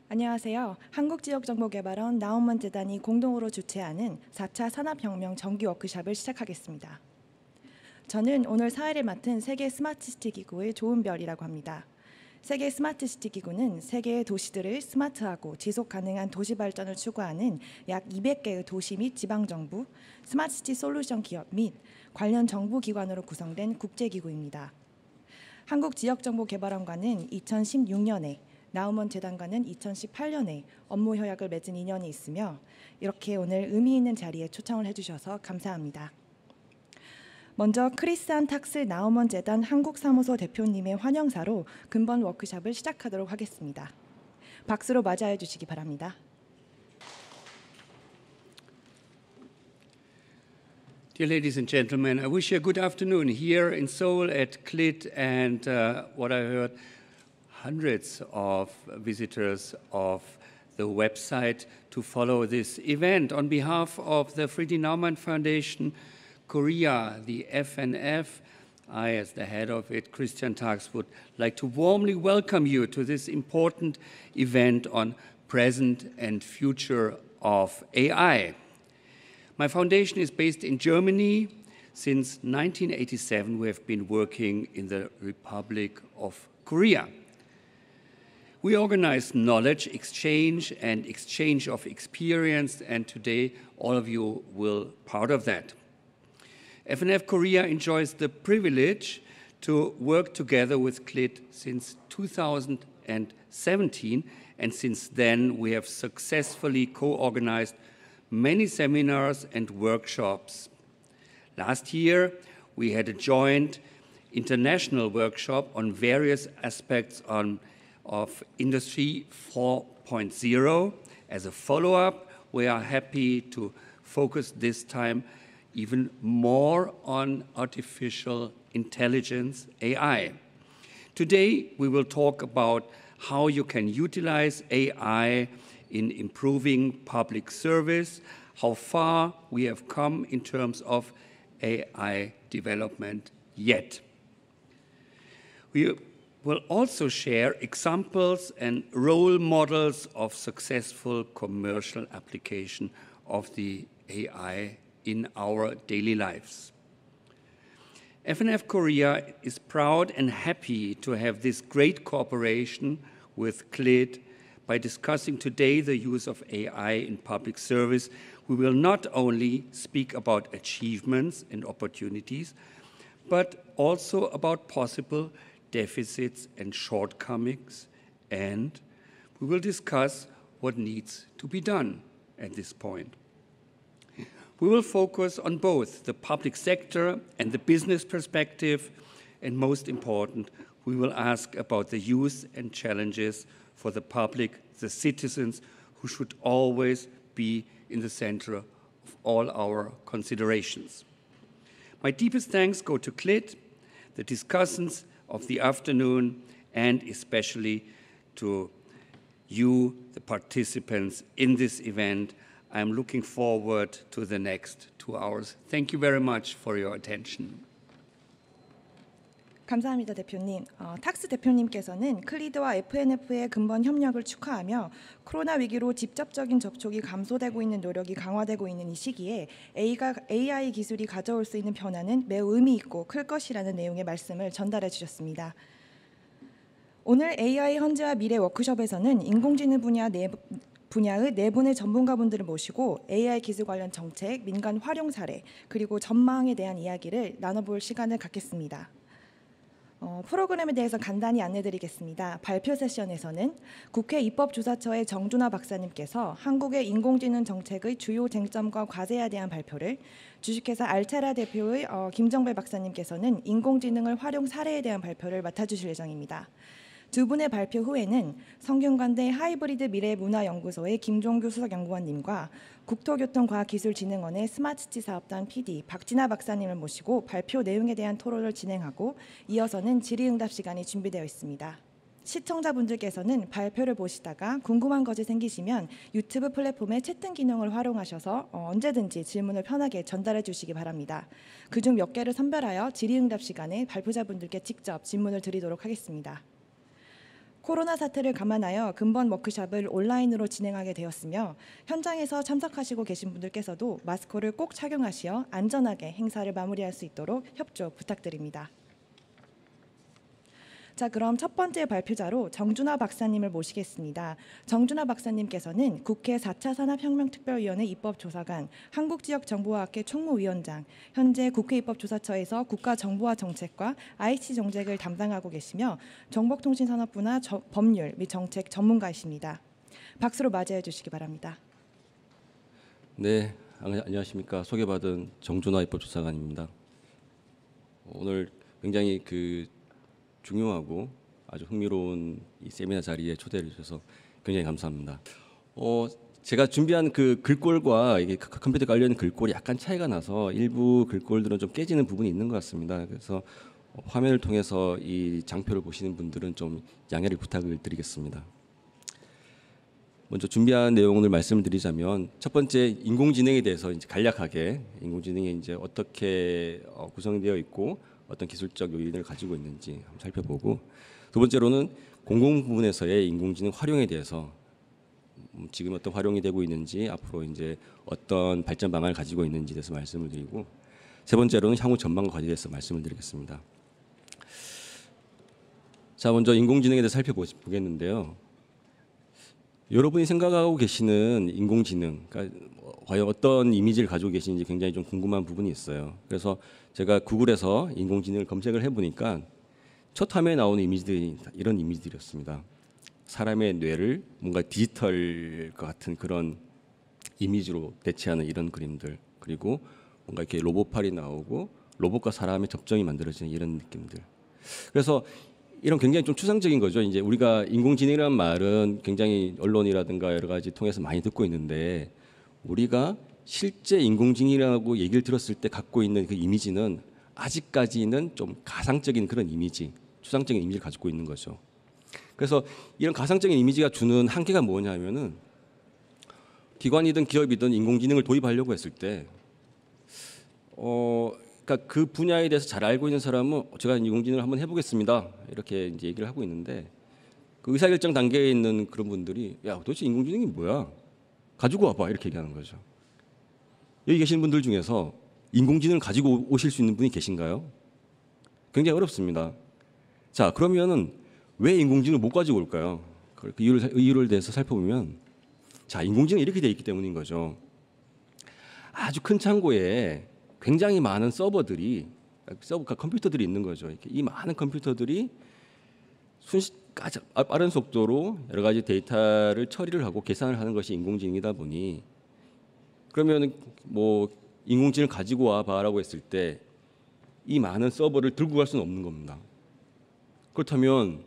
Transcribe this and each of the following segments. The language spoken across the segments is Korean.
안녕하세요. 한국지역정보개발원 나우먼재단이 공동으로 주최하는 4차 산업혁명 정기 워크숍을 시작하겠습니다. 저는 오늘 사회를 맡은 세계 스마트시티 기구의 조은별이라고 합니다. 세계 스마트시티 기구는 세계의 도시들을 스마트하고 지속가능한 도시 발전을 추구하는 약 200개의 도시 및 지방정부, 스마트시티 솔루션 기업 및 관련 정부기관으로 구성된 국제기구입니다. 한국지역정보개발원과는 2016년에 나우먼 재단과는 2018년에 업무 협약을 맺은 인연이 있으며 이렇게 오늘 의미 있는 자리에 초청을 해주셔서 감사합니다. 먼저 크리스안 탁슬 나우먼 재단 한국사무소 대표님의 환영사로 근본 워크숍을 시작하도록 하겠습니다. 박수로 맞이해 주시기 바랍니다. Dear ladies and gentlemen, I wish you a good afternoon here in Seoul at CLIT and what I heard, hundreds of visitors of the website to follow this event. On behalf of the Friedrich Naumann Foundation Korea, the FNF, I, as the head of it, Christian Tax, would like to warmly welcome you to this important event on present and future of AI. My foundation is based in Germany. Since 1987, we have been working in the Republic of Korea. We organize knowledge exchange and exchange of experience, and today all of you will part of that. FNF Korea enjoys the privilege to work together with CLIT since 2017, and since then we have successfully co-organized many seminars and workshops. Last year, we had a joint international workshop on various aspects of Industry 4.0. As a follow-up, we are happy to focus this time even more on artificial intelligence, AI. Today, we will talk about how you can utilize AI in improving public service, how far we have come in terms of AI development yet. We will also share examples and role models of successful commercial application of the AI in our daily lives. FNF Korea is proud and happy to have this great cooperation with CLIT. By discussing today the use of AI in public service, we will not only speak about achievements and opportunities, but also about possible deficits and shortcomings, and we will discuss what needs to be done at this point. We will focus on both the public sector and the business perspective, and most important, we will ask about the use and challenges for the public, the citizens, who should always be in the center of all our considerations. My deepest thanks go to CLIT, the discussants of the afternoon, and especially to you, the participants in this event. I'm looking forward to the next 2 hours. Thank you very much for your attention. 감사합니다, 대표님. 탁스 대표님께서는 클리드와 FNF의 근본 협력을 축하하며 코로나 위기로 직접적인 접촉이 감소되고 있는 노력이 강화되고 있는 이 시기에 AI 기술이 가져올 수 있는 변화는 매우 의미 있고 클 것이라는 내용의 말씀을 전달해 주셨습니다. 오늘 AI 현재와 미래 워크숍에서는 인공지능 분야의 네 분의 전문가분들을 모시고 AI 기술 관련 정책, 민간 활용 사례, 그리고 전망에 대한 이야기를 나눠볼 시간을 갖겠습니다. 프로그램에 대해서 간단히 안내드리겠습니다. 발표 세션에서는 국회 입법조사처의 정준하 박사님께서 한국의 인공지능 정책의 주요 쟁점과 과제에 대한 발표를, 주식회사 알테라 대표의 김정배 박사님께서는 인공지능을 활용 사례에 대한 발표를 맡아주실 예정입니다. 두 분의 발표 후에는 성균관대 하이브리드 미래문화연구소의 김종규 수석연구원님과 국토교통과학기술진흥원의 스마트시티 사업단 PD 박진아 박사님을 모시고 발표 내용에 대한 토론을 진행하고 이어서는 질의응답 시간이 준비되어 있습니다. 시청자분들께서는 발표를 보시다가 궁금한 것이 생기시면 유튜브 플랫폼의 채팅 기능을 활용하셔서 언제든지 질문을 편하게 전달해 주시기 바랍니다. 그중 몇 개를 선별하여 질의응답 시간에 발표자분들께 직접 질문을 드리도록 하겠습니다. 코로나 사태를 감안하여 근본 워크숍을 온라인으로 진행하게 되었으며 현장에서 참석하시고 계신 분들께서도 마스크를 꼭 착용하시어 안전하게 행사를 마무리할 수 있도록 협조 부탁드립니다. 자, 그럼 첫 번째 발표자로 정준하 박사님을 모시겠습니다. 정준하 박사님께서는 국회 4차 산업혁명특별위원회 입법조사관, 한국지역정보화학회 총무위원장, 현재 국회 입법조사처에서 국가정보화정책과 ICT 정책을 담당하고 계시며 정보통신산업부나 법률 및 정책 전문가이십니다. 박수로 맞이해 주시기 바랍니다. 네, 안녕하십니까. 소개받은 정준하 입법조사관입니다. 오늘 굉장히 중요하고 아주 흥미로운 이 세미나 자리에 초대를 주셔서 굉장히 감사합니다. 제가 준비한 그 글꼴과 이게 컴퓨터 관련 글꼴이 약간 차이가 나서 일부 글꼴들은 좀 깨지는 부분이 있는 것 같습니다. 그래서 화면을 통해서 이 장표를 보시는 분들은 좀 양해를 부탁을 드리겠습니다. 먼저 준비한 내용을 말씀드리자면 첫 번째 인공지능에 대해서 이제 간략하게 인공지능이 이제 어떻게 구성되어 있고 어떤 기술적 요인을 가지고 있는지 한번 살펴보고, 두 번째로는 공공 부문에서의 인공지능 활용에 대해서 지금 어떤 활용이 되고 있는지, 앞으로 이제 어떤 발전 방안을 가지고 있는지에 대해서 말씀을 드리고, 세 번째로는 향후 전망과 과제에 대해서 말씀을 드리겠습니다. 자, 먼저 인공지능에 대해서 살펴보겠는데요. 여러분이 생각하고 계시는 인공지능, 그러니까 과연 어떤 이미지를 가지고 계시는지 굉장히 좀 궁금한 부분이 있어요. 그래서 제가 구글에서 인공지능을 검색을 해보니까 첫 화면에 나오는 이미지들이 이런 이미지들이었습니다. 사람의 뇌를 뭔가 디지털 같은 그런 이미지로 대체하는 이런 그림들, 그리고 뭔가 이렇게 로봇팔이 나오고 로봇과 사람의 접점이 만들어지는 이런 느낌들. 그래서 이런 굉장히 좀 추상적인 거죠. 이제 우리가 인공지능이라는 말은 굉장히 언론이라든가 여러 가지 통해서 많이 듣고 있는데, 우리가 실제 인공지능이라고 얘기를 들었을 때 갖고 있는 그 이미지는 아직까지는 좀 가상적인 그런 이미지, 추상적인 이미지를 가지고 있는 거죠. 그래서 이런 가상적인 이미지가 주는 한계가 뭐냐면은, 기관이든 기업이든 인공지능을 도입하려고 했을 때 그러니까 그 분야에 대해서 잘 알고 있는 사람은 제가 인공지능을 한번 해보겠습니다 이렇게 이제 얘기를 하고 있는데, 그 의사결정 단계에 있는 그런 분들이 야, 도대체 인공지능이 뭐야? 가지고 와봐 이렇게 얘기하는 거죠. 여기 계신 분들 중에서 인공지능을 가지고 오실 수 있는 분이 계신가요? 굉장히 어렵습니다. 자, 그러면은 왜 인공지능을 못 가지고 올까요? 그 이유를 대해서 살펴보면, 자, 인공지능이 이렇게 돼 있기 때문인 거죠. 아주 큰 창고에 굉장히 많은 서버들이, 컴퓨터들이 있는 거죠. 이 많은 컴퓨터들이 순식간에 빠른 속도로 여러 가지 데이터를 처리를 하고 계산을 하는 것이 인공지능이다 보니, 그러면 뭐 인공지능을 가지고 와봐라고 했을 때 이 많은 서버를 들고 갈 수는 없는 겁니다. 그렇다면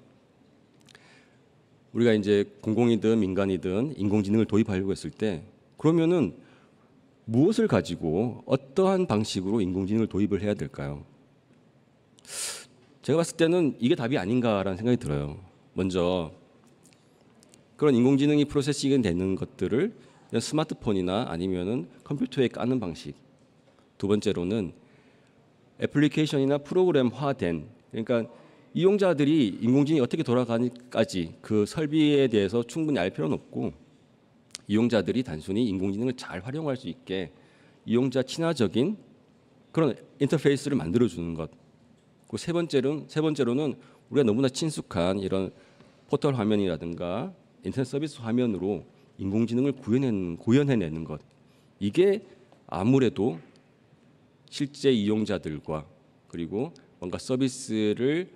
우리가 이제 공공이든 민간이든 인공지능을 도입하려고 했을 때, 그러면은 무엇을 가지고 어떠한 방식으로 인공지능을 도입을 해야 될까요? 제가 봤을 때는 이게 답이 아닌가라는 생각이 들어요. 먼저 그런 인공지능이 프로세싱이 되는 것들을 스마트폰이나 아니면은 컴퓨터에 까는 방식. 두 번째로는 애플리케이션이나 프로그램화된, 그러니까 이용자들이 인공지능이 어떻게 돌아가는지까지 그 설비에 대해서 충분히 알 필요는 없고, 이용자들이 단순히 인공지능을 잘 활용할 수 있게 이용자 친화적인 그런 인터페이스를 만들어주는 것. 그 세 번째로는 우리가 너무나 친숙한 이런 포털 화면이라든가 인터넷 서비스 화면으로 인공지능을 구현해내는 것. 이게 아무래도 실제 이용자들과 그리고 뭔가 서비스를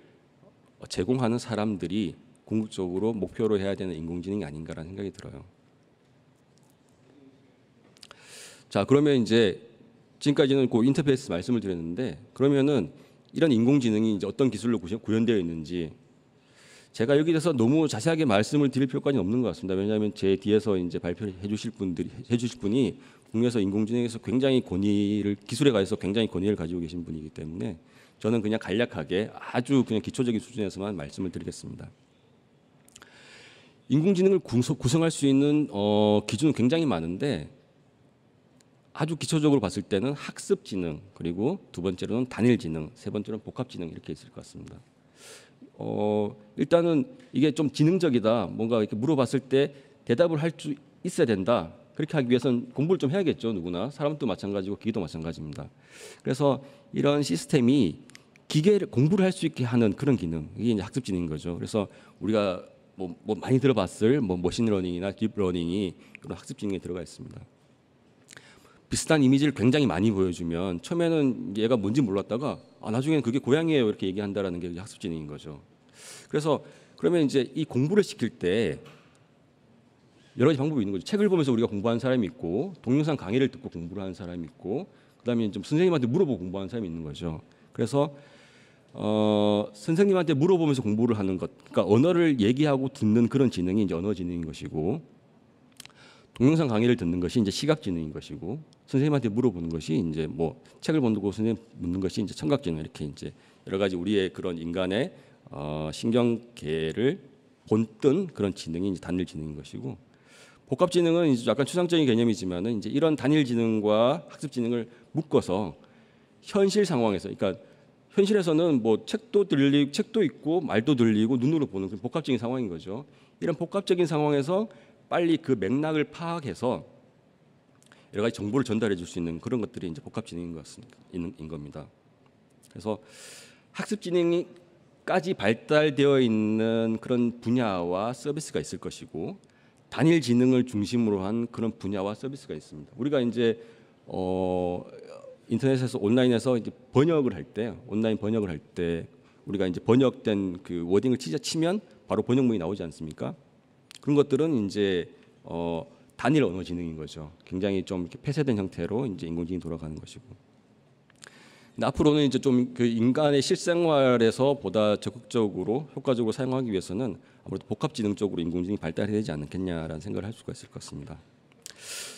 제공하는 사람들이 궁극적으로 목표로 해야 되는 인공지능이 아닌가라는 생각이 들어요. 자, 그러면 이제 지금까지는 그 인터페이스 말씀을 드렸는데, 그러면은 이런 인공지능이 이제 어떤 기술로 구현되어 있는지 제가 여기 대해서 너무 자세하게 말씀을 드릴 필요까지는 없는 것 같습니다. 왜냐하면 제 뒤에서 이제 발표를 해주실 분이 국내에서 인공지능에서 굉장히 기술에 관해서 굉장히 권위를 가지고 계신 분이기 때문에 저는 그냥 간략하게 아주 그냥 기초적인 수준에서만 말씀을 드리겠습니다. 인공지능을 구성할 수 있는 기준은 굉장히 많은데, 아주 기초적으로 봤을 때는 학습지능, 그리고 두 번째로는 단일지능, 세 번째로는 복합지능 이렇게 있을 것 같습니다. 일단은 이게 좀 지능적이다. 뭔가 이렇게 물어봤을 때 대답을 할 수 있어야 된다. 그렇게 하기 위해서는 공부를 좀 해야겠죠. 누구나 사람도 마찬가지고 기계도 마찬가지입니다. 그래서 이런 시스템이 기계를 공부를 할 수 있게 하는 그런 기능, 이게 이제 학습지능인 거죠. 그래서 우리가 뭐 많이 들어봤을 뭐 머신러닝이나 딥러닝이 그런 학습지능에 들어가 있습니다. 비슷한 이미지를 굉장히 많이 보여주면 처음에는 얘가 뭔지 몰랐다가 나중에는 그게 고양이에요 이렇게 얘기한다라는 게 학습지능인 거죠. 그래서 그러면 이제 이 공부를 시킬 때 여러 가지 방법이 있는 거죠. 책을 보면서 우리가 공부하는 사람이 있고 동영상 강의를 듣고 공부를 하는 사람이 있고 그다음에 좀 선생님한테 물어보고 공부하는 사람이 있는 거죠. 그래서 선생님한테 물어보면서 공부를 하는 것, 그러니까 언어를 얘기하고 듣는 그런 지능이 이제 언어지능인 것이고, 동영상 강의를 듣는 것이 이제 시각지능인 것이고, 선생님한테 물어보는 것이 이제 뭐 책을 보고 선생님 묻는 것이 이제 청각지능, 이렇게 이제 여러 가지 우리의 그런 인간의 신경계를 본뜬 그런 지능이 이제 단일 지능인 것이고, 복합지능은 이제 약간 추상적인 개념이지만은 이제 이런 단일 지능과 학습 지능을 묶어서 현실 상황에서, 그러니까 현실에서는 뭐 책도 있고 말도 들리고 눈으로 보는 그런 복합적인 상황인 거죠. 이런 복합적인 상황에서 빨리 그 맥락을 파악해서 여러 가지 정보를 전달해 줄 수 있는 그런 것들이 이제 복합지능인 겁니다. 그래서 학습지능까지 발달되어 있는 그런 분야와 서비스가 있을 것이고, 단일 지능을 중심으로 한 그런 분야와 서비스가 있습니다. 우리가 이제 인터넷에서 온라인에서 이제 번역을 할 때, 온라인 번역을 할 때 우리가 이제 번역된 그 워딩을 치면 바로 번역문이 나오지 않습니까? 그런 것들은 이제 단일 언어 지능인 거죠. 굉장히 좀 이렇게 폐쇄된 형태로 이제 인공지능이 돌아가는 것이고. 근데 앞으로는 이제 좀 그 인간의 실생활에서 보다 적극적으로 효과적으로 사용하기 위해서는 아무래도 복합지능 쪽으로 인공지능이 발달해야 되지 않겠냐라는 생각을 할 수가 있을 것 같습니다.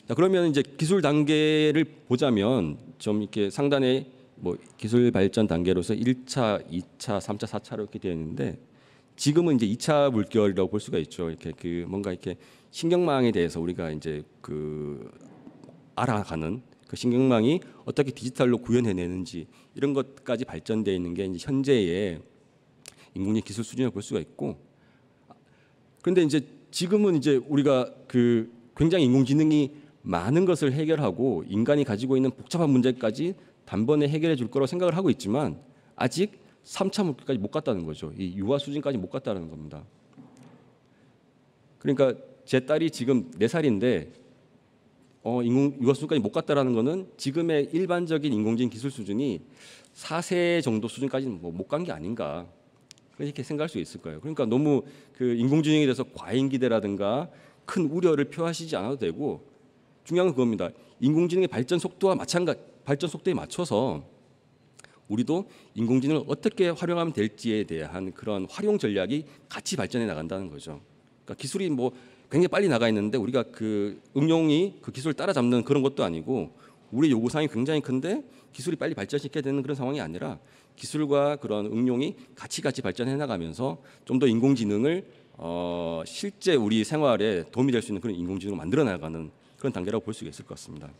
자, 그러면 이제 기술 단계를 보자면 좀 이렇게 상단에 뭐 기술 발전 단계로서 1차, 2차, 3차, 4차로 이렇게 되어 있는데, 지금은 이제 2차 물결이라고 볼 수가 있죠. 이렇게 그 뭔가 이렇게 신경망에 대해서 우리가 이제 그 알아가는 그 신경망이 어떻게 디지털로 구현해내는지 이런 것까지 발전되어 있는 게 이제 현재의 인공지능 기술 수준이라고 볼 수가 있고, 그런데 이제 지금은 이제 우리가 그 굉장히 인공지능이 많은 것을 해결하고 인간이 가지고 있는 복잡한 문제까지 단번에 해결해 줄 거라고 생각을 하고 있지만 아직 3차 목표까지 못 갔다는 거죠. 이 유아 수준까지 못 갔다는 겁니다. 그러니까 제 딸이 지금 4살인데 유아 수준까지 못 갔다라는 거는 지금의 일반적인 인공지능 기술 수준이 4세 정도 수준까지는 뭐 못 간 게 아닌가, 그렇게 생각할 수 있을 거예요. 그러니까 너무 그 인공지능에 대해서 과잉 기대라든가 큰 우려를 표하시지 않아도 되고, 중요한 건 그겁니다. 인공지능의 발전 속도에 맞춰서 우리도 인공지능을 어떻게 활용하면 될지에 대한 그런 활용 전략이 같이 발전해 나간다는 거죠. 그러니까 기술이 뭐 굉장히 빨리 나가 있는데 우리가 그 응용이 그 기술을 따라잡는 그런 것도 아니고, 우리 요구사항이 굉장히 큰데 기술이 빨리 발전시켜야 되는 그런 상황이 아니라 기술과 그런 응용이 같이 발전해 나가면서 좀 더 인공지능을 실제 우리 생활에 도움이 될 수 있는 그런 인공지능을 만들어 나가는 그런 단계라고 볼 수 있을 것 같습니다.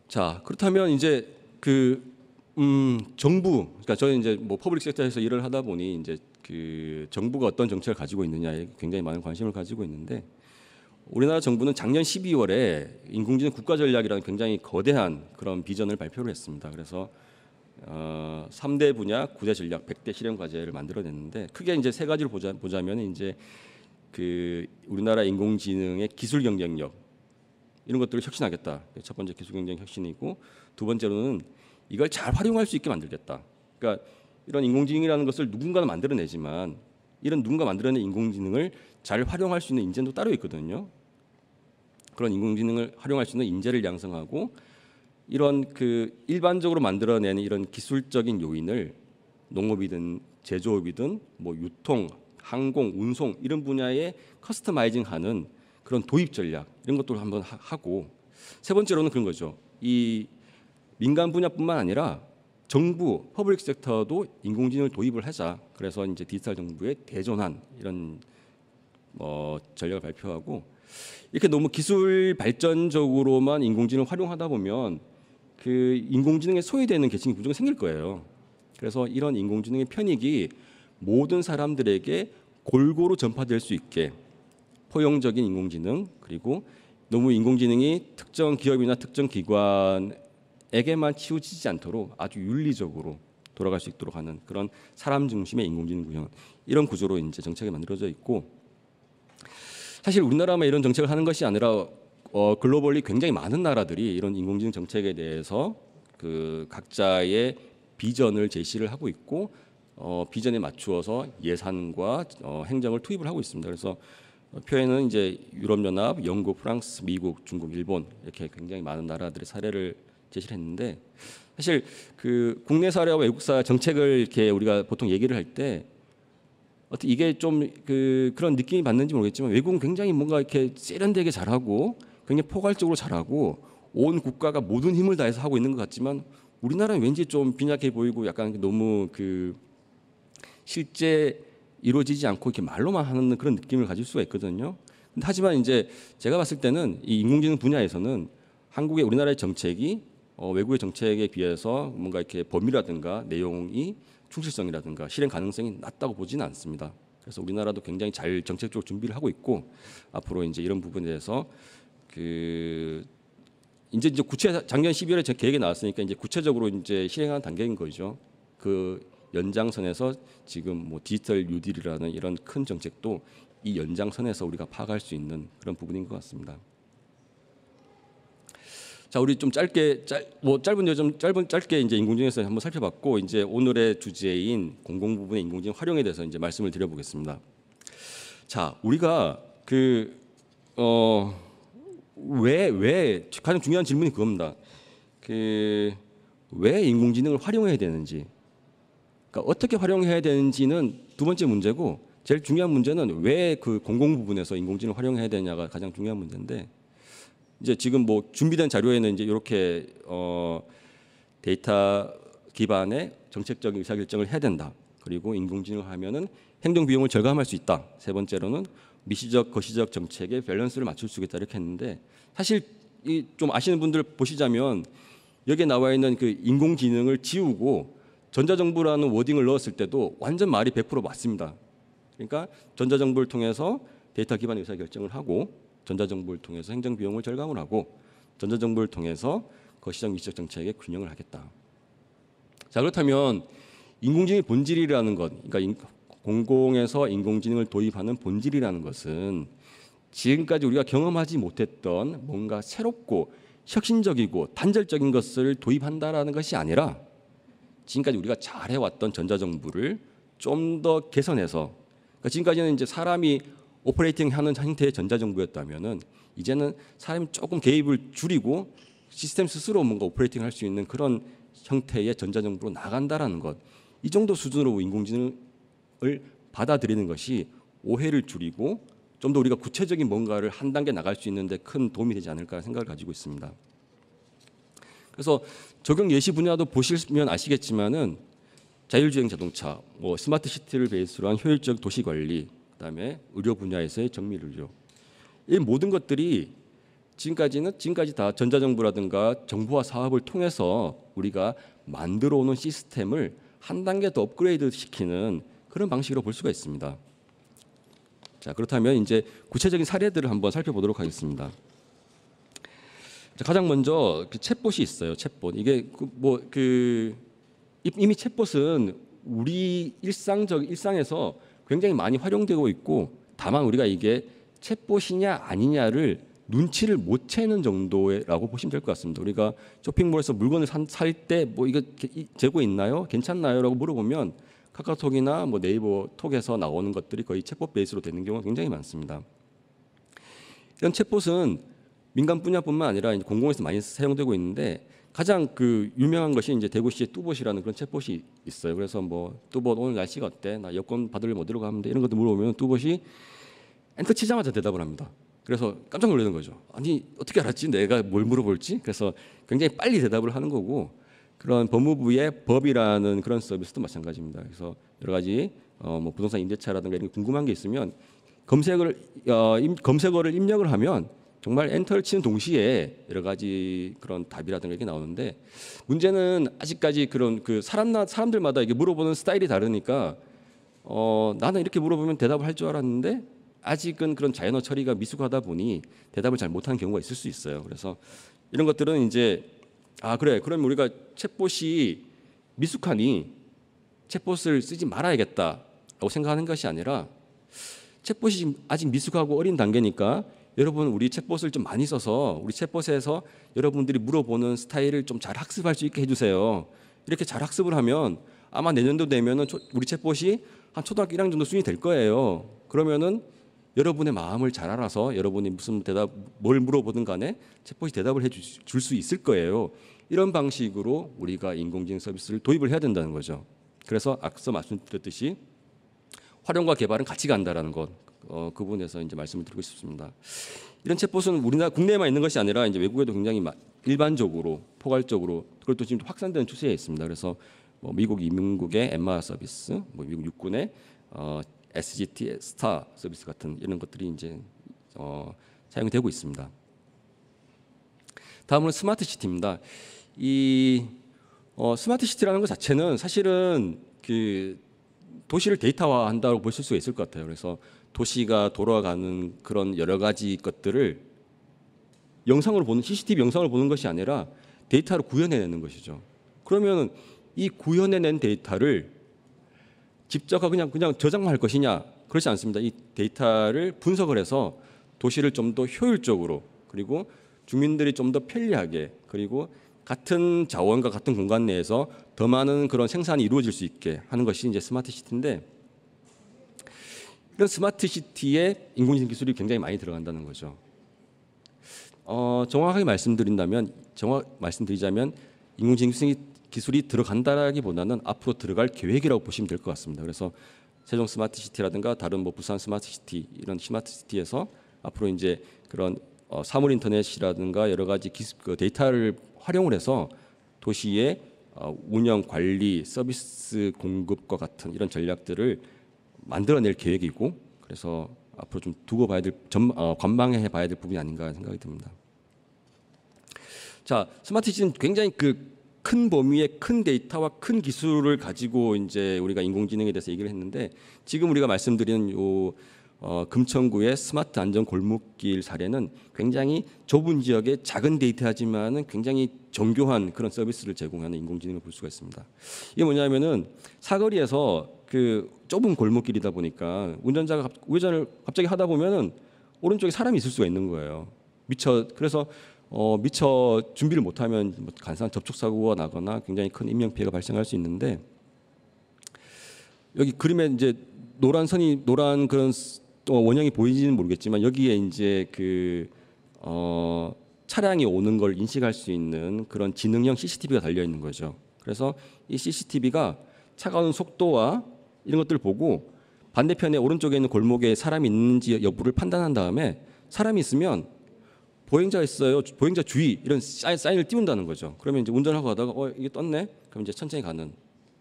자, 그렇다면 이제 그 정부, 그러니까 저는 이제 뭐 퍼블릭 섹터에서 일을 하다 보니 이제 그 정부가 어떤 정책을 가지고 있느냐에 굉장히 많은 관심을 가지고 있는데, 우리나라 정부는 작년 12월에 인공지능 국가 전략이라는 굉장히 거대한 그런 비전을 발표를 했습니다. 그래서 3대 분야 9대 전략 100대 실행 과제를 만들어냈는데, 크게 이제 3가지를 보자면 이제 그 우리나라 인공지능의 기술 경쟁력, 이런 것들을 혁신하겠다. 첫 번째 기술 경쟁 혁신이고, 두 번째로는 이걸 잘 활용할 수 있게 만들겠다. 그러니까 이런 인공지능이라는 것을 누군가는 만들어내지만 이런 누군가 만들어낸 인공지능을 잘 활용할 수 있는 인재도 따로 있거든요. 그런 인공지능을 활용할 수 있는 인재를 양성하고, 이런 그 일반적으로 만들어내는 이런 기술적인 요인을 농업이든 제조업이든 뭐 유통, 항공, 운송 이런 분야에 커스터마이징하는 그런 도입 전략, 이런 것들을 한번 하고, 세 번째로는 그런 거죠. 이 민간 분야뿐만 아니라 정부, 퍼블릭 섹터도 인공지능을 도입을 하자. 그래서 이제 디지털 정부의 대전환, 이런 전략을 발표하고, 이렇게 너무 기술 발전적으로만 인공지능을 활용하다 보면 그 인공지능에 소외되는 계층이 무조건 생길 거예요. 그래서 이런 인공지능의 편익이 모든 사람들에게 골고루 전파될 수 있게 포용적인 인공지능, 그리고 너무 인공지능이 특정 기업이나 특정 기관에게만 치우치지 않도록 아주 윤리적으로 돌아갈 수 있도록 하는 그런 사람 중심의 인공지능 구현, 이런 구조로 이제 정책이 만들어져 있고, 사실 우리나라만 이런 정책을 하는 것이 아니라 글로벌리 굉장히 많은 나라들이 이런 인공지능 정책에 대해서 그 각자의 비전을 제시를 하고 있고, 비전에 맞추어서 예산과 행정을 투입을 하고 있습니다. 그래서 표에는 이제 유럽연합, 영국, 프랑스, 미국, 중국, 일본 이렇게 굉장히 많은 나라들의 사례를 제시를 했는데, 사실 그 국내 사례와 외국 사례 정책을 이렇게 우리가 보통 얘기를 할 때 어떻게 이게 좀 그런 느낌이 받는지 모르겠지만, 외국은 굉장히 뭔가 이렇게 세련되게 잘하고 굉장히 포괄적으로 잘하고 온 국가가 모든 힘을 다해서 하고 있는 것 같지만, 우리나라는 왠지 좀 빈약해 보이고 약간 너무 그 실제 이루어지지 않고 이렇게 말로만 하는 그런 느낌을 가질 수가 있거든요. 하지만 이제 제가 봤을 때는 이 인공지능 분야에서는 한국의 우리나라의 정책이 외국의 정책에 비해서 뭔가 이렇게 범위라든가 내용이 충실성이라든가 실행 가능성이 낮다고 보지는 않습니다. 그래서 우리나라도 굉장히 잘 정책적으로 준비를 하고 있고, 앞으로 이제 이런 부분에 대해서 이제 작년 12월에 제 계획이 나왔으니까 이제 구체적으로 이제 실행하는 단계인 거죠. 그 연장선에서 지금 뭐 디지털 뉴딜이라는 이런 큰 정책도 이 연장선에서 우리가 파악할 수 있는 그런 부분인 것 같습니다. 자, 우리 좀 짧게 이제 인공지능에서 한번 살펴봤고, 이제 오늘의 주제인 공공 부분의 인공지능 활용에 대해서 이제 말씀을 드려보겠습니다. 자, 우리가 왜 가장 중요한 질문이 그겁니다. 왜 인공지능을 활용해야 되는지, 그러니까 어떻게 활용해야 되는지는 두 번째 문제고, 제일 중요한 문제는 왜 그 공공 부분에서 인공지능을 활용해야 되냐가 가장 중요한 문제인데, 이제 지금 뭐 준비된 자료에는 이제 이렇게 데이터 기반의 정책적 의사결정을 해야 된다. 그리고 인공지능을 하면은 행정 비용을 절감할 수 있다. 세 번째로는 미시적 거시적 정책의 밸런스를 맞출 수 있다, 이렇게 했는데, 사실 이 좀 아시는 분들 보시자면 여기에 나와 있는 그 인공지능을 지우고 전자정부라는 워딩을 넣었을 때도 완전 말이 100% 맞습니다. 그러니까 전자정부를 통해서 데이터 기반 의사결정을 하고, 전자정부를 통해서 행정비용을 절감을 하고, 전자정부를 통해서 거시적 미시적 정책의 균형을 하겠다. 자, 그렇다면 인공지능의 본질이라는 것, 그러니까 공공에서 인공지능을 도입하는 본질이라는 것은 지금까지 우리가 경험하지 못했던 뭔가 새롭고 혁신적이고 단절적인 것을 도입한다라는 것이 아니라, 지금까지 우리가 잘해왔던 전자정부를 좀 더 개선해서, 그러니까 지금까지는 이제 사람이 오퍼레이팅하는 형태의 전자정부였다면은 이제는 사람이 조금 개입을 줄이고 시스템 스스로 뭔가 오퍼레이팅할 수 있는 그런 형태의 전자정부로 나간다라는 것, 이 정도 수준으로 인공지능을 받아들이는 것이 오해를 줄이고 좀 더 우리가 구체적인 뭔가를 한 단계 나갈 수 있는데 큰 도움이 되지 않을까 생각을 가지고 있습니다. 그래서 적용 예시 분야도 보시면 아시겠지만은 자율주행 자동차, 뭐 스마트 시티를 베이스로 한 효율적 도시 관리, 그다음에 의료 분야에서의 정밀 의료, 이 모든 것들이 지금까지 다 전자정부라든가 정부와 사업을 통해서 우리가 만들어 오는 시스템을 한 단계 더 업그레이드 시키는 그런 방식으로 볼 수가 있습니다. 자, 그렇다면 이제 구체적인 사례들을 한번 살펴보도록 하겠습니다. 자, 가장 먼저 챗봇이 있어요. 챗봇. 이게 이미 챗봇은 우리 일상에서 굉장히 많이 활용되고 있고, 다만 우리가 이게 챗봇이냐 아니냐를 눈치를 못 채는 정도라고 보시면 될 것 같습니다. 우리가 쇼핑몰에서 물건을 살 때 뭐 이거 재고 있나요? 괜찮나요?라고 물어보면 카카오톡이나 뭐 네이버 톡에서 나오는 것들이 거의 챗봇 베이스로 되는 경우가 굉장히 많습니다. 이런 챗봇은 민간 분야뿐만 아니라 이제 공공에서 많이 사용되고 있는데, 가장 유명한 것이 이제 대구시의 뚜봇이라는 그런 챗봇이 있어요. 그래서 뭐 뚜봇 오늘 날씨가 어때? 나 여권 받으려면 어디로 가면 돼? 이런 것도 물어보면 뚜봇이 엔터 치자마자 대답을 합니다. 그래서 깜짝 놀라는 거죠. 아니 어떻게 알았지? 내가 뭘 물어볼지? 그래서 굉장히 빨리 대답을 하는 거고, 그런 법무부의 법이라는 그런 서비스도 마찬가지입니다. 그래서 여러 가지 뭐 부동산 임대차라든가 이런 게 궁금한 게 있으면 검색어를 입력을 하면 정말 엔터를 치는 동시에 여러 가지 그런 답이라든가 이렇게 나오는데 문제는 아직까지 그런 그 사람들마다 이게 물어보는 스타일이 다르니까 나는 이렇게 물어보면 대답을 할 줄 알았는데 아직은 그런 자연어 처리가 미숙하다 보니 대답을 잘 못하는 경우가 있을 수 있어요. 그래서 이런 것들은 이제 그래 그럼 우리가 챗봇이 미숙하니 챗봇을 쓰지 말아야겠다라고 생각하는 것이 아니라 챗봇이 아직 미숙하고 어린 단계니까 여러분 우리 챗봇을 좀 많이 써서 우리 챗봇에서 여러분들이 물어보는 스타일을 좀 잘 학습할 수 있게 해주세요. 이렇게 잘 학습을 하면 아마 내년도 되면은 우리 챗봇이 한 초등학교 1학년 정도 수준이 될 거예요. 그러면은 여러분의 마음을 잘 알아서 여러분이 무슨 뭘 물어보든 간에 챗봇이 대답을 해줄 수 있을 거예요. 이런 방식으로 우리가 인공지능 서비스를 도입을 해야 된다는 거죠. 그래서 앞서 말씀드렸듯이 활용과 개발은 같이 간다라는 것, 그 부분에서 이제 말씀을 드리고 싶습니다. 이런 챗봇은 우리나라 국내에만 있는 것이 아니라 이제 외국에도 굉장히 일반적으로 포괄적으로 그것도 지금 확산되는 추세에 있습니다. 그래서 미국 이민국의 엠마 서비스, 미국 육군의 SGT 스타 서비스 같은 이런 것들이 이제 사용이 되고 있습니다. 다음은 스마트 시티입니다. 이 스마트 시티라는 것 자체는 사실은 그 도시를 데이터화한다고 보실 수 있을 것 같아요. 그래서 도시가 돌아가는 그런 여러 가지 것들을 영상으로 보는 CCTV 영상을 보는 것이 아니라 데이터로 구현해내는 것이죠. 그러면 이 구현해낸 데이터를 직접 그냥 저장만 할 것이냐? 그렇지 않습니다. 이 데이터를 분석을 해서 도시를 좀 더 효율적으로 그리고 주민들이 좀 더 편리하게 그리고 같은 자원과 같은 공간 내에서 더 많은 그런 생산이 이루어질 수 있게 하는 것이 이제 스마트 시티인데 이런 스마트 시티에 인공지능 기술이 굉장히 많이 들어간다는 거죠. 정확하게 말씀드리자면 인공지능 기술이 들어간다라기보다는 앞으로 들어갈 계획이라고 보시면 될 것 같습니다. 그래서 세종 스마트 시티라든가 다른 부산 스마트 시티 이런 스마트 시티에서 앞으로 이제 그런 사물 인터넷이라든가 여러 가지 데이터를 활용을 해서 도시의 운영, 관리, 서비스 공급과 같은 이런 전략들을 만들어낼 계획이고 그래서 앞으로 좀 두고 봐야 될 관망해 봐야 될 부분이 아닌가 생각이 듭니다. 자, 스마트 시티는 굉장히 큰 범위의 큰 데이터와 큰 기술을 가지고 이제 우리가 인공지능에 대해서 얘기를 했는데 지금 우리가 말씀드리는 금천구의 스마트 안전 골목길 사례는 굉장히 좁은 지역의 작은 데이터지만은 굉장히 정교한 그런 서비스를 제공하는 인공지능을 볼 수가 있습니다. 이게 뭐냐면은 사거리에서 그 좁은 골목길이다 보니까 운전자가 우회전을 갑자기 하다 보면은 오른쪽에 사람이 있을 수가 있는 거예요. 미처 준비를 못하면 간사한 접촉 사고가 나거나 굉장히 큰 인명 피해가 발생할 수 있는데 여기 그림에 이제 노란 그런 원형이 보이지는 모르겠지만 여기에 이제 차량이 오는 걸 인식할 수 있는 그런 지능형 CCTV가 달려 있는 거죠. 그래서 이 CCTV가 차가 오는 속도와 이런 것들을 보고 반대편에 오른쪽에 있는 골목에 사람이 있는지 여부를 판단한 다음에 사람이 있으면 보행자가 있어요. 보행자 주의 이런 사인을 띄운다는 거죠. 그러면 이제 운전하고 가다가 이게 떴네. 그럼 이제 천천히 가는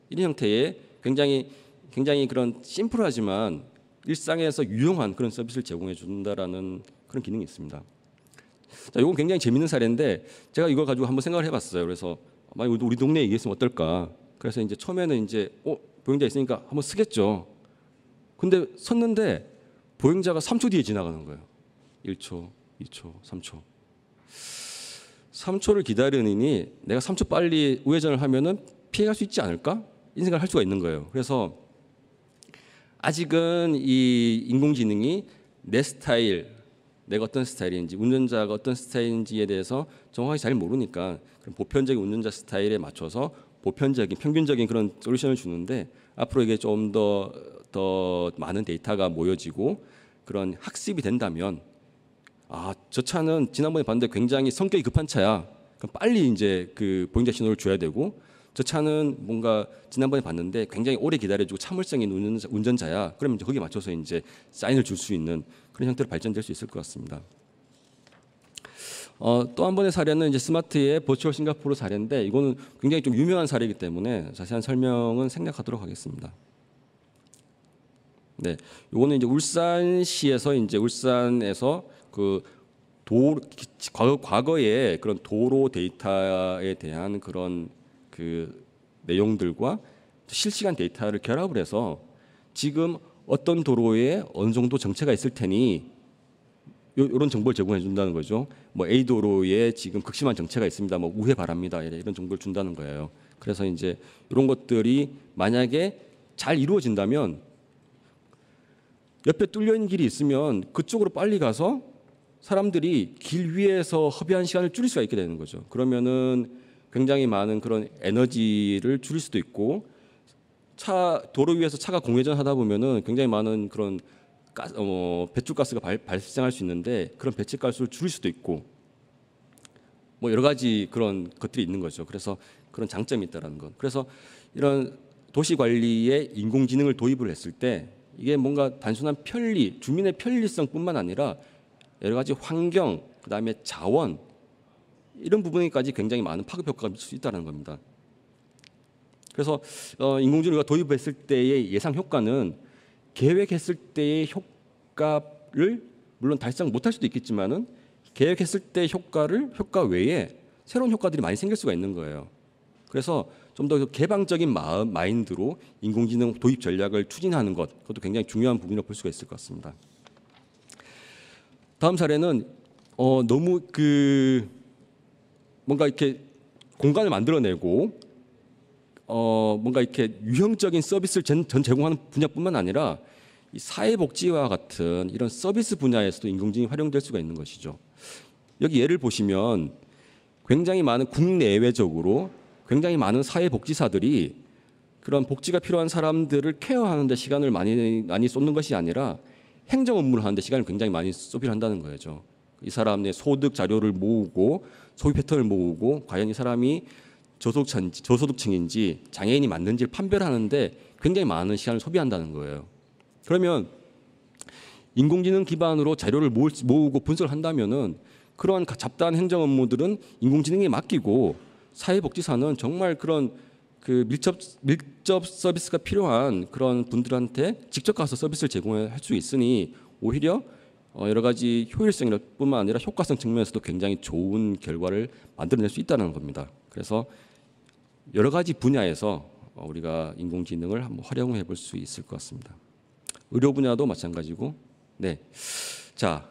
이런 형태의 굉장히 그런 심플하지만 일상에서 유용한 그런 서비스를 제공해 준다라는 그런 기능이 있습니다. 자, 이건 굉장히 재밌는 사례인데 제가 이걸 가지고 한번 생각을 해봤어요. 그래서 만약 우리 동네에 이게 있으면 어떨까? 그래서 이제 처음에는 이제 보행자 있으니까 한번 쓰겠죠. 근데 섰는데 보행자가 3초 뒤에 지나가는 거예요. 1초, 2초, 3초. 3초를 기다리느니 내가 3초 빨리 우회전을 하면은 피해갈 수 있지 않을까? 이 생각을 할 수가 있는 거예요. 그래서 아직은 이 인공지능이 내 스타일, 내가 어떤 스타일인지, 운전자가 어떤 스타일인지에 대해서 정확하게 잘 모르니까 그런 보편적인 운전자 스타일에 맞춰서 평균적인 그런 솔루션을 주는데 앞으로 이게 좀 더 많은 데이터가 모여지고 그런 학습이 된다면 저 차는 지난번에 봤는데 굉장히 성격이 급한 차야. 그럼 빨리 이제 그 보행자 신호를 줘야 되고 저 차는 뭔가 지난번에 봤는데 굉장히 오래 기다려주고 참을성이 있는 운전자야. 그러면 이제 거기에 맞춰서 이제 사인을 줄 수 있는 그런 형태로 발전될 수 있을 것 같습니다. 또 한 번의 사례는 이제 스마트의 버추얼 싱가포르 사례인데 이거는 굉장히 좀 유명한 사례이기 때문에 자세한 설명은 생략하도록 하겠습니다. 네, 이거는 이제 울산에서 그 과거의 그런 도로 데이터에 대한 그런 그 내용들과 실시간 데이터를 결합을 해서 지금 어떤 도로에 어느 정도 정체가 있을 테니 이런 정보를 제공해 준다는 거죠. 뭐 A 도로에 지금 극심한 정체가 있습니다. 뭐 우회 바랍니다. 이런 정보를 준다는 거예요. 그래서 이제 이런 것들이 만약에 잘 이루어진다면 옆에 뚫려 있는 길이 있으면 그쪽으로 빨리 가서 사람들이 길 위에서 허비한 시간을 줄일 수가 있게 되는 거죠. 그러면은 굉장히 많은 그런 에너지를 줄일 수도 있고 도로 위에서 차가 공회전하다 보면은 굉장히 많은 그런 배출가스가 발생할 수 있는데 그런 배출가스를 줄일 수도 있고 뭐 여러 가지 그런 것들이 있는 거죠. 그래서 그런 장점이 있다라는 것. 그래서 이런 도시 관리에 인공지능을 도입을 했을 때 이게 뭔가 단순한 편리, 주민의 편리성뿐만 아니라 여러 가지 환경, 그다음에 자원 이런 부분까지 굉장히 많은 파급 효과가 미칠 수 있다는 겁니다. 그래서 인공지능을 도입했을 때의 예상 효과는 계획했을 때의 효과를 물론 달성 못할 수도 있겠지만은 계획했을 때 효과 외에 새로운 효과들이 많이 생길 수가 있는 거예요. 그래서 좀 더 개방적인 마인드로 인공지능 도입 전략을 추진하는 것, 그것도 굉장히 중요한 부분이라고 볼 수가 있을 것 같습니다. 다음 사례는 너무 뭔가 이렇게 공간을 만들어내고 뭔가 이렇게 유형적인 서비스를 전 제공하는 분야뿐만 아니라 이 사회복지와 같은 이런 서비스 분야에서도 인공지능이 활용될 수가 있는 것이죠. 여기 예를 보시면 굉장히 많은 국내외적으로 굉장히 많은 사회복지사들이 그런 복지가 필요한 사람들을 케어하는 데 시간을 많이 쏟는 것이 아니라 행정 업무를 하는 데 시간을 굉장히 많이 소비를 한다는 거죠. 이 사람의 소득 자료를 모으고 소비 패턴을 모으고 과연 이 사람이 저소득층인지 장애인이 맞는지를 판별하는데 굉장히 많은 시간을 소비한다는 거예요. 그러면 인공지능 기반으로 자료를 모으고 분석을 한다면은 그러한 잡다한 행정 업무들은 인공지능에 맡기고 사회복지사는 정말 그런 그 밀접 서비스가 필요한 그런 분들한테 직접 가서 서비스를 제공할 수 있으니 오히려 여러 가지 효율성뿐만 아니라 효과성 측면에서도 굉장히 좋은 결과를 만들어낼 수 있다는 겁니다. 그래서 여러 가지 분야에서 우리가 인공지능을 한번 활용해 볼 수 있을 것 같습니다. 의료 분야도 마찬가지고, 네, 자,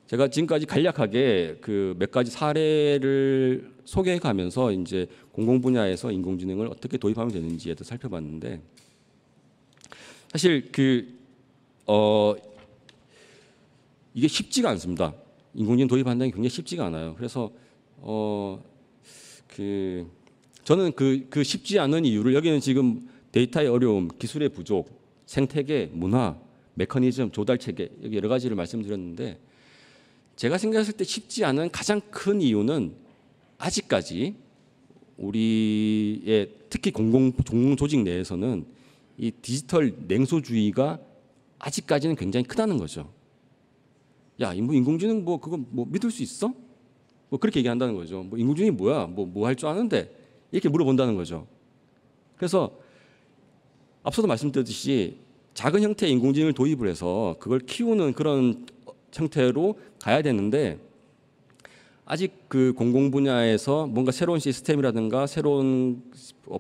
제가 지금까지 간략하게 그 몇 가지 사례를 소개해가면서 이제 공공 분야에서 인공지능을 어떻게 도입하면 되는지에 대해서 살펴봤는데, 사실 이게 쉽지가 않습니다. 인공지능 도입한다는 게 굉장히 쉽지가 않아요. 그래서 저는 그 쉽지 않은 이유를 여기는 지금 데이터의 어려움, 기술의 부족, 생태계, 문화, 메커니즘, 조달 체계 여기 여러 가지를 말씀드렸는데 제가 생각했을 때 쉽지 않은 가장 큰 이유는 아직까지 우리의 특히 공공 조직 내에서는 이 디지털 냉소주의가 아직까지는 굉장히 크다는 거죠. 야, 뭐 인공지능 뭐 그거 뭐 믿을 수 있어? 뭐 그렇게 얘기한다는 거죠. 뭐 인공지능이 뭐야? 뭐 할 줄 아는데 이렇게 물어본다는 거죠. 그래서 앞서도 말씀드렸듯이 작은 형태의 인공지능을 도입을 해서 그걸 키우는 그런 형태로 가야 되는데 아직 그 공공 분야에서 뭔가 새로운 시스템이라든가 새로운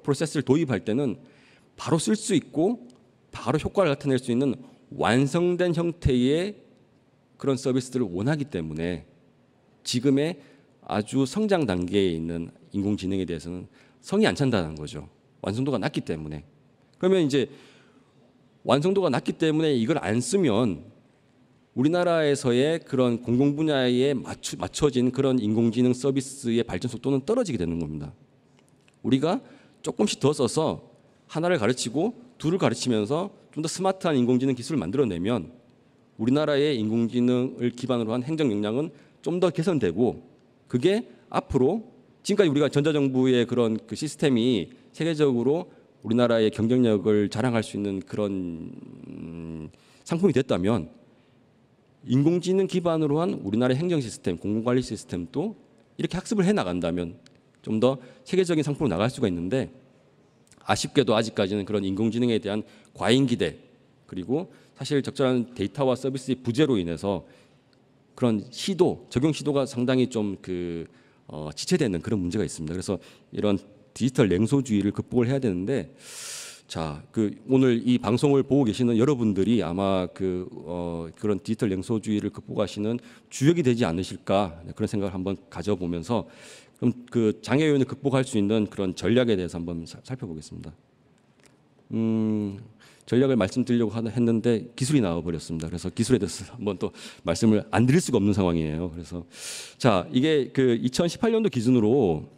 프로세스를 도입할 때는 바로 쓸 수 있고 바로 효과를 나타낼 수 있는 완성된 형태의 그런 서비스들을 원하기 때문에 지금의 아주 성장 단계에 있는 인공지능에 대해서는 성이 안 찬다는 거죠. 완성도가 낮기 때문에. 그러면 이제 완성도가 낮기 때문에 이걸 안 쓰면 우리나라에서의 그런 공공 분야에 맞춰진 그런 인공지능 서비스의 발전 속도는 떨어지게 되는 겁니다. 우리가 조금씩 더 써서 하나를 가르치고 둘을 가르치면서 좀 더 스마트한 인공지능 기술을 만들어내면 우리나라의 인공지능을 기반으로 한 행정 역량은 좀 더 개선되고 그게 앞으로 지금까지 우리가 전자정부의 그런 그 시스템이 세계적으로 우리나라의 경쟁력을 자랑할 수 있는 그런 상품이 됐다면 인공지능 기반으로 한 우리나라의 행정 시스템, 공공관리 시스템도 이렇게 학습을 해 나간다면 좀 더 세계적인 상품으로 나갈 수가 있는데 아쉽게도 아직까지는 그런 인공지능에 대한 과잉 기대 그리고 사실 적절한 데이터와 서비스의 부재로 인해서 그런 적용 시도가 상당히 좀 지체되는 그런 문제가 있습니다. 그래서 이런 디지털 냉소주의를 극복을 해야 되는데, 자, 오늘 이 방송을 보고 계시는 여러분들이 아마 그런 디지털 냉소주의를 극복하시는 주역이 되지 않으실까, 그런 생각을 한번 가져보면서 그럼 장애 요인을 극복할 수 있는 그런 전략에 대해서 한번 살펴보겠습니다. 전략을 말씀드리려고 했는데 기술이 나와버렸습니다. 그래서 기술에 대해서 한번 또 말씀을 안 드릴 수가 없는 상황이에요. 그래서 자, 이게 2018년도 기준으로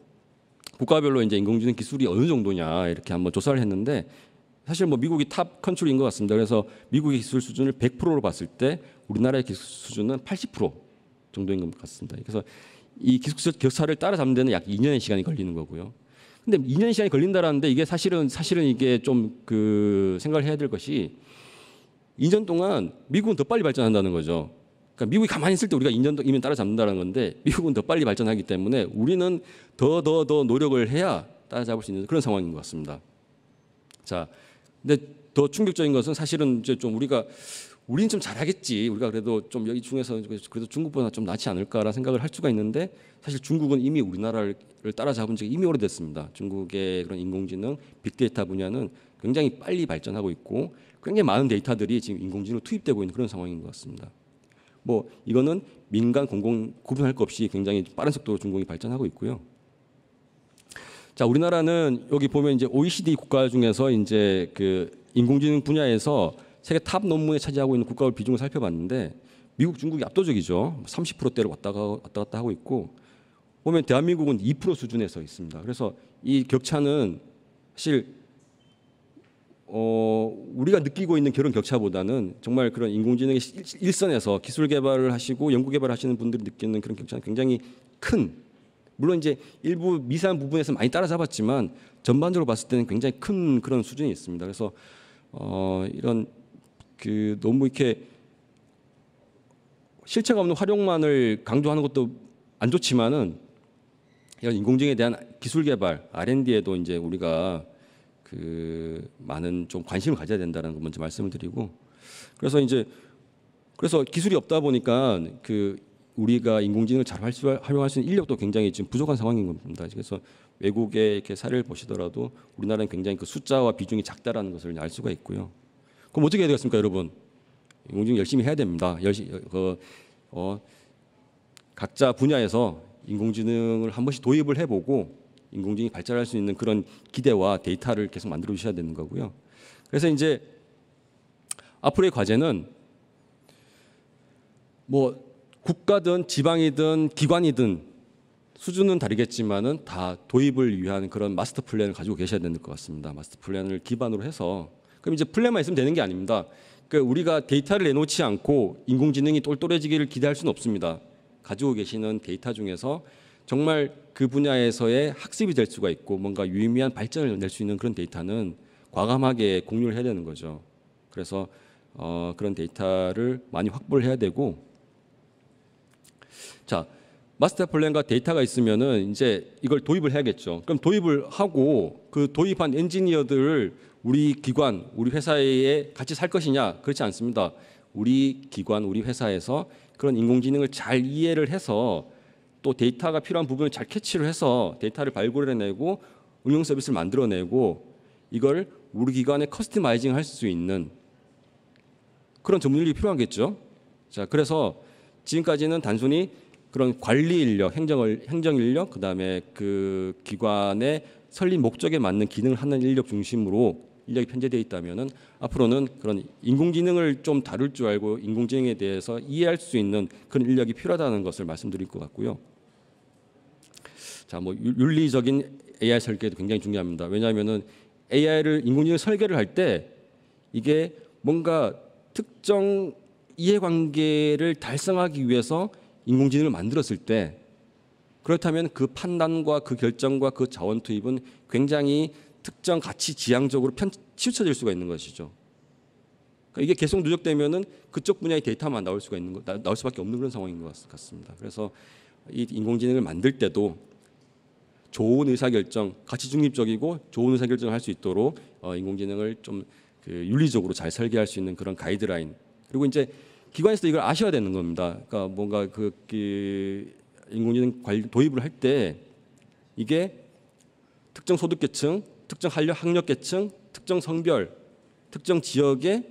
국가별로 이제 인공지능 기술이 어느 정도냐 이렇게 한번 조사를 했는데, 사실 뭐 미국이 탑 컨트리인 것 같습니다. 그래서 미국의 기술 수준을 100%로 봤을 때 우리나라의 기술 수준은 80% 정도인 것 같습니다. 그래서 이 기술 격차를 따라잡는 데는 약 2년의 시간이 걸리는 거고요. 근데 2년의 시간이 걸린다라는데 이게 사실은 이게 좀 생각을 해야 될 것이, 2년 동안 미국은 더 빨리 발전한다는 거죠. 그러니까 미국이 가만히 있을 때 우리가 2년이면 따라잡는다는 건데, 미국은 더 빨리 발전하기 때문에 우리는 더 노력을 해야 따라잡을 수 있는 그런 상황인 것 같습니다. 자, 근데 더 충격적인 것은 사실은 이제 좀 우리는 좀 잘하겠지, 우리가 그래도 좀 여기 중에서 그래도 중국보다 좀 낫지 않을까라는 생각을 할 수가 있는데, 사실 중국은 이미 우리나라를 따라잡은 지가 이미 오래됐습니다. 중국의 그런 인공지능, 빅데이터 분야는 굉장히 빨리 발전하고 있고 굉장히 많은 데이터들이 지금 인공지능으로 투입되고 있는 그런 상황인 것 같습니다. 뭐 이거는 민간 공공 구분할 것 없이 굉장히 빠른 속도로 중국이 발전하고 있고요. 자, 우리나라는 여기 보면 이제 OECD 국가 중에서 이제 인공지능 분야에서 세계 탑 논문에 차지하고 있는 국가별 비중을 살펴봤는데, 미국, 중국이 압도적이죠. 30%대를 왔다 갔다 하고 있고, 보면 대한민국은 2% 수준에 서 있습니다. 그래서 이 격차는 사실 우리가 느끼고 있는 그런 격차보다는 정말 그런 인공지능의 일선에서 기술 개발을 하시고 연구 개발을 하시는 분들이 느끼는 그런 격차는 굉장히 큰, 물론 이제 일부 미세한 부분에서 많이 따라잡았지만 전반적으로 봤을 때는 굉장히 큰 그런 수준이 있습니다. 그래서 이런 너무 이렇게 실체가 없는 활용만을 강조하는 것도 안 좋지만은, 이런 인공지능에 대한 기술 개발, R&D에도 이제 우리가 많은 좀 관심을 가져야 된다는 거 먼저 말씀을 드리고, 그래서 기술이 없다 보니까 우리가 인공지능을 잘 활용할 수 있는 인력도 굉장히 지금 부족한 상황인 겁니다. 그래서 외국의 이렇게 사례를 보시더라도 우리나라는 굉장히 숫자와 비중이 작다라는 것을 알 수가 있고요. 그럼 어떻게 해야 되겠습니까, 여러분? 인공지능 열심히 해야 됩니다. 각자 분야에서 인공지능을 한 번씩 도입을 해보고 인공지능이 발전할 수 있는 그런 기대와 데이터를 계속 만들어 주셔야 되는 거고요. 그래서 이제 앞으로의 과제는 뭐 국가든 지방이든 기관이든 수준은 다르겠지만은 다 도입을 위한 그런 마스터 플랜을 가지고 계셔야 되는 것 같습니다. 마스터 플랜을 기반으로 해서, 그럼 이제 플랜만 있으면 되는 게 아닙니다. 우리가 데이터를 내놓지 않고 인공지능이 똘똘해지기를 기대할 수는 없습니다. 가지고 계시는 데이터 중에서 정말 그 분야에서의 학습이 될 수가 있고 뭔가 유의미한 발전을 낼 수 있는 그런 데이터는 과감하게 공유를 해야 되는 거죠. 그래서 그런 데이터를 많이 확보를 해야 되고, 자, 마스터 플랜과 데이터가 있으면은 이제 이걸 도입을 해야겠죠. 그럼 도입을 하고 그 도입한 엔지니어들을 우리 기관, 우리 회사에 같이 살 것이냐? 그렇지 않습니다. 우리 기관, 우리 회사에서 그런 인공지능을 잘 이해를 해서 또 데이터가 필요한 부분을 잘 캐치를 해서 데이터를 발굴해내고 응용 서비스를 만들어내고 이걸 우리 기관에 커스터마이징 할 수 있는 그런 전문인력이 필요하겠죠. 자, 그래서 지금까지는 단순히 그런 관리 인력, 행정 인력, 그다음에 그 기관의 설립 목적에 맞는 기능을 하는 인력 중심으로 인력이 편제되어 있다면은 앞으로는 그런 인공지능을 좀 다룰 줄 알고 인공지능에 대해서 이해할 수 있는 그런 인력이 필요하다는 것을 말씀드릴 것 같고요. 자, 뭐 윤리적인 AI 설계도 굉장히 중요합니다. 왜냐하면은 인공지능 설계를 할 때 이게 뭔가 특정 이해관계를 달성하기 위해서 인공지능을 만들었을 때, 그렇다면 그 판단과 그 결정과 그 자원 투입은 굉장히 특정 가치 지향적으로 치우쳐질 수가 있는 것이죠. 그러니까 이게 계속 누적되면은 그쪽 분야의 데이터만 나올 수밖에 없는 그런 상황인 것 같습니다. 그래서 이 인공지능을 만들 때도 좋은 의사결정, 가치 중립적이고 좋은 의사결정을 할 수 있도록 인공지능을 좀 윤리적으로 잘 설계할 수 있는 그런 가이드라인, 그리고 이제 기관에서도 이걸 아셔야 되는 겁니다. 그러니까 뭔가 그 인공지능 도입을 할 때 이게 특정 소득계층, 특정 학력계층, 특정 성별, 특정 지역에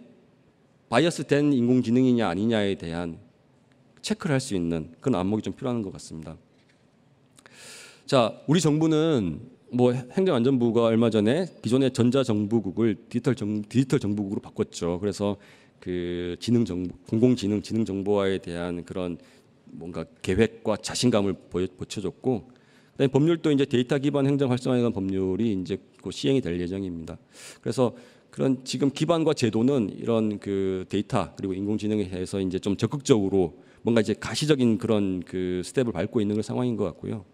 바이어스된 인공지능이냐 아니냐에 대한 체크를 할 수 있는 그런 안목이 좀 필요한 것 같습니다. 자, 우리 정부는 뭐 행정안전부가 얼마 전에 기존의 전자정부국을 디지털 정부국으로 바꿨죠. 그래서 그 공공지능 지능 정보화에 대한 그런 뭔가 계획과 자신감을 보여줬고, 그다음에 법률도 이제 데이터 기반 행정 활성화에 관한 법률이 이제 곧 시행이 될 예정입니다. 그래서 그런 지금 기반과 제도는 이런 그 데이터 그리고 인공지능에 대해서 이제 좀 적극적으로 뭔가 이제 가시적인 그런 그 스텝을 밟고 있는 그런 상황인 것 같고요.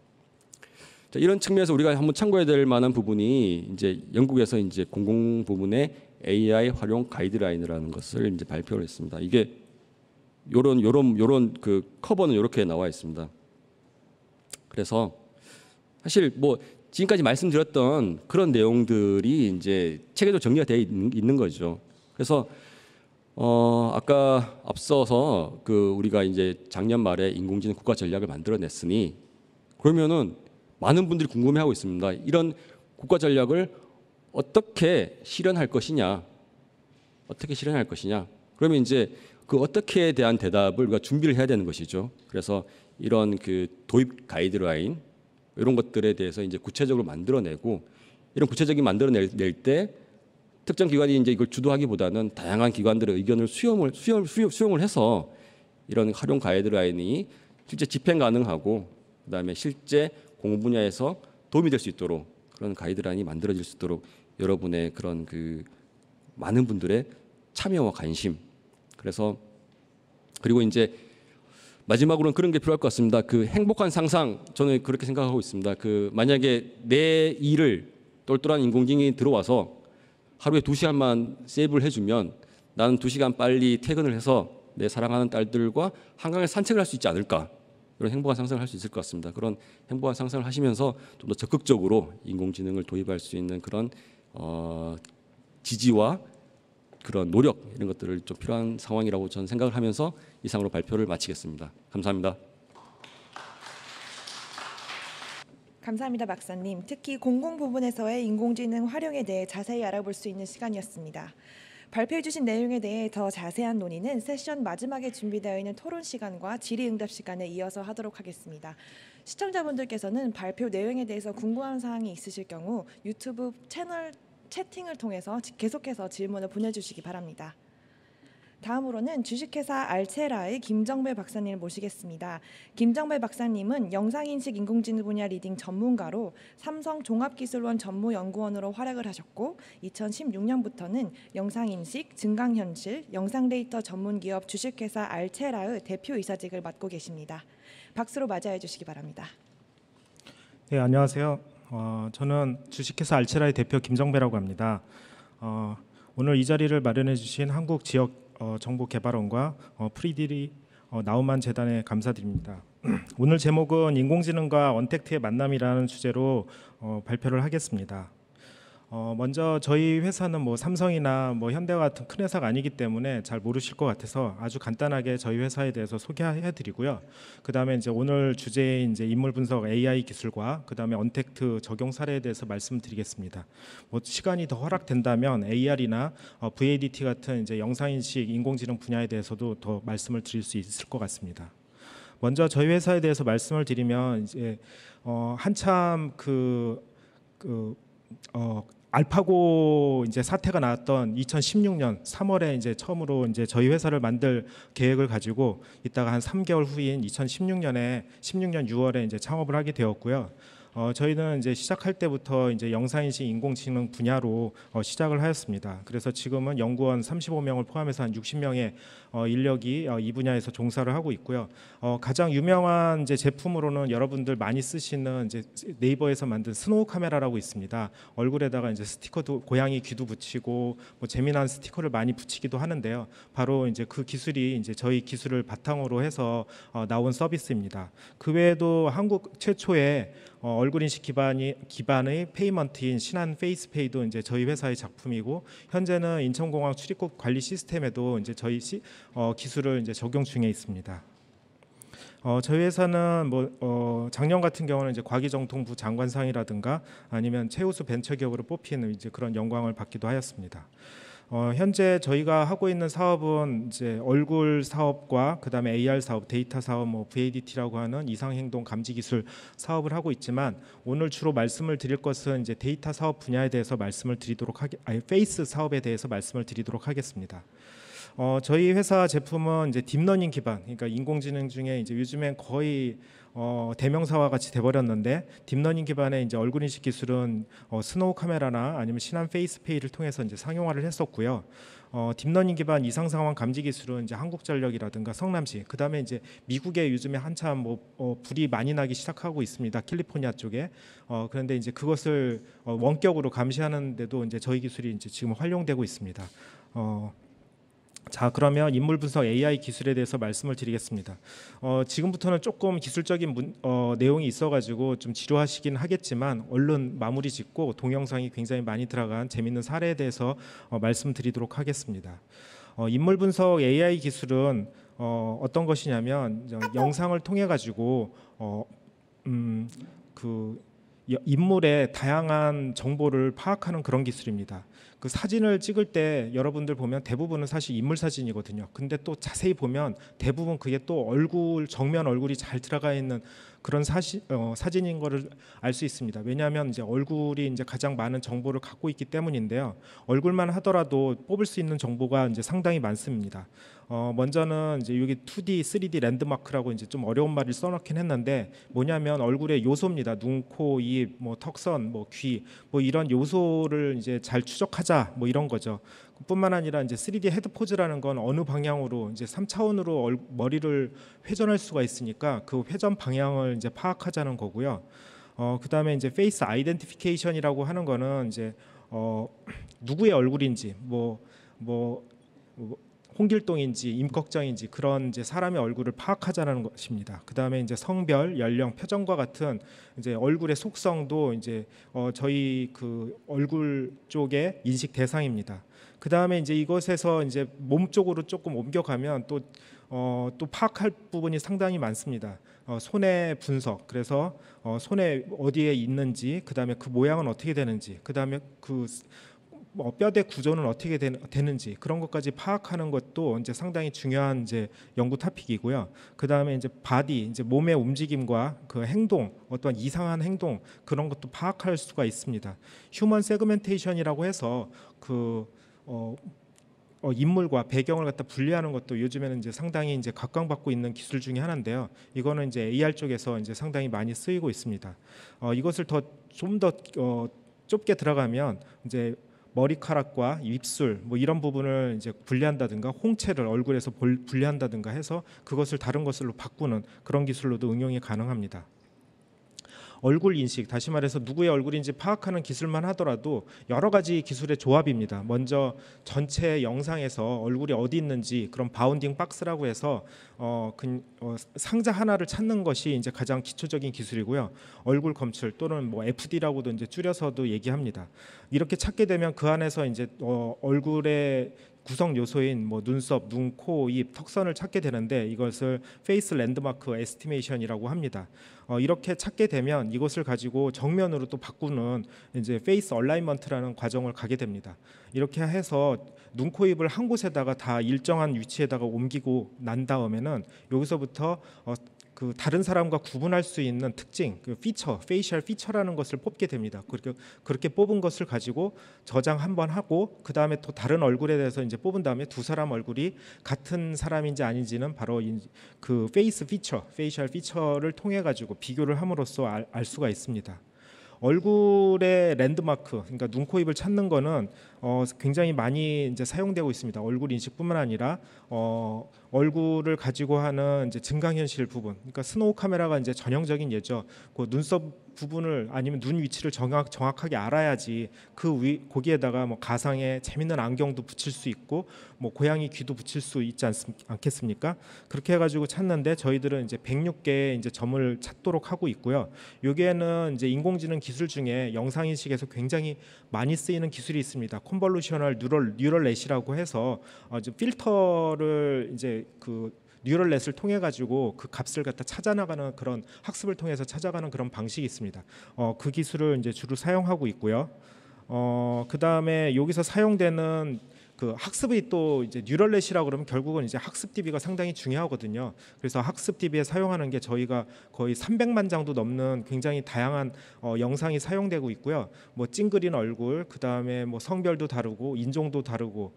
자, 이런 측면에서 우리가 한번 참고해야 될 만한 부분이 이제 영국에서 이제 공공 부문의 AI 활용 가이드라인이라는 것을 이제 발표를 했습니다. 이게 요런 그 커버는 이렇게 나와 있습니다. 그래서 사실 뭐 지금까지 말씀드렸던 그런 내용들이 이제 체계적으로 정리가 되어 있는 거죠. 그래서 아까 앞서서 그 우리가 이제 작년 말에 인공지능 국가 전략을 만들어냈으니 그러면은 많은 분들이 궁금해하고 있습니다. 이런 국가 전략을 어떻게 실현할 것이냐, 어떻게 실현할 것이냐. 그러면 이제 그 어떻게에 대한 대답을 우리가 준비를 해야 되는 것이죠. 그래서 이런 그 도입 가이드라인 이런 것들에 대해서 이제 구체적으로 만들어내고, 이런 구체적인 만들어낼 때 특정 기관이 이제 이걸 주도하기보다는 다양한 기관들의 의견을 수용을 해서 이런 활용 가이드라인이 실제 집행 가능하고 그다음에 실제 공부 분야에서 도움이 될 수 있도록 그런 가이드라인이 만들어질 수 있도록 여러분의 그런 그 많은 분들의 참여와 관심, 그래서 그리고 이제 마지막으로는 그런 게 필요할 것 같습니다. 그 행복한 상상, 저는 그렇게 생각하고 있습니다. 그 만약에 내 일을 똘똘한 인공지능이 들어와서 하루에 2시간만 세이브를 해주면 나는 2시간 빨리 퇴근을 해서 내 사랑하는 딸들과 한강에 산책을 할 수 있지 않을까, 이런 행복한 상상을 할 수 있을 것 같습니다. 그런 행복한 상상을 하시면서 좀 더 적극적으로 인공지능을 도입할 수 있는 그런 지지와 그런 노력, 이런 것들을 좀 필요한 상황이라고 저는 생각을 하면서 이상으로 발표를 마치겠습니다. 감사합니다. 감사합니다, 박사님. 특히 공공 부분에서의 인공지능 활용에 대해 자세히 알아볼 수 있는 시간이었습니다. 발표해 주신 내용에 대해 더 자세한 논의는 세션 마지막에 준비되어 있는 토론 시간과 질의응답 시간에 이어서 하도록 하겠습니다. 시청자분들께서는 발표 내용에 대해서 궁금한 사항이 있으실 경우 유튜브 채널 채팅을 통해서 계속해서 질문을 보내주시기 바랍니다. 다음으로는 주식회사 알체라의 김정배 박사님을 모시겠습니다. 김정배 박사님은 영상인식 인공지능 분야 리딩 전문가로 삼성 종합기술원 전무연구원으로 활약을 하셨고 2016년부터는 영상인식, 증강현실, 영상데이터 전문기업 주식회사 알체라의 대표이사직을 맡고 계십니다. 박수로 맞이해 주시기 바랍니다. 네, 안녕하세요. 저는 주식회사 알체라의 대표 김정배라고 합니다. 오늘 이 자리를 마련해 주신 한국지역정보개발원과 프리디리 나우만 재단에 감사드립니다. 오늘 제목은 인공지능과 언택트의 만남이라는 주제로 발표를 하겠습니다. 먼저 저희 회사는 뭐 삼성이나 뭐 현대와 같은 큰 회사가 아니기 때문에 잘 모르실 것 같아서 아주 간단하게 저희 회사에 대해서 소개해드리고요. 그 다음에 이제 오늘 주제의 이제 인물 분석 AI 기술과 그 다음에 언택트 적용 사례에 대해서 말씀드리겠습니다. 뭐 시간이 더 허락된다면 AR이나 VADT 같은 이제 영상인식 인공지능 분야에 대해서도 더 말씀을 드릴 수 있을 것 같습니다. 먼저 저희 회사에 대해서 말씀을 드리면 이제 한참 알파고 이제 사태가 나왔던 2016년 3월에 이제 처음으로 이제 저희 회사를 만들 계획을 가지고 있다가 한 3개월 후인 2016년 6월에 이제 창업을 하게 되었고요. 저희는 이제 시작할 때부터 이제 영상인식 인공지능 분야로 시작을 하였습니다. 그래서 지금은 연구원 35명을 포함해서 한 60명의 인력이 이 분야에서 종사를 하고 있고요. 가장 유명한 이제 제품으로는 여러분들 많이 쓰시는 이제 네이버에서 만든 스노우 카메라라고 있습니다. 얼굴에다가 이제 스티커도 고양이 귀도 붙이고 뭐 재미난 스티커를 많이 붙이기도 하는데요. 바로 이제 그 기술이 이제 저희 기술을 바탕으로 해서 나온 서비스입니다. 그 외에도 한국 최초의 얼굴 인식 기반의 페이먼트인 신한 페이스페이도 이제 저희 회사의 작품이고, 현재는 인천공항 출입국 관리 시스템에도 이제 저희 기술을 이제 적용 중에 있습니다. 저희 회사는 작년 같은 경우는 이제 과기정통부 장관상이라든가 아니면 최우수 벤처기업으로 뽑히는 이제 그런 영광을 받기도 하였습니다. 현재 저희가 하고 있는 사업은 이제 얼굴 사업과 그다음에 AR 사업, 데이터 사업, VADT라고 하는 이상행동 감지 기술 사업을 하고 있지만, 오늘 주로 말씀을 드릴 것은 이제 데이터 사업 분야에 대해서 페이스 사업에 대해서 말씀을 드리도록 하겠습니다. 저희 회사 제품은 이제 딥러닝 기반, 그러니까 인공지능 중에 이제 요즘엔 거의 대명사와 같이 돼버렸는데, 딥러닝 기반의 이제 얼굴 인식 기술은 스노우 카메라나 아니면 신한 페이스페이를 통해서 이제 상용화를 했었고요. 딥러닝 기반 이상 상황 감지 기술은 이제 한국전력이라든가 성남시, 그다음에 이제 미국에 요즘에 한참 불이 많이 나기 시작하고 있습니다. 캘리포니아 쪽에. 그런데 이제 그것을 원격으로 감시하는데도 이제 저희 기술이 이제 지금 활용되고 있습니다. 자, 그러면 인물 분석 AI 기술에 대해서 말씀을 드리겠습니다. 지금부터는 조금 기술적인 내용이 있어가지고 좀 지루하시긴 하겠지만, 얼른 마무리 짓고 동영상이 굉장히 많이 들어간 재밌는 사례에 대해서 말씀드리도록 하겠습니다. 인물 분석 AI 기술은 어떤 것이냐면, 영상을 통해 가지고 인물의 다양한 정보를 파악하는 그런 기술입니다. 그 사진을 찍을 때 여러분들 보면 대부분은 사실 인물 사진이거든요. 근데 또 자세히 보면 대부분 그게 또 정면 얼굴이 잘 들어가 있는 그런 사진인 거를 알 수 있습니다. 왜냐하면 이제 얼굴이 이제 가장 많은 정보를 갖고 있기 때문인데요. 얼굴만 하더라도 뽑을 수 있는 정보가 이제 상당히 많습니다. 먼저는 이제 여기 2D, 3D 랜드마크라고 이제 좀 어려운 말을 써놓긴 했는데, 뭐냐면 얼굴의 요소입니다. 눈, 코, 입, 턱선, 귀, 이런 요소를 이제 잘 추적하자, 이런 거죠. 뿐만 아니라 이제 3D 헤드 포즈라는 건 어느 방향으로 이제 3차원으로 머리를 회전할 수가 있으니까 그 회전 방향을 이제 파악하자는 거고요. 그다음에 이제 페이스 아이덴티피케이션이라고 하는 거는 이제 누구의 얼굴인지 홍길동인지 임꺽정인지 그런 이제 사람의 얼굴을 파악하자는 것입니다. 그다음에 이제 성별, 연령, 표정과 같은 이제 얼굴의 속성도 이제 저희 그 얼굴 쪽의 인식 대상입니다. 그다음에 이제 이것에서 이제 몸 쪽으로 조금 옮겨가면 또 파악할 부분이 상당히 많습니다. 손의 분석, 그래서 손에 어디에 있는지, 그다음에 그 모양은 어떻게 되는지, 그다음에 그 뼈대 구조는 어떻게 되는지 그런 것까지 파악하는 것도 이제 상당히 중요한 이제 연구 토픽이고요. 그다음에 이제 바디, 이제 몸의 움직임과 그 행동, 어떤 이상한 행동 그런 것도 파악할 수가 있습니다. 휴먼 세그멘테이션이라고 해서 인물과 배경을 갖다 분리하는 것도 요즘에는 이제 상당히 이제 각광받고 있는 기술 중에 하나인데요. 이거는 이제 AR 쪽에서 이제 상당히 많이 쓰이고 있습니다. 이것을 좀 더 좁게 들어가면 이제 머리카락과 입술 이런 부분을 이제 분리한다든가 홍채를 얼굴에서 분리한다든가 해서 그것을 다른 것으로 바꾸는 그런 기술로도 응용이 가능합니다. 얼굴 인식, 다시 말해서 누구의 얼굴인지 파악하는 기술만 하더라도 여러 가지 기술의 조합입니다. 먼저 전체 영상에서 얼굴이 어디 있는지 그런 바운딩 박스라고 해서 상자 하나를 찾는 것이 이제 가장 기초적인 기술이고요. 얼굴 검출 또는 FD라고도 이제 줄여서도 얘기합니다. 이렇게 찾게 되면 그 안에서 이제 얼굴의 구성 요소인 눈썹, 눈, 코, 입, 턱선을 찾게 되는데 이것을 페이스 랜드마크 에스티메이션이라고 합니다. 이렇게 찾게 되면 이것을 가지고 정면으로 또 바꾸는 이제 페이스 얼라이먼트라는 과정을 가게 됩니다. 이렇게 해서 눈, 코, 입을 한 곳에다가 다 일정한 위치에다가 옮기고 난 다음에는 여기서부터 그 다른 사람과 구분할 수 있는 특징, 그 피처, 페이셜 피처라는 것을 뽑게 됩니다. 그렇게 뽑은 것을 가지고 저장 한번 하고 그 다음에 또 다른 얼굴에 대해서 이제 뽑은 다음에 두 사람 얼굴이 같은 사람인지 아닌지는 바로 그 페이스 피처, 페이셜 피처를 통해 가지고 비교를 함으로써 알 수가 있습니다. 얼굴의 랜드마크, 그러니까 눈, 코, 입을 찾는 거는 굉장히 많이 이제 사용되고 있습니다. 얼굴 인식뿐만 아니라 얼굴을 가지고 하는 이제 증강현실 부분, 그러니까 스노우 카메라가 이제 전형적인 예죠. 그 눈썹 부분을 아니면 눈 위치를 정확하게 알아야지 거기에다가 뭐 가상의 재밌는 안경도 붙일 수 있고 뭐 고양이 귀도 붙일 수 있지 않겠습니까? 그렇게 해가지고 찾는데 저희들은 이제 106개의 이제 점을 찾도록 하고 있고요. 여기에는 이제 인공지능 기술 중에 영상 인식에서 굉장히 많이 쓰이는 기술이 있습니다. 컨볼루셔널 뉴럴넷이라고 해서 이제 필터를 이제 그 뉴럴넷을 통해 가지고 그 값을 갖다 찾아나가는 그런 학습을 통해서 찾아가는 그런 방식이 있습니다. 그 기술을 이제 주로 사용하고 있고요. 그 다음에 여기서 사용되는 그 학습이 또 이제 뉴럴넷이라고 그러면 결국은 이제 학습 DB가 상당히 중요하거든요. 그래서 학습 DB에 사용하는 게 저희가 거의 300만 장도 넘는 굉장히 다양한 영상이 사용되고 있고요. 뭐 찡그린 얼굴, 그 다음에 뭐 성별도 다르고 인종도 다르고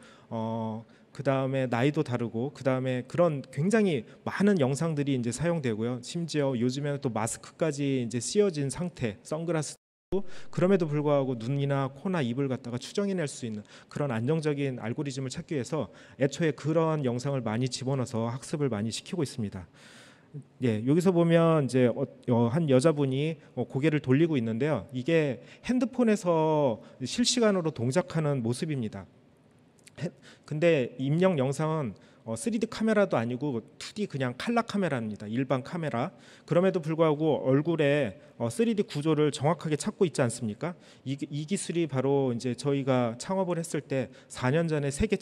그 다음에 나이도 다르고 그 다음에 그런 굉장히 많은 영상들이 이제 사용되고요. 심지어 요즘에는 또 마스크까지 이제 씌워진 상태, 선글라스 그럼에도 불구하고 눈이나 코나 입을 갖다가 추정해낼 수 있는 그런 안정적인 알고리즘을 찾기 위해서 애초에 그런 영상을 많이 집어넣어서 학습을 많이 시키고 있습니다. 예, 여기서 보면 이제 한 여자분이 고개를 돌리고 있는데요. 이게 핸드폰에서 실시간으로 동작하는 모습입니다. 근데 입력 영상은 3D 카메라도 아니고 2D 그냥 칼라 카메라입니다. 일반 카메라. 그럼에도 불구하고 얼굴에 3D 구조를 정확하게 찾고 있지 않습니까? 이 기술이 바로 이제 저희가 창업을 했을 때 4년 전에 세계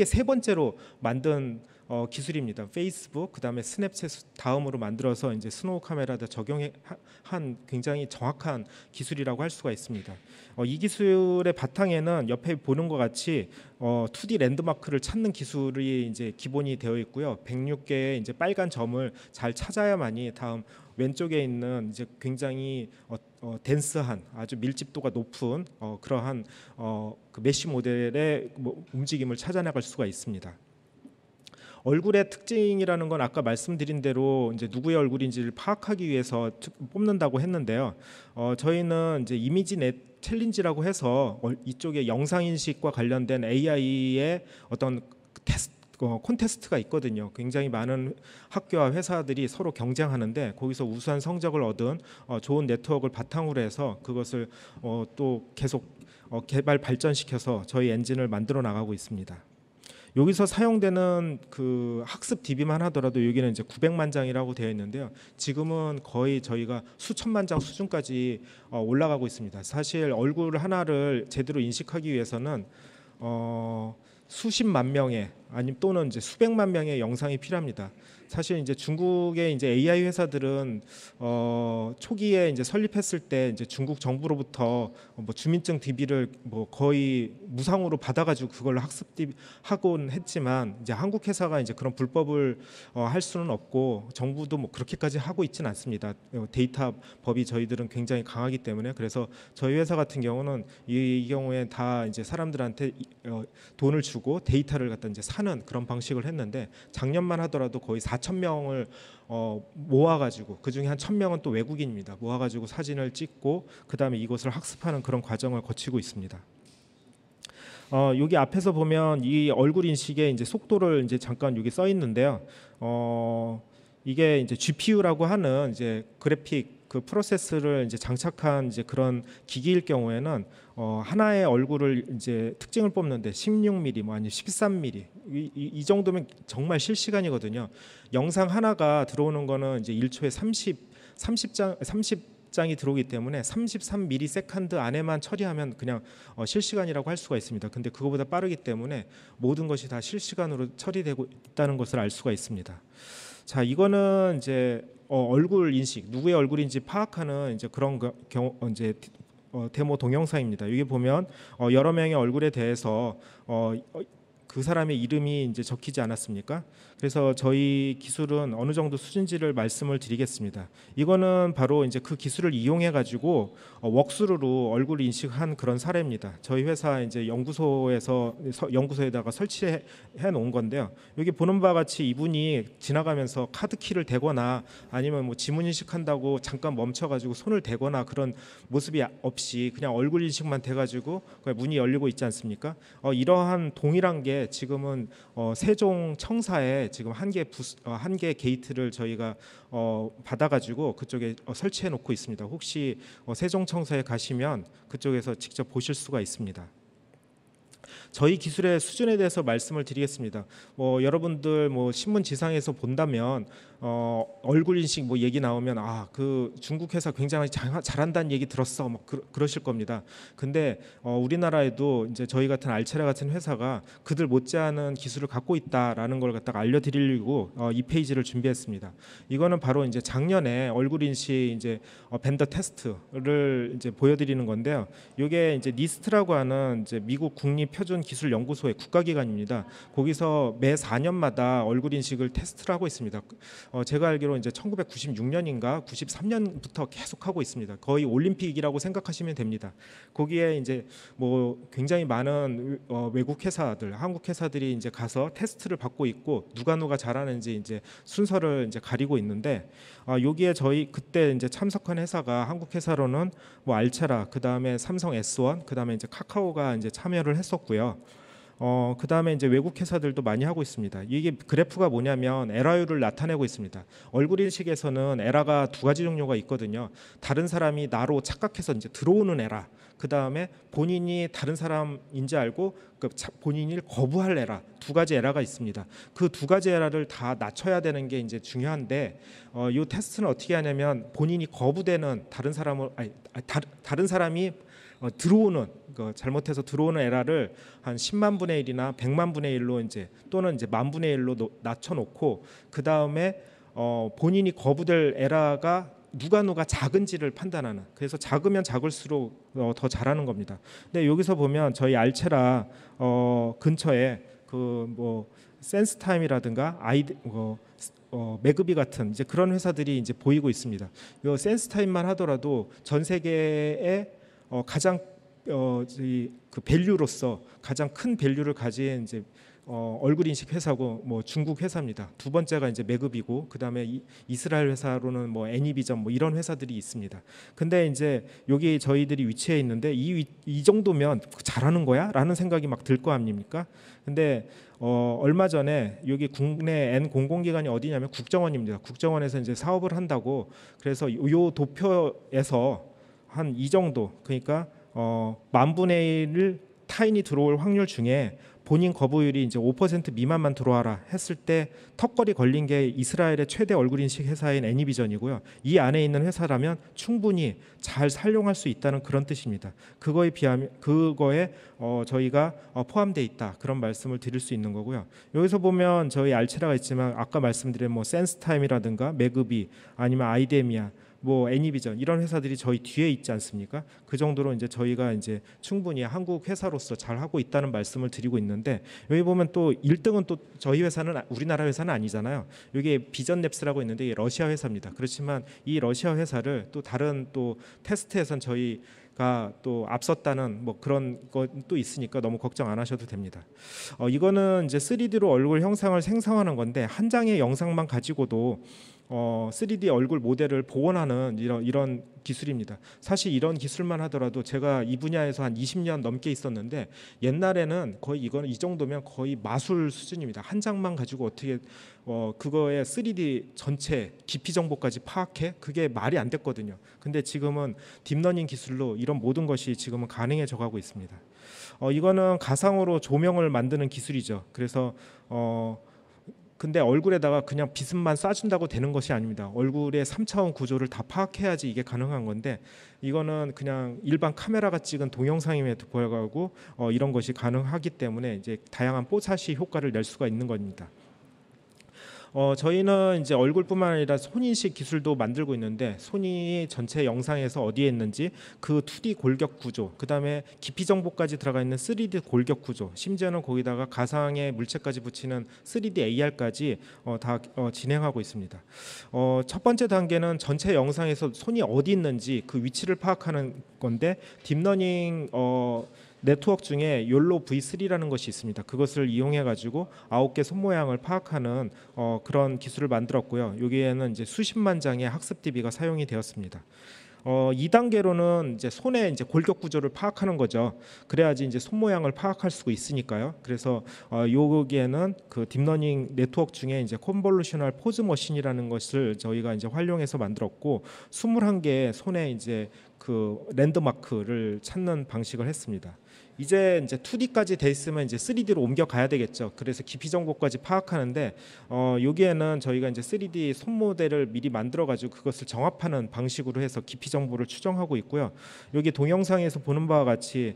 세 번째로 만든 기술입니다. 페이스북, 그다음에 스냅챗 다음으로 만들어서 이제 스노우 카메라에다 적용한 굉장히 정확한 기술이라고 할 수가 있습니다. 이 기술의 바탕에는 옆에 보는 것 같이 2D 랜드마크를 찾는 기술이 이제 기본이 되어 있고요. 106개의 이제 빨간 점을 잘 찾아야만이 다음 왼쪽에 있는 이제 굉장히 덴스한 아주 밀집도가 높은 그러한 그 메쉬 모델의 움직임을 찾아나갈 수가 있습니다. 얼굴의 특징이라는 건 아까 말씀드린 대로 이제 누구의 얼굴인지를 파악하기 위해서 뽑는다고 했는데요. 저희는 이제 이미지 넷 챌린지라고 해서 이쪽에 영상 인식과 관련된 AI의 어떤 콘테스트가 있거든요. 굉장히 많은 학교와 회사들이 서로 경쟁하는데 거기서 우수한 성적을 얻은 좋은 네트워크를 바탕으로 해서 그것을 또 계속 개발 발전시켜서 저희 엔진을 만들어 나가고 있습니다. 여기서 사용되는 그 학습 DB만 하더라도 여기는 이제 900만 장이라고 되어 있는데요. 지금은 거의 저희가 수천만 장 수준까지 올라가고 있습니다. 사실 얼굴 하나를 제대로 인식하기 위해서는 수십만 명의 아니면 또는 이제 수백만 명의 영상이 필요합니다. 사실 이제 중국의 이제 AI 회사들은 초기에 이제 설립했을 때 이제 중국 정부로부터 뭐 주민증 DB를 뭐 거의 무상으로 받아가지고 그걸로 학습 DB 하곤 했지만 이제 한국 회사가 이제 그런 불법을 할 수는 없고 정부도 뭐 그렇게까지 하고 있지는 않습니다. 데이터 법이 저희들은 굉장히 강하기 때문에 그래서 저희 회사 같은 경우는 이 경우에 다 이제 사람들한테 돈을 주고 데이터를 갖다 이제 사는 그런 방식을 했는데 작년만 하더라도 거의 4,000명을 모아가지고 그 중에 한 1,000명은 또 외국인입니다. 모아가지고 사진을 찍고 그 다음에 이것을 학습하는 그런 과정을 거치고 있습니다. 여기 앞에서 보면 이 얼굴 인식의 이제 속도를 이제 잠깐 여기 써 있는데요. 이게 이제 GPU라고 하는 이제 그래픽 그 프로세스를 이제 장착한 이제 그런 기기일 경우에는 하나의 얼굴을 이제 특징을 뽑는데 16mm 뭐 아니면 13mm 이 정도면 정말 실시간이거든요. 영상 하나가 들어오는 거는 이제 1초에 30장이 들어오기 때문에 33ms 안에만 처리하면 그냥 실시간이라고 할 수가 있습니다. 근데 그거보다 빠르기 때문에 모든 것이 다 실시간으로 처리되고 있다는 것을 알 수가 있습니다. 자, 이거는 이제 얼굴 인식, 누구의 얼굴인지 파악하는 이제 그런 경우 이제 데모 동영상입니다. 여기 보면 여러 명의 얼굴에 대해서 그 사람의 이름이 이제 적히지 않았습니까? 그래서 저희 기술은 어느 정도 수준지를 말씀을 드리겠습니다. 이거는 바로 이제 그 기술을 이용해 가지고 웍스루로 얼굴 인식한 그런 사례입니다. 저희 회사 이제 연구소에다가 설치해 놓은 건데요. 여기 보는 바와 같이 이분이 지나가면서 카드키를 대거나 아니면 뭐 지문 인식한다고 잠깐 멈춰가지고 손을 대거나 그런 모습이 없이 그냥 얼굴 인식만 돼가지고 문이 열리고 있지 않습니까? 이러한 동일한 게 있는데 지금은 세종 청사에 지금 한 개 게이트를 저희가 받아가지고 그쪽에 설치해 놓고 있습니다. 혹시 세종 청사에 가시면 그쪽에서 직접 보실 수가 있습니다. 저희 기술의 수준에 대해서 말씀을 드리겠습니다. 여러분들 신문 지상에서 본다면 얼굴 인식 얘기 나오면 그 중국 회사 굉장히 잘한다는 얘기 들었어 그러실 겁니다. 근데 우리나라에도 이제 저희 같은 알체라 같은 회사가 그들 못지않은 기술을 갖고 있다라는 걸 갖다가 알려드리려고 이 페이지를 준비했습니다. 이거는 바로 이제 작년에 얼굴 인식 이제 벤더 테스트를 이제 보여드리는 건데요. 이게 이제 니스트라고 하는 이제 미국 국립표준기술연구소의 국가기관입니다. 거기서 매 4년마다 얼굴 인식을 테스트를 하고 있습니다. 제가 알기로 이제 1996년인가 93년부터 계속 하고 있습니다. 거의 올림픽이라고 생각하시면 됩니다. 거기에 이제 굉장히 많은 외국 회사들, 한국 회사들이 이제 가서 테스트를 받고 있고 누가 잘하는지 이제 순서를 이제 가리고 있는데 여기에 저희 그때 이제 참석한 회사가 한국 회사로는 알체라, 그 다음에 삼성 S1, 그 다음에 이제 카카오가 이제 참여를 했었고요. 그 다음에 이제 외국 회사들도 많이 하고 있습니다. 이게 그래프가 뭐냐면 에러율을 나타내고 있습니다. 얼굴 인식에서는 에러가 두 가지 종류가 있거든요. 다른 사람이 나로 착각해서 이제 들어오는 에러, 그 다음에 본인이 다른 사람인지 알고 본인이 거부할 에러, 두 가지 에러가 있습니다. 그 두 가지 에러를 다 낮춰야 되는 게 이제 중요한데 이 테스트는 어떻게 하냐면 본인이 거부되는 다른 사람이 들어오는 잘못해서 들어오는 에러를 한 10만 분의 1이나 100만 분의 1로 이제 또는 이제 만 분의 1로 낮춰놓고 그 다음에 본인이 거부될 에러가 누가 작은지를 판단하는, 그래서 작으면 작을수록 더 잘하는 겁니다. 근데 여기서 보면 저희 알체라 근처에 센스타임이라든가 매그비 같은 이제 그런 회사들이 이제 보이고 있습니다. 이 센스타임만 하더라도 전 세계에 가장 그 밸류로서 가장 큰 밸류를 가진 이제 얼굴 인식 회사고 중국 회사입니다. 두 번째가 이제 매그비고 그 다음에 이스라엘 회사로는 애니비전 이런 회사들이 있습니다. 근데 이제 여기 저희들이 위치해 있는데 이 정도면 잘하는 거야?라는 생각이 막 들 거 아닙니까? 근데 얼마 전에 여기 국내 N 공공기관이 어디냐면 국정원입니다. 국정원에서 이제 사업을 한다고 그래서 요 도표에서 한 이 정도, 그러니까 만 분의 1 타인이 들어올 확률 중에 본인 거부율이 이제 5% 미만만 들어와라 했을 때 턱걸이 걸린 게 이스라엘의 최대 얼굴 인식 회사인 애니비전이고요. 이 안에 있는 회사라면 충분히 잘 활용할 수 있다는 그런 뜻입니다. 그거에 비하면 저희가 포함되어 있다, 그런 말씀을 드릴 수 있는 거고요. 여기서 보면 저희 알체라가 있지만 아까 말씀드린 센스타임이라든가 매그비 아니면 아이데미아 애니비전 이런 회사들이 저희 뒤에 있지 않습니까? 그 정도로 이제 저희가 이제 충분히 한국 회사로서 잘 하고 있다는 말씀을 드리고 있는데, 여기 보면 또 1등은 또 저희 회사는 우리나라 회사는 아니잖아요. 이게 비전랩스라고 있는데 이게 러시아 회사입니다. 그렇지만 이 러시아 회사를 또 다른 또 테스트에선 저희가 또 앞섰다는 그런 것도 있으니까 너무 걱정 안 하셔도 됩니다. 이거는 이제 3D로 얼굴 형상을 생성하는 건데 한 장의 영상만 가지고도 3D 얼굴 모델을 복원하는 이런 기술입니다. 사실 이런 기술만 하더라도 제가 이 분야에서 한 20년 넘게 있었는데 옛날에는 거의 이 정도면 거의 마술 수준입니다. 한 장만 가지고 어떻게 그거의 3D 전체 깊이 정보까지 파악해? 그게 말이 안 됐거든요. 근데 지금은 딥러닝 기술로 이런 모든 것이 지금은 가능해져 가고 있습니다. 이거는 가상으로 조명을 만드는 기술이죠. 그래서 근데 얼굴에다가 그냥 비스만 쏴준다고 되는 것이 아닙니다. 얼굴의 3차원 구조를 다 파악해야지 이게 가능한 건데 이거는 그냥 일반 카메라가 찍은 동영상임에도 불구하고 이런 것이 가능하기 때문에 이제 다양한 뽀사시 효과를 낼 수가 있는 겁니다. 저희는 이제 얼굴뿐만 아니라 손인식 기술도 만들고 있는데 손이 전체 영상에서 어디에 있는지 그 2D 골격 구조, 그 다음에 깊이 정보까지 들어가 있는 3D 골격 구조, 심지어는 거기다가 가상의 물체까지 붙이는 3D AR까지 다 진행하고 있습니다. 첫 번째 단계는 전체 영상에서 손이 어디 있는지 그 위치를 파악하는 건데 딥러닝 네트워크 중에 욜로 V3라는 것이 있습니다. 그것을 이용해 가지고 9개 손 모양을 파악하는 그런 기술을 만들었고요. 여기에는 이제 수십만 장의 학습 DB가 사용이 되었습니다. 2단계로는 이제 손의 이제 골격 구조를 파악하는 거죠. 그래야지 이제 손 모양을 파악할 수가 있으니까요. 그래서 여기에는 그 딥러닝 네트워크 중에 이제 컨볼루셔널 포즈 머신이라는 것을 저희가 이제 활용해서 만들었고 21개의 손에 이제 그 랜드마크를 찾는 방식을 했습니다. 이제 2D까지 돼 있으면 이제 3D로 옮겨 가야 되겠죠. 그래서 깊이 정보까지 파악하는데 여기에는 저희가 이제 3D 손 모델을 미리 만들어 가지고 그것을 정합하는 방식으로 해서 깊이 정보를 추정하고 있고요. 여기 동영상에서 보는 바와 같이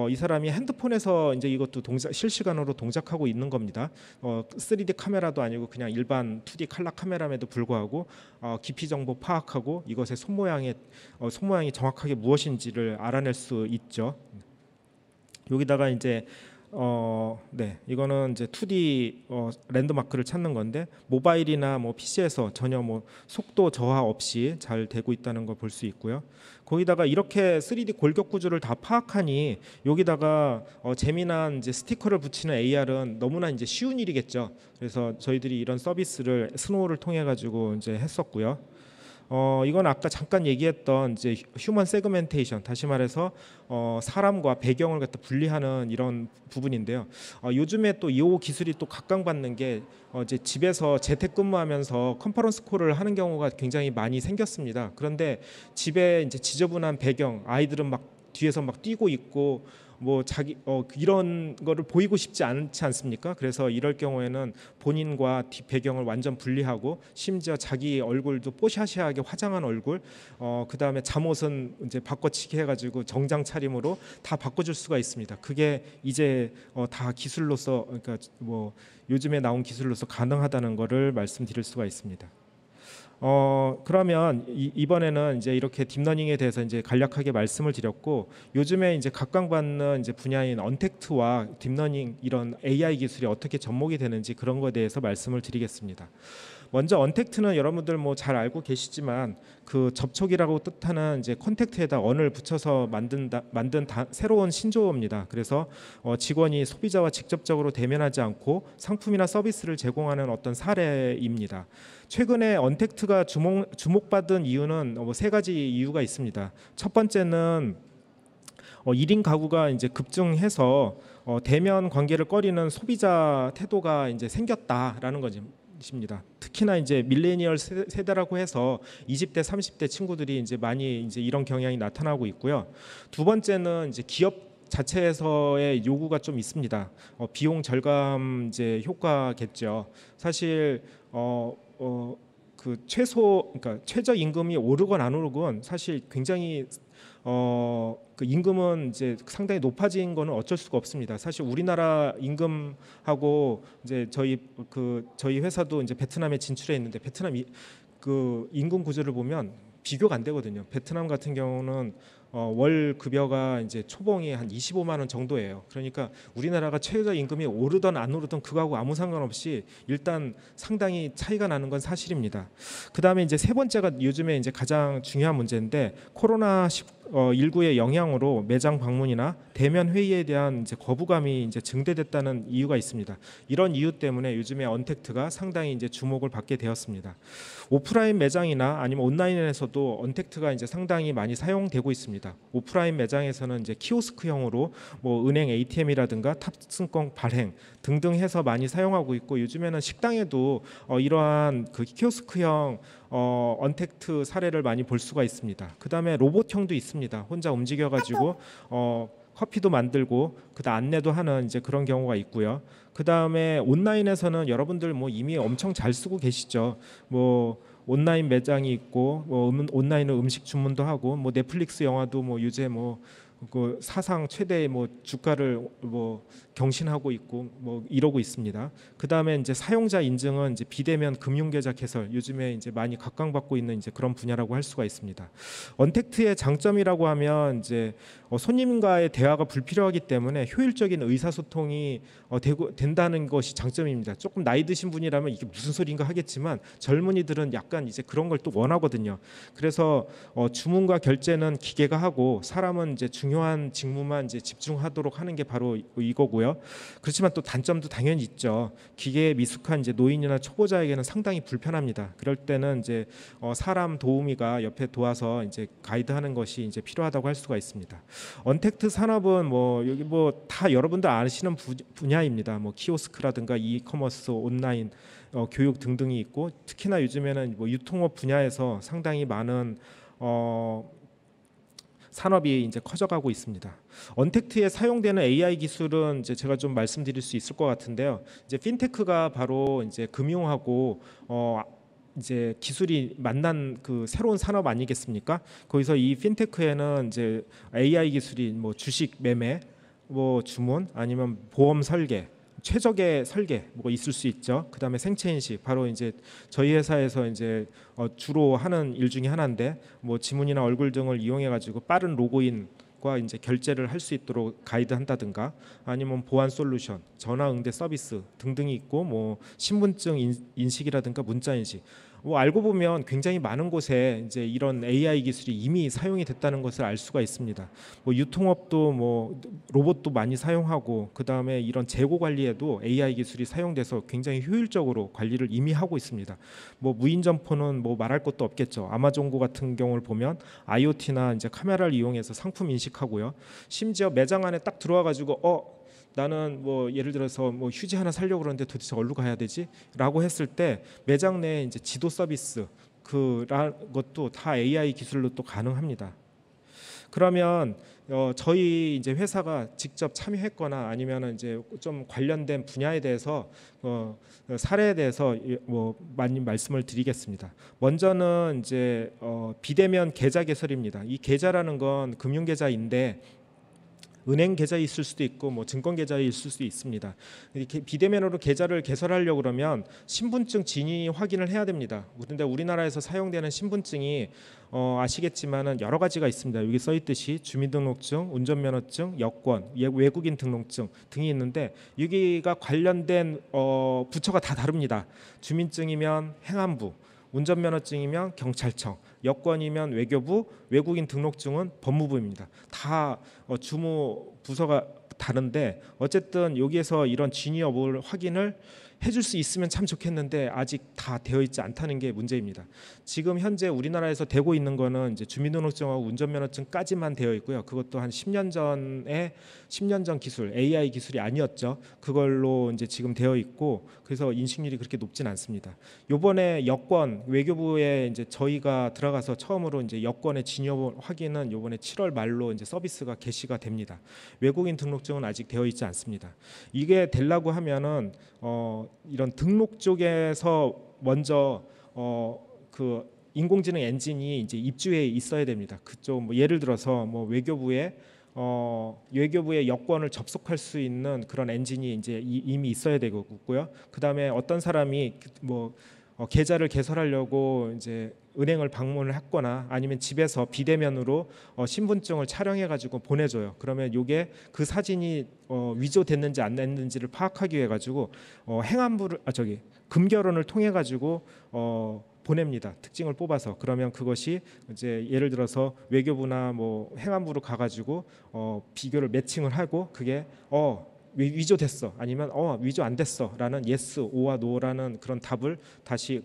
이 사람이 핸드폰에서 이제 이것도 실시간으로 동작하고 있는 겁니다. 3D 카메라도 아니고 그냥 일반 2D 칼라 카메라에도 불구하고 깊이 정보 파악하고 이것의 손 모양이 정확하게 무엇인지를 알아낼 수 있죠. 여기다가 이제 이거는 이제 2D 랜드마크를 찾는 건데 모바일이나 뭐 PC에서 전혀 뭐 속도 저하 없이 잘 되고 있다는 걸 볼 수 있고요. 거기다가 이렇게 3D 골격 구조를 다 파악하니 여기다가 재미난 이제 스티커를 붙이는 AR은 너무나 이제 쉬운 일이겠죠. 그래서 저희들이 이런 서비스를 스노우를 통해 가지고 이제 했었고요. 이건 아까 잠깐 얘기했던 이제 휴먼 세그멘테이션, 다시 말해서 사람과 배경을 갖다 분리하는 이런 부분인데요. 요즘에 또 이 기술이 또 각광받는 게 이제 집에서 재택근무하면서 컨퍼런스 콜을 하는 경우가 굉장히 많이 생겼습니다. 그런데 집에 이제 지저분한 배경, 아이들은 막 뒤에서 막 뛰고 있고 뭐 자기 이런 거를 보이고 싶지 않지 않습니까? 그래서 이럴 경우에는 본인과 뒷 배경을 완전 분리하고 심지어 자기 얼굴도 뽀샤시하게 화장한 얼굴, 그다음에 잠옷은 이제 바꿔치기 해가지고 정장 차림으로 다 바꿔줄 수가 있습니다. 그게 이제 다 기술로서, 그러니까 뭐 요즘에 나온 기술로서 가능하다는 거를 말씀드릴 수가 있습니다. 그러면 이번에는 이제 이렇게 딥러닝에 대해서 이제 간략하게 말씀을 드렸고, 요즘에 이제 각광받는 이제 분야인 언택트와 딥러닝 이런 AI 기술이 어떻게 접목이 되는지 그런 거에 대해서 말씀을 드리겠습니다. 먼저 언택트는 여러분들 뭐 잘 알고 계시지만 그 접촉이라고 뜻하는 이제 컨택트에다 언을 붙여서 만든 새로운 신조어입니다. 그래서 직원이 소비자와 직접적으로 대면하지 않고 상품이나 서비스를 제공하는 어떤 사례입니다. 최근에 언택트가 주목받은 이유는 세 가지 이유가 있습니다. 첫 번째는 1인 가구가 이제 급증해서 대면 관계를 꺼리는 소비자 태도가 이제 생겼다라는 거죠. 입니다. 특히나 이제 밀레니얼 세대라고 해서 20대, 30대 친구들이 이제 많이 이제 이런 경향이 나타나고 있고요. 두 번째는 이제 기업 자체에서의 요구가 좀 있습니다. 비용 절감 이제 효과겠죠. 사실 그 그러니까 최저 임금이 오르건 안 오르건 사실 굉장히 그 임금은 이제 상당히 높아진 거는 어쩔 수가 없습니다. 사실 우리나라 임금하고 이제 저희 회사도 이제 베트남에 진출해 있는데 베트남 그 임금 구조를 보면 비교가 안 되거든요. 베트남 같은 경우는 월 급여가 이제 초봉이 한 25만 원 정도예요. 그러니까 우리나라가 최저 임금이 오르든 안 오르든 그거하고 아무 상관없이 일단 상당히 차이가 나는 건 사실입니다. 그다음에 이제 세 번째가 요즘에 이제 가장 중요한 문제인데 코로나19의 영향으로 매장 방문이나 대면 회의에 대한 이제 거부감이 이제 증대됐다는 이유가 있습니다. 이런 이유 때문에 요즘에 언택트가 상당히 이제 주목을 받게 되었습니다. 오프라인 매장이나 아니면 온라인에서도 언택트가 이제 상당히 많이 사용되고 있습니다. 오프라인 매장에서는 이제 키오스크형으로 뭐 은행 ATM이라든가 탑승권 발행 등등 해서 많이 사용하고 있고, 요즘에는 식당에도 이러한 그 키오스크형 언택트 사례를 많이 볼 수가 있습니다. 그다음에 로봇형도 있습니다. 혼자 움직여가지고 커피도 만들고 그다음 안내도 하는 이제 그런 경우가 있고요. 그다음에 온라인에서는 여러분들 뭐 이미 엄청 잘 쓰고 계시죠. 뭐 온라인 매장이 있고 뭐 온라인으로 음식 주문도 하고 뭐 넷플릭스 영화도 뭐 요새 뭐 그 사상 최대의 뭐 주가를 뭐 경신하고 있고 뭐 이러고 있습니다. 그다음에 이제 사용자 인증은 이제 비대면 금융계좌 개설, 요즘에 이제 많이 각광받고 있는 이제 그런 분야라고 할 수가 있습니다. 언택트의 장점이라고 하면 이제 손님과의 대화가 불필요하기 때문에 효율적인 의사소통이 된다는 것이 장점입니다. 조금 나이 드신 분이라면 이게 무슨 소리인가 하겠지만 젊은이들은 약간 이제 그런 걸 또 원하거든요. 그래서 주문과 결제는 기계가 하고 사람은 이제 중요한 중요한 직무만 이제 집중하도록 하는 게 바로 이거고요. 그렇지만 또 단점도 당연히 있죠. 기계에 미숙한 이제 노인이나 초보자에게는 상당히 불편합니다. 그럴 때는 이제 사람 도우미가 옆에 도와서 이제 가이드하는 것이 이제 필요하다고 할 수가 있습니다. 언택트 산업은 뭐 여기 뭐 다 여러분들 아시는 분야입니다. 뭐 키오스크라든가 이커머스, 온라인 교육 등등이 있고, 특히나 요즘에는 뭐 유통업 분야에서 상당히 많은 산업이 이제 커져가고 있습니다. 언택트에 사용되는 AI 기술은 이제 제가 좀 말씀드릴 수 있을 것 같은데요. 이제 핀테크가 바로 이제 금융하고 이제 기술이 만난 그 새로운 산업 아니겠습니까? 거기서 이 핀테크에는 이제 AI 기술이 뭐 주식 매매, 뭐 주문, 아니면 보험 설계, 최적의 설계 뭐가 있을 수 있죠. 그다음에 생체 인식, 바로 이제 저희 회사에서 이제 주로 하는 일 중에 하나인데, 뭐 지문이나 얼굴 등을 이용해 가지고 빠른 로그인과 이제 결제를 할 수 있도록 가이드한다든가, 아니면 보안 솔루션, 전화 응대 서비스 등등이 있고, 뭐 신분증 인식이라든가 문자 인식, 뭐 알고 보면 굉장히 많은 곳에 이제 이런 AI 기술이 이미 사용이 됐다는 것을 알 수가 있습니다. 뭐 유통업도 뭐 로봇도 많이 사용하고, 그 다음에 이런 재고 관리에도 AI 기술이 사용돼서 굉장히 효율적으로 관리를 이미 하고 있습니다. 뭐 무인 점포는 뭐 말할 것도 없겠죠. 아마존고 같은 경우를 보면 IoT나 이제 카메라를 이용해서 상품 인식하고요. 심지어 매장 안에 딱 들어와 가지고 나는 뭐 예를 들어서 뭐 휴지 하나 사려고 그러는데 도대체 어디로 가야 되지? 라고 했을 때 매장 내에 이제 지도 서비스 그런 것도 다 AI 기술로 또 가능합니다. 그러면 저희 이제 회사가 직접 참여했거나 아니면 이제 좀 관련된 분야에 대해서 사례에 대해서 뭐 많이 말씀을 드리겠습니다. 먼저는 이제 비대면 계좌 개설입니다. 이 계좌라는 건 금융 계좌인데 은행 계좌에 있을 수도 있고 뭐 증권 계좌에 있을 수도 있습니다. 이렇게 비대면으로 계좌를 개설하려고 그러면 신분증 진위 확인을 해야 됩니다. 그런데 우리나라에서 사용되는 신분증이 아시겠지만은 여러 가지가 있습니다. 여기 써 있듯이 주민등록증, 운전면허증, 여권, 외국인 등록증 등이 있는데 여기가 관련된 부처가 다 다릅니다. 주민증이면 행안부, 운전면허증이면 경찰청, 여권이면 외교부, 외국인 등록증은 법무부입니다. 다 주무 부서가 다른데 어쨌든 여기에서 이런 진위 여부를 확인을 해줄 수 있으면 참 좋겠는데 아직 다 되어 있지 않다는 게 문제입니다. 지금 현재 우리나라에서 되고 있는 거는 이제 주민등록증하고 운전면허증까지만 되어 있고요. 그것도 한 10년 전 기술, AI 기술이 아니었죠. 그걸로 이제 지금 되어 있고, 그래서 인식률이 그렇게 높진 않습니다. 요번에 여권, 외교부에 이제 저희가 들어가서 처음으로 이제 여권의 진위 확인은 요번에 7월 말로 이제 서비스가 개시가 됩니다. 외국인 등록증은 아직 되어 있지 않습니다. 이게 되려고 하면은 이런 등록 쪽에서 먼저 그 인공지능 엔진이 이제 입주해 있어야 됩니다. 그쪽 뭐 예를 들어서 뭐 외교부의 여권을 접속할 수 있는 그런 엔진이 이제 이미 있어야 되고요. 그다음에 어떤 사람이 뭐 계좌를 개설하려고 이제 은행을 방문을 했거나 아니면 집에서 비대면으로 신분증을 촬영해 가지고 보내줘요. 그러면 이게 그 사진이 위조됐는지 안 됐는지를 파악하기 위해 가지고 행안부를 금결원을 통해 가지고 보냅니다. 특징을 뽑아서. 그러면 그것이 이제 예를 들어서 외교부나 뭐 행안부로 가가지고 비교를 매칭을 하고 그게 위조됐어 아니면 위조 안 됐어라는 yes, 오와 no라는 그런 답을 다시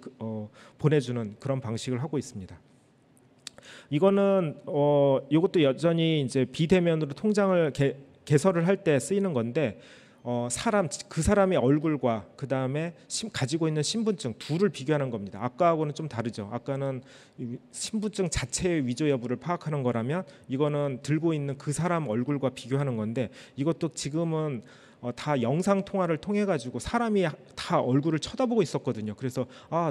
보내주는 그런 방식을 하고 있습니다. 이거는 이것도 여전히 이제 비대면으로 통장을 개설을 할 때 쓰이는 건데 그 사람의 얼굴과 그 다음에 가지고 있는 신분증 둘을 비교하는 겁니다. 아까하고는 좀 다르죠. 아까는 신분증 자체의 위조 여부를 파악하는 거라면 이거는 들고 있는 그 사람 얼굴과 비교하는 건데, 이것도 지금은 다 영상 통화를 통해 가지고 사람이 다 얼굴을 쳐다보고 있었거든요. 그래서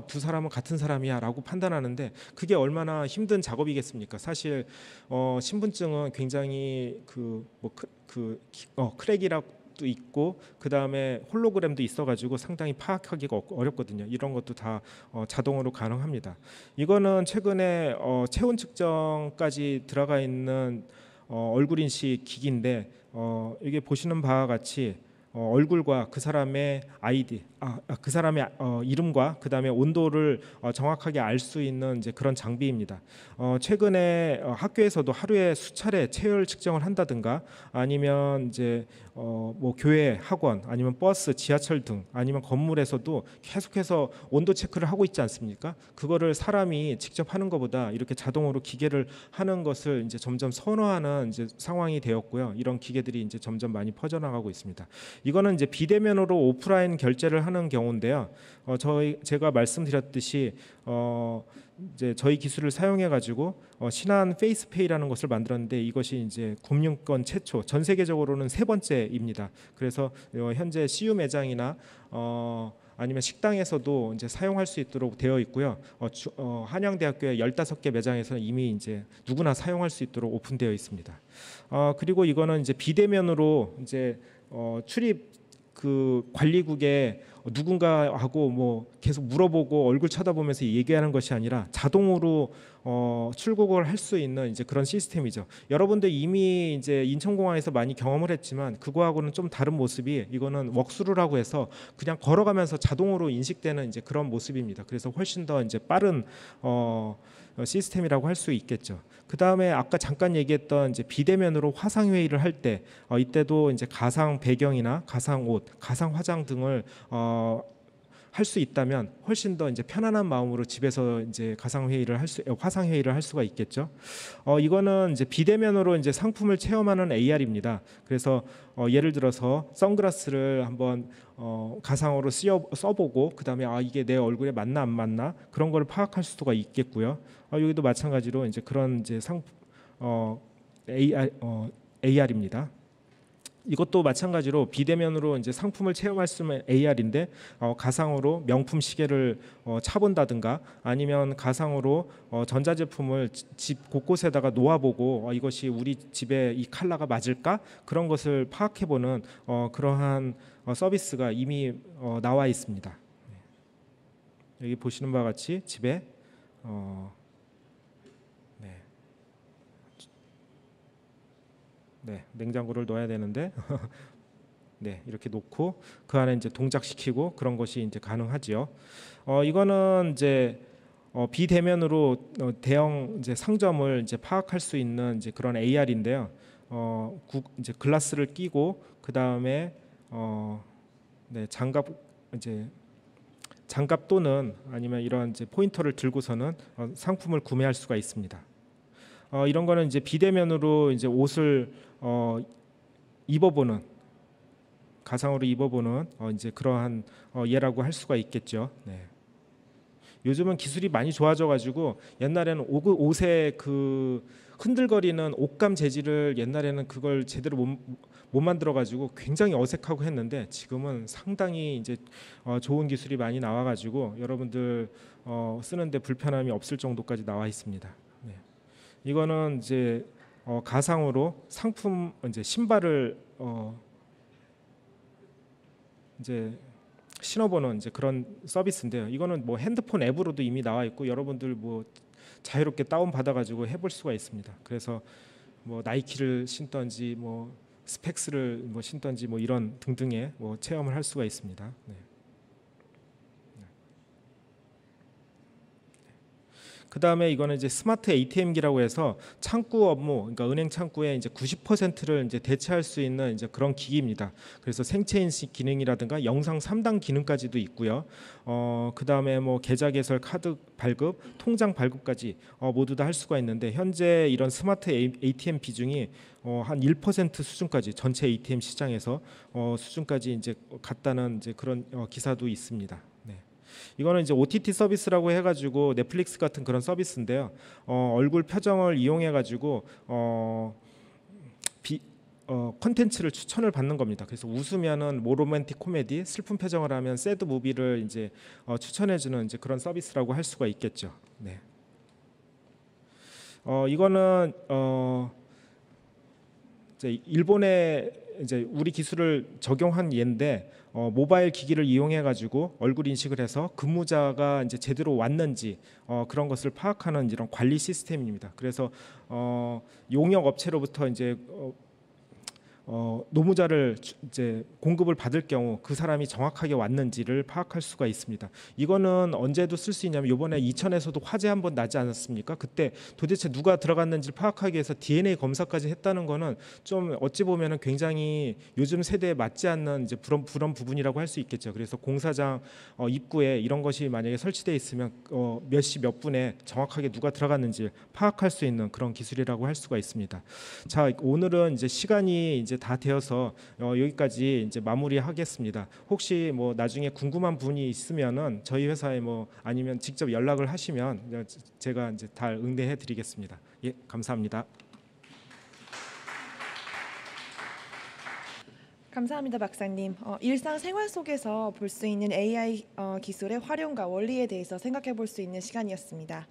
두 사람은 같은 사람이야라고 판단하는데 그게 얼마나 힘든 작업이겠습니까? 사실 신분증은 굉장히 크랙이라고 도 있고 그 다음에 홀로그램도 있어가지고 상당히 파악하기가 어렵거든요. 이런 것도 다 자동으로 가능합니다. 이거는 최근에 체온 측정까지 들어가 있는 얼굴 인식 기기인데 이게 보시는 바와 같이 얼굴과 그 사람의 아이디, 그 사람의 이름과 그 다음에 온도를 정확하게 알 수 있는 이제 그런 장비입니다. 최근에 학교에서도 하루에 수차례 체열 측정을 한다든가 아니면 이제 뭐 교회, 학원, 아니면 버스, 지하철 등 아니면 건물에서도 계속해서 온도 체크를 하고 있지 않습니까? 그거를 사람이 직접 하는 것보다 이렇게 자동으로 기계를 하는 것을 이제 점점 선호하는 이제 상황이 되었고요. 이런 기계들이 이제 점점 많이 퍼져나가고 있습니다. 이거는 이제 비대면으로 오프라인 결제를 하는 경우인데요. 제가 말씀드렸듯이 이제 저희 기술을 사용해 가지고 신한 페이스페이라는 것을 만들었는데 이것이 이제 금융권 최초, 전 세계적으로는 3번째입니다. 그래서 현재 CU 매장이나 아니면 식당에서도 이제 사용할 수 있도록 되어 있고요. 한양대학교의 15개 매장에서는 이미 이제 누구나 사용할 수 있도록 오픈되어 있습니다. 그리고 이거는 이제 비대면으로 이제 출입 그 관리국에 누군가하고 뭐 계속 물어보고 얼굴 쳐다보면서 얘기하는 것이 아니라 자동으로 출국을 할 수 있는 이제 그런 시스템이죠. 여러분들 이미 이제 인천공항에서 많이 경험을 했지만 그거하고는 좀 다른 모습이 이거는 웍스루라고 해서 그냥 걸어가면서 자동으로 인식되는 이제 그런 모습입니다. 그래서 훨씬 더 이제 빠른 시스템이라고 할 수 있겠죠. 그 다음에 아까 잠깐 얘기했던 이제 비대면으로 화상 회의를 할 때 이때도 이제 가상 배경이나 가상 옷, 가상 화장 등을 할 수 있다면 훨씬 더 이제 편안한 마음으로 집에서 이제 화상 회의를 할 수가 있겠죠. 이거는 이제 비대면으로 이제 상품을 체험하는 AR입니다. 그래서 예를 들어서 선글라스를 한번 가상으로 써보고 그다음에 이게 내 얼굴에 맞나 안 맞나 그런 걸 파악할 수가 있겠고요. 여기도 마찬가지로 이제 그런 이제 AR입니다. 이것도 마찬가지로 비대면으로 이제 상품을 체험할 수 있는 AR인데 가상으로 명품 시계를 차본다든가 아니면 가상으로 전자제품을 집 곳곳에다가 놓아보고 이것이 우리 집에 이 컬러가 맞을까 그런 것을 파악해보는 그러한 서비스가 이미 나와 있습니다. 여기 보시는 바와 같이 집에 냉장고를 넣어야 되는데 이렇게 놓고 그 안에 이제 동작시키고 그런 것이 이제 가능하지요. 이거는 이제 비대면으로 대형 이제 상점을 이제 파악할 수 있는 이제 그런 AR인데요. 이제 글라스를 끼고 그 다음에 장갑 또는 아니면 이런 이제 포인터를 들고서는 상품을 구매할 수가 있습니다. 이런 거는 이제 비대면으로 이제 옷을 입어보는 가상으로 입어보는 이제 그러한 예라고 할 수가 있겠죠. 요즘은 기술이 많이 좋아져가지고 옛날에는 옷에 그 흔들거리는 옷감 재질을 옛날에는 그걸 제대로 못 만들어가지고 굉장히 어색하고 했는데 지금은 상당히 이제 좋은 기술이 많이 나와가지고 여러분들 쓰는데 불편함이 없을 정도까지 나와 있습니다. 이거는 이제 가상으로 상품 이제 신발을 이제 신어보는 이제 그런 서비스인데요. 이거는 뭐 핸드폰 앱으로도 이미 나와 있고 여러분들 뭐 자유롭게 다운 받아가지고 해볼 수가 있습니다. 그래서 뭐 나이키를 신던지 뭐 스펙스를 뭐 신던지 뭐 이런 등등의 뭐 체험을 할 수가 있습니다. 그 다음에 이거는 이제 스마트 ATM기라고 해서 창구 업무, 그러니까 은행 창구의 이제 90%를 이제 대체할 수 있는 이제 그런 기기입니다. 그래서 생체 인식 기능이라든가 영상 3단 기능까지도 있고요. 그 다음에 뭐 계좌 개설, 카드 발급, 통장 발급까지 모두 다 할 수가 있는데 현재 이런 스마트 ATM 비중이 한 1% 수준까지 전체 ATM 시장에서 수준까지 이제 갔다는 이제 그런 기사도 있습니다. 이거는 이제 OTT 서비스라고 해가지고 넷플릭스 같은 그런 서비스인데요. 얼굴 표정을 이용해가지고 콘텐츠를 추천을 받는 겁니다. 그래서 웃으면은 뭐 로맨틱 코미디, 슬픈 표정을 하면 새드 무비를 이제 추천해주는 이제 그런 서비스라고 할 수가 있겠죠. 이거는 이제 일본의 이제 우리 기술을 적용한 예인데 모바일 기기를 이용해 가지고 얼굴 인식을 해서 근무자가 이제 제대로 왔는지 그런 것을 파악하는 이런 관리 시스템입니다. 그래서 용역 업체로부터 이제 노무자를 이제 공급을 받을 경우 그 사람이 정확하게 왔는지를 파악할 수가 있습니다. 이거는 언제도 쓸 수 있냐면 이번에 이천에서도 화재 한번 나지 않았습니까? 그때 도대체 누가 들어갔는지를 파악하기 위해서 DNA 검사까지 했다는 거는 좀 어찌 보면은 굉장히 요즘 세대에 맞지 않는 이제 그런 부분이라고 할 수 있겠죠. 그래서 공사장 입구에 이런 것이 만약에 설치되어 있으면 몇 시 몇 분에 정확하게 누가 들어갔는지 파악할 수 있는 그런 기술이라고 할 수가 있습니다. 자, 오늘은 이제 시간이 이제 다 되어서 여기까지 이제 마무리하겠습니다. 혹시 뭐 나중에 궁금한 분이 있으면은 저희 회사에 뭐 아니면 직접 연락을 하시면 제가 이제 다 응대해 드리겠습니다. 예, 감사합니다. 감사합니다, 박사님. 일상생활 속에서 볼 수 있는 AI 기술의 활용과 원리에 대해서 생각해 볼 수 있는 시간이었습니다.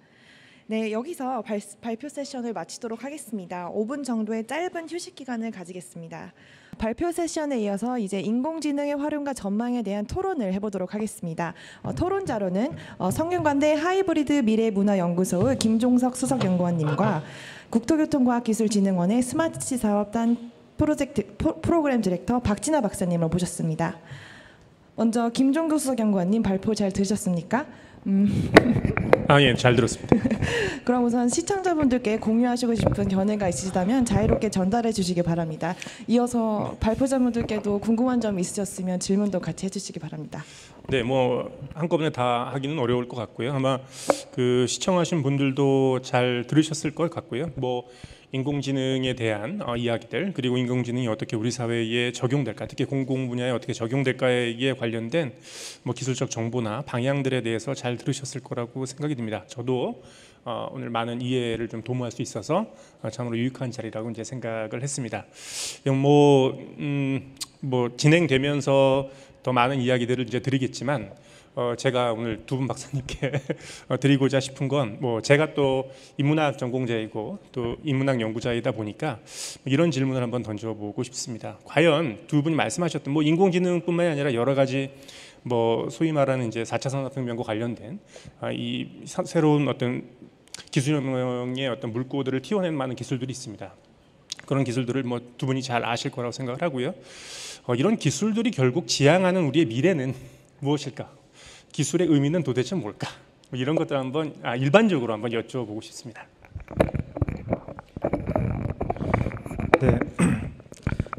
네, 여기서 발표 세션을 마치도록 하겠습니다. 5분 정도의 짧은 휴식 기간을 가지겠습니다. 발표 세션에 이어서 이제 인공지능의 활용과 전망에 대한 토론을 해보도록 하겠습니다. 토론자로는 성균관대 하이브리드 미래문화연구소의 김종석 수석연구원님과 국토교통과학기술진흥원의 스마트시 사업단 프로그램 디렉터 박진아 박사님을 모셨습니다. 먼저 김종국 수석연구원님 발표 잘 들으셨습니까? 예, 잘 들었습니다. 그럼 우선 시청자분들께 공유하시고 싶은 견해가 있으시다면 자유롭게 전달해 주시기 바랍니다. 이어서 발표자분들께도 궁금한 점 있으셨으면 질문도 같이 해주시기 바랍니다. 네, 뭐 한꺼번에 다 하기는 어려울 것 같고요. 아마 그 시청하신 분들도 잘 들으셨을 것 같고요. 뭐 인공지능에 대한 이야기들, 그리고 인공지능이 어떻게 우리 사회에 적용될까, 특히 공공 분야에 어떻게 적용될까에 관련된 뭐 기술적 정보나 방향들에 대해서 잘 들으셨을 거라고 생각이 듭니다. 저도 오늘 많은 이해를 좀 도모할 수 있어서 참으로 유익한 자리라고 이제 생각을 했습니다. 뭐 진행되면서 더 많은 이야기들을 이제 드리겠지만 제가 오늘 두 분 박사님께 드리고자 싶은 건 뭐 제가 또 인문학 전공자이고 또 인문학 연구자이다 보니까 이런 질문을 한번 던져보고 싶습니다. 과연 두 분이 말씀하셨던 뭐 인공지능뿐만이 아니라 여러 가지 뭐 소위 말하는 이제 4차 산업혁명과 관련된 이 새로운 어떤 기술혁명의 어떤 물꼬들을 틔워내는 많은 기술들이 있습니다. 그런 기술들을 뭐 두 분이 잘 아실 거라고 생각을 하고요. 이런 기술들이 결국 지향하는 우리의 미래는 무엇일까? 기술의 의미는 도대체 뭘까? 뭐 이런 것들 한번 일반적으로 한번 여쭤보고 싶습니다. 네.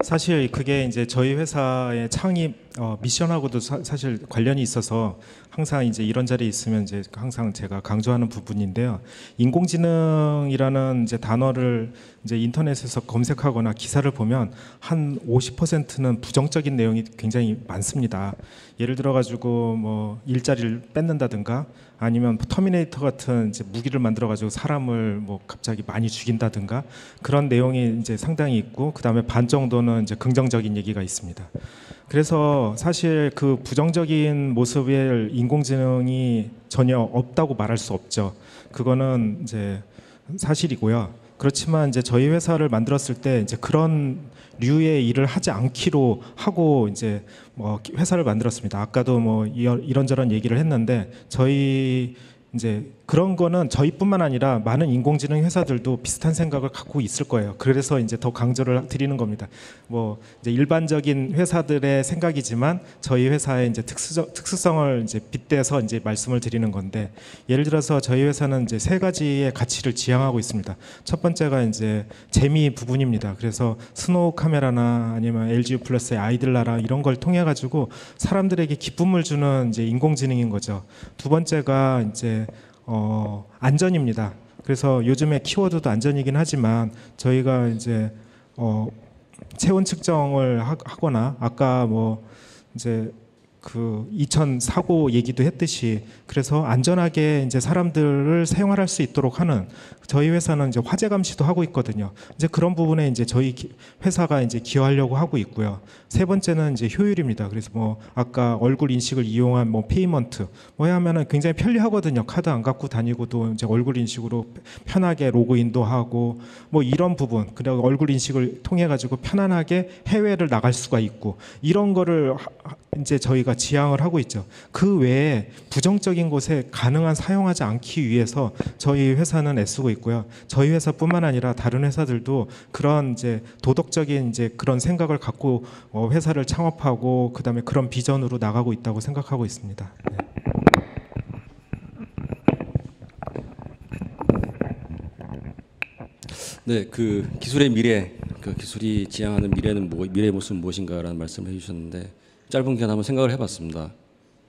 사실 그게 이제 저희 회사의 창립 미션하고도 사실 관련이 있어서 항상 이제 이런 자리에 있으면 이제 항상 제가 강조하는 부분인데요. 인공지능이라는 이제 단어를 이제 인터넷에서 검색하거나 기사를 보면 한 50%는 부정적인 내용이 굉장히 많습니다. 예를 들어 가지고 뭐 일자리를 뺏는다든가 아니면 터미네이터 같은 이제 무기를 만들어 가지고 사람을 뭐 갑자기 많이 죽인다든가 그런 내용이 이제 상당히 있고, 그다음에 반 정도는 이제 긍정적인 얘기가 있습니다. 그래서 사실 그 부정적인 모습의 인공지능이 전혀 없다고 말할 수 없죠. 그거는 이제 사실이고요. 그렇지만 이제 저희 회사를 만들었을 때 이제 그런 류의 일을 하지 않기로 하고 이제 뭐 회사를 만들었습니다. 아까도 뭐 이런저런 얘기를 했는데 저희 이제 그런 거는 저희뿐만 아니라 많은 인공지능 회사들도 비슷한 생각을 갖고 있을 거예요. 그래서 이제 더 강조를 드리는 겁니다. 뭐 이제 일반적인 회사들의 생각이지만 저희 회사의 이제 특수성을 이제 빗대서 이제 말씀을 드리는 건데, 예를 들어서 저희 회사는 이제 세 가지의 가치를 지향하고 있습니다. 첫 번째가 이제 재미 부분입니다. 그래서 스노우 카메라나 아니면 LG 플러스의 아이들나라 이런 걸 통해 가지고 사람들에게 기쁨을 주는 이제 인공지능인 거죠. 두 번째가 이제 안전입니다. 그래서 요즘에 키워드도 안전이긴 하지만 저희가 이제 체온 측정을 하거나 아까 뭐 이제 그 2000 사고 얘기도 했듯이 그래서 안전하게 이제 사람들을 생활할 수 있도록 하는, 저희 회사는 이제 화재 감시도 하고 있거든요. 이제 그런 부분에 이제 저희 회사가 이제 기여하려고 하고 있고요. 세 번째는 이제 효율입니다. 그래서 뭐 아까 얼굴 인식을 이용한 뭐 페이먼트 뭐 하면은 굉장히 편리하거든요. 카드 안 갖고 다니고도 이제 얼굴 인식으로 편하게 로그인도 하고 뭐 이런 부분, 그리고 얼굴 인식을 통해 가지고 편안하게 해외를 나갈 수가 있고 이런 거를 이제 저희가 지향을 하고 있죠. 그 외에 부정적인 곳에 가능한 사용하지 않기 위해서 저희 회사는 애쓰고 있고요. 저희 회사뿐만 아니라 다른 회사들도 그런 이제 도덕적인 이제 그런 생각을 갖고 회사를 창업하고 그다음에 그런 비전으로 나가고 있다고 생각하고 있습니다. 네. 네, 그 기술의 미래, 그 기술이 지향하는 미래는 미래의 모습은 무엇인가라는 말씀을 해주셨는데 짧은 기간 한번 생각을 해봤습니다.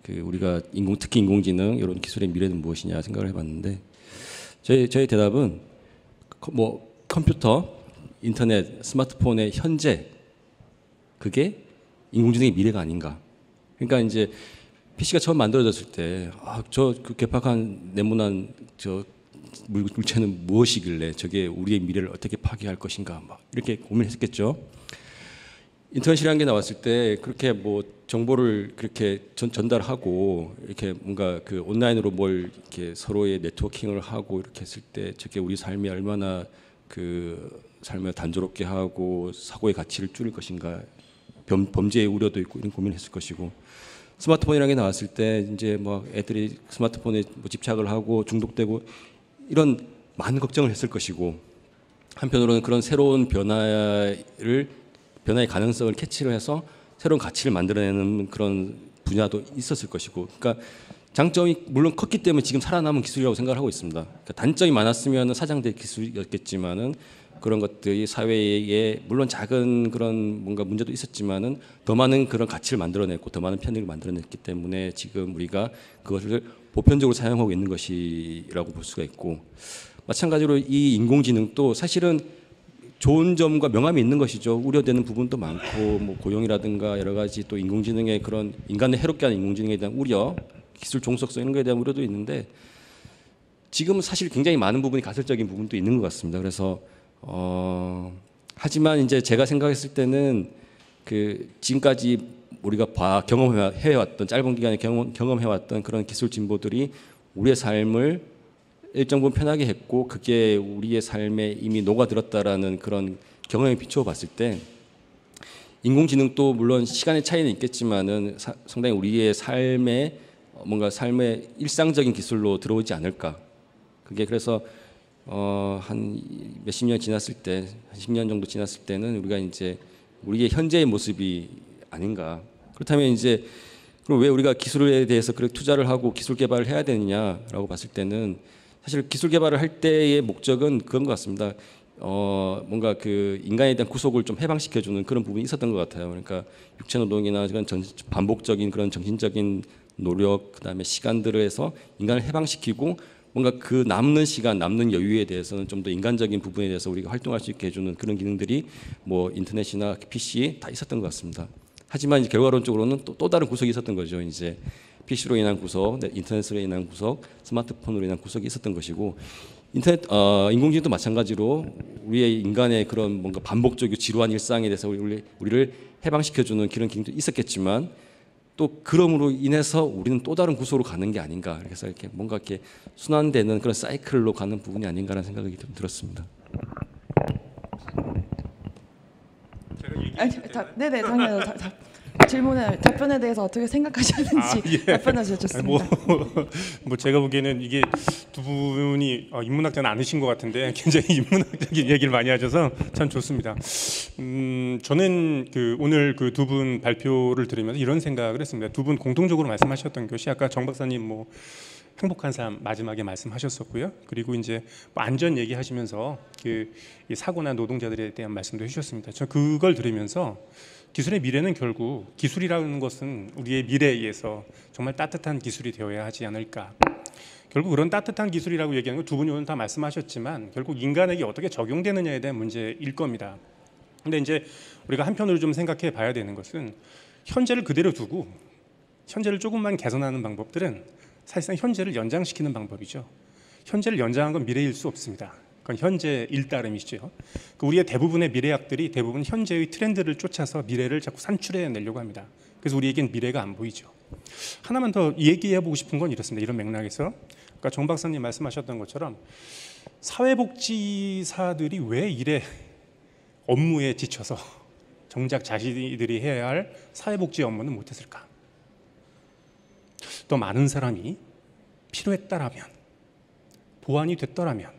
그 우리가 특히 인공지능 이런 기술의 미래는 무엇이냐 생각을 해봤는데 저희 대답은 뭐 컴퓨터, 인터넷, 스마트폰의 현재 그게 인공지능의 미래가 아닌가. 그러니까 이제 PC가 처음 만들어졌을 때 저 그 괴팍한 네모난 저 물체는 무엇이길래 저게 우리의 미래를 어떻게 파괴할 것인가 막 이렇게 고민했겠죠. 인터넷이라는 게 나왔을 때 그렇게 뭐 정보를 그렇게 전달하고 이렇게 뭔가 그 온라인으로 뭘 이렇게 서로의 네트워킹을 하고 이렇게 했을 때 저게 우리 삶이 얼마나 그 삶을 단조롭게 하고 사고의 가치를 줄일 것인가, 범죄의 우려도 있고 이런 고민을 했을 것이고, 스마트폰이라는 게 나왔을 때 이제 뭐 애들이 스마트폰에 뭐 집착을 하고 중독되고 이런 많은 걱정을 했을 것이고, 한편으로는 그런 새로운 변화의 가능성을 캐치를 해서 새로운 가치를 만들어내는 그런 분야도 있었을 것이고, 그러니까 장점이 물론 컸기 때문에 지금 살아남은 기술이라고 생각을 하고 있습니다. 그러니까 단점이 많았으면 사장될 기술이었겠지만은 그런 것들이 사회에 물론 작은 그런 뭔가 문제도 있었지만은 더 많은 그런 가치를 만들어냈고 더 많은 편익을 만들어냈기 때문에 지금 우리가 그것을 보편적으로 사용하고 있는 것이라고 볼 수가 있고, 마찬가지로 이 인공지능도 사실은 좋은 점과 명암이 있는 것이죠. 우려되는 부분도 많고 뭐 고용이라든가 여러 가지 또 인공지능의 그런 인간을 해롭게 하는 인공지능에 대한 우려, 기술 종속성 이런 거에 대한 우려도 있는데 지금은 사실 굉장히 많은 부분이 가설적인 부분도 있는 것 같습니다. 그래서 하지만 이제 제가 생각했을 때는 그 지금까지 우리가 경험해왔던 짧은 기간에 경험해왔던 그런 기술 진보들이 우리의 삶을 일정 부분 편하게 했고 그게 우리의 삶에 이미 녹아들었다라는 그런 경험에 비추어 봤을 때 인공지능도 물론 시간의 차이는 있겠지만은 상당히 우리의 삶에 뭔가 삶의 일상적인 기술로 들어오지 않을까. 그게 그래서 한 몇십 년 지났을 때, 한 10년 정도 지났을 때는 우리가 이제 우리의 현재의 모습이 아닌가. 그렇다면 이제 그럼 왜 우리가 기술에 대해서 그렇게 투자를 하고 기술 개발을 해야 되느냐라고 봤을 때는 사실 기술 개발을 할 때의 목적은 그런 것 같습니다. 뭔가 그 인간에 대한 구속을 좀 해방시켜주는 그런 부분이 있었던 것 같아요. 그러니까 육체 노동이나 그런 반복적인 그런 정신적인 노력, 그다음에 시간들을 해서 인간을 해방시키고 뭔가 그 남는 시간, 남는 여유에 대해서는 좀 더 인간적인 부분에 대해서 우리가 활동할 수 있게 해주는 그런 기능들이 뭐 인터넷이나 PC 다 있었던 것 같습니다. 하지만 이제 결과론적으로는 또 다른 구석이 있었던 거죠. 이제 PC로 인한 구석, 인터넷으로 인한 구석, 스마트폰으로 인한 구석이 있었던 것이고, 인공지능도 마찬가지로 우리의 인간의 그런 뭔가 반복적이고 지루한 일상에 대해서 우리를 해방시켜주는 그런 기능도 있었겠지만 또 그럼으로 인해서 우리는 또 다른 구조로 가는 게 아닌가. 그래서 이렇게 뭔가 이렇게 순환되는 그런 사이클로 가는 부분이 아닌가라는 생각이 좀 들었습니다. 네네, 당연히 질문에 답변에 대해서 어떻게 생각하셨는지 답변해 주셨습니다. 뭐 제가 보기에는 이게 두 분이 인문학자는 아니신 것 같은데 굉장히 인문학적인 얘기를 많이 하셔서 참 좋습니다. 저는 그 오늘 그 두 분 발표를 들으면서 이런 생각을 했습니다. 두 분 공통적으로 말씀하셨던 것이 아까 정 박사님 뭐 행복한 삶 마지막에 말씀하셨었고요. 그리고 이제 뭐 안전 얘기하시면서 그 사고나 노동자들에 대한 말씀도 해주셨습니다. 저 그걸 들으면서 기술의 미래는 결국 기술이라는 것은 우리의 미래에 의해서 정말 따뜻한 기술이 되어야 하지 않을까. 결국 그런 따뜻한 기술이라고 얘기하는 거 두 분이 오늘 다 말씀하셨지만 결국 인간에게 어떻게 적용되느냐에 대한 문제일 겁니다. 근데 이제 우리가 한편으로 좀 생각해 봐야 되는 것은 현재를 그대로 두고 현재를 조금만 개선하는 방법들은 사실상 현재를 연장시키는 방법이죠. 현재를 연장한 건 미래일 수 없습니다. 그건 현재일 따름이죠. 우리의 대부분의 미래학들이 대부분 현재의 트렌드를 쫓아서 미래를 자꾸 산출해내려고 합니다. 그래서 우리에겐 미래가 안 보이죠. 하나만 더 얘기해보고 싶은 건 이렇습니다. 이런 맥락에서 아까 정 박사님 말씀하셨던 것처럼 사회복지사들이 왜 이래 업무에 지쳐서 정작 자신들이 해야 할 사회복지 업무는 못했을까? 더 많은 사람이 필요했다라면, 보완이 됐더라면,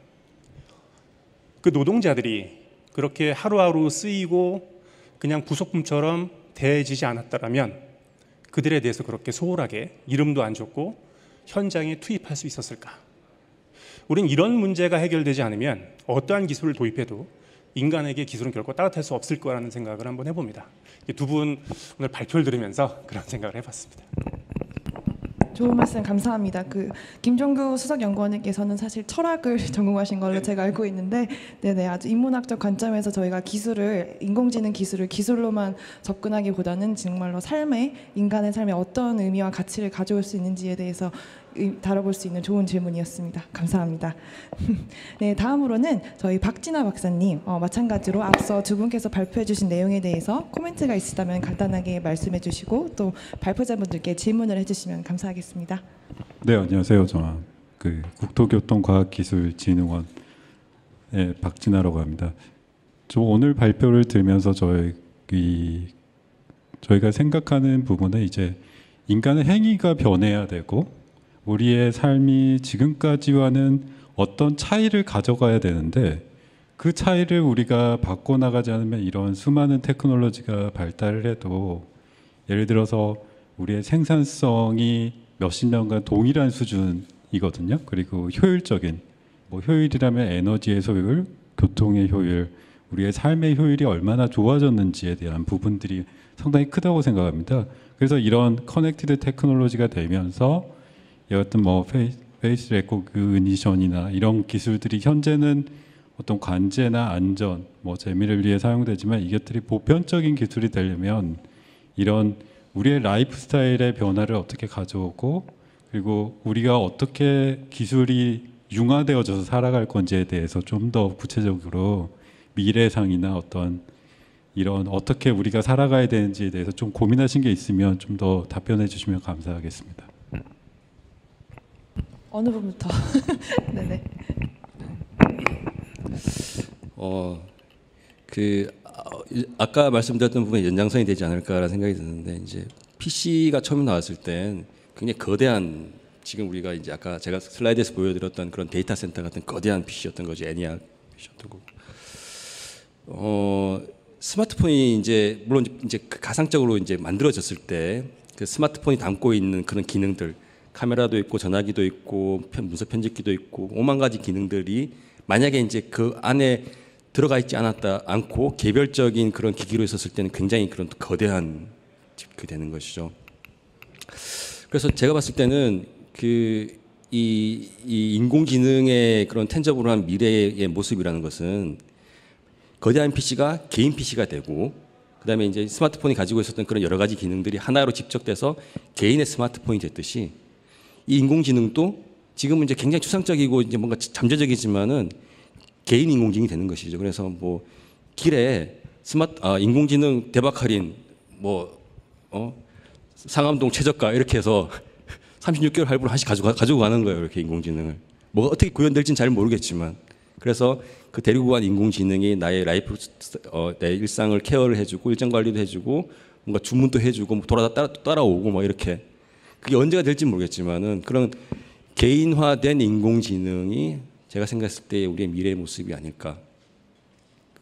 그 노동자들이 그렇게 하루하루 쓰이고 그냥 부속품처럼 대해지지 않았다라면 그들에 대해서 그렇게 소홀하게 이름도 안 줬고 현장에 투입할 수 있었을까? 우린 이런 문제가 해결되지 않으면 어떠한 기술을 도입해도 인간에게 기술은 결코 따뜻할 수 없을 거라는 생각을 한번 해봅니다. 두 분 오늘 발표를 들으면서 그런 생각을 해봤습니다. 좋은 말씀 감사합니다. 김종규 수석연구원님께서는 사실 철학을 전공하신 걸로 제가 알고 있는데, 네네, 아주 인문학적 관점에서 저희가 인공지능 기술을 기술로만 접근하기보다는 정말로 인간의 삶에 어떤 의미와 가치를 가져올 수 있는지에 대해서 다뤄볼 수 있는 좋은 질문이었습니다. 감사합니다. 네, 다음으로는 저희 박진아 박사님, 마찬가지로 앞서 두 분께서 발표해 주신 내용에 대해서 코멘트가 있으시다면 간단하게 말씀해 주시고 또 발표자분들께 질문을 해주시면 감사하겠습니다. 네, 안녕하세요. 저는 국토교통과학기술진흥원의 박진아라고 합니다. 저 오늘 발표를 들으면서 저희가 생각하는 부분은 이제 인간의 행위가 변해야 되고 우리의 삶이 지금까지와는 어떤 차이를 가져가야 되는데 그 차이를 우리가 바꿔나가지 않으면 이런 수많은 테크놀로지가 발달을 해도 예를 들어서 우리의 생산성이 몇십 년간 동일한 수준이거든요. 그리고 효율적인, 효율이라면 에너지의 효율, 교통의 효율, 우리의 삶의 효율이 얼마나 좋아졌는지에 대한 부분들이 상당히 크다고 생각합니다. 그래서 이런 커넥티드 테크놀로지가 되면서 어떤 페이스 레코그니션이나 이런 기술들이 현재는 어떤 관제나 안전, 재미를 위해 사용되지만 이것들이 보편적인 기술이 되려면 이런 우리의 라이프 스타일의 변화를 어떻게 가져오고 그리고 우리가 어떻게 기술이 융화되어져서 살아갈 건지에 대해서 좀 더 구체적으로 미래상이나 어떤 이런 어떻게 우리가 살아가야 되는지에 대해서 좀 고민하신 게 있으면 좀 더 답변해 주시면 감사하겠습니다. 어느 분부터? 네네. 아까 말씀드렸던 부분이 연장선이 되지 않을까라는 생각이 드는데 이제 PC가 처음 나왔을 땐 굉장히 거대한 지금 우리가 이제 아까 제가 슬라이드에서 보여드렸던 그런 데이터 센터 같은 거대한 PC였던 거죠. 애니악 PC였던 거고. 스마트폰이 이제 물론 이제 가상적으로 이제 만들어졌을 때 그 스마트폰이 담고 있는 그런 기능들 카메라도 있고 전화기도 있고 문서 편집기도 있고 오만 가지 기능들이 만약에 이제 그 안에 들어가 있지 않고 개별적인 그런 기기로 있었을 때는 굉장히 그런 거대한 그 되는 것이죠. 그래서 제가 봤을 때는 이 인공지능의 그런 텐저블한 미래의 모습이라는 것은 거대한 PC가 개인 PC가 되고 그다음에 이제 스마트폰이 가지고 있었던 그런 여러 가지 기능들이 하나로 집적돼서 개인의 스마트폰이 됐듯이 이 인공지능도 지금은 이제 굉장히 추상적이고 이제 뭔가 잠재적이지만은 개인 인공지능이 되는 것이죠. 그래서 길에 인공지능 대박 할인 상암동 최저가 이렇게 해서 36개월 할부로 하나씩 가지고 가는 거예요. 이렇게 인공지능을 뭐가 어떻게 구현될지는 잘 모르겠지만 그래서 그 데리고 간 인공지능이 나의 내 일상을 케어를 해주고 일정 관리도 해주고 뭔가 주문도 해주고 따라오고 이렇게 그게 언제가 될지 모르겠지만은 그런 개인화된 인공지능이 제가 생각했을 때 우리의 미래의 모습이 아닐까.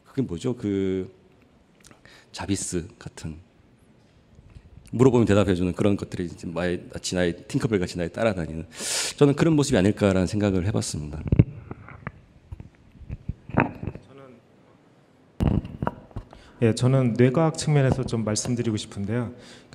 그게 뭐죠? 자비스 같은 물어보면 대답해주는 그런 것들이 마치 나의 팅커벨 같이 나에 따라다니는 저는 그런 모습이 아닐까라는 생각을 해봤습니다. 저는 뇌과학 측면에서 좀 말씀드리고 싶은데요.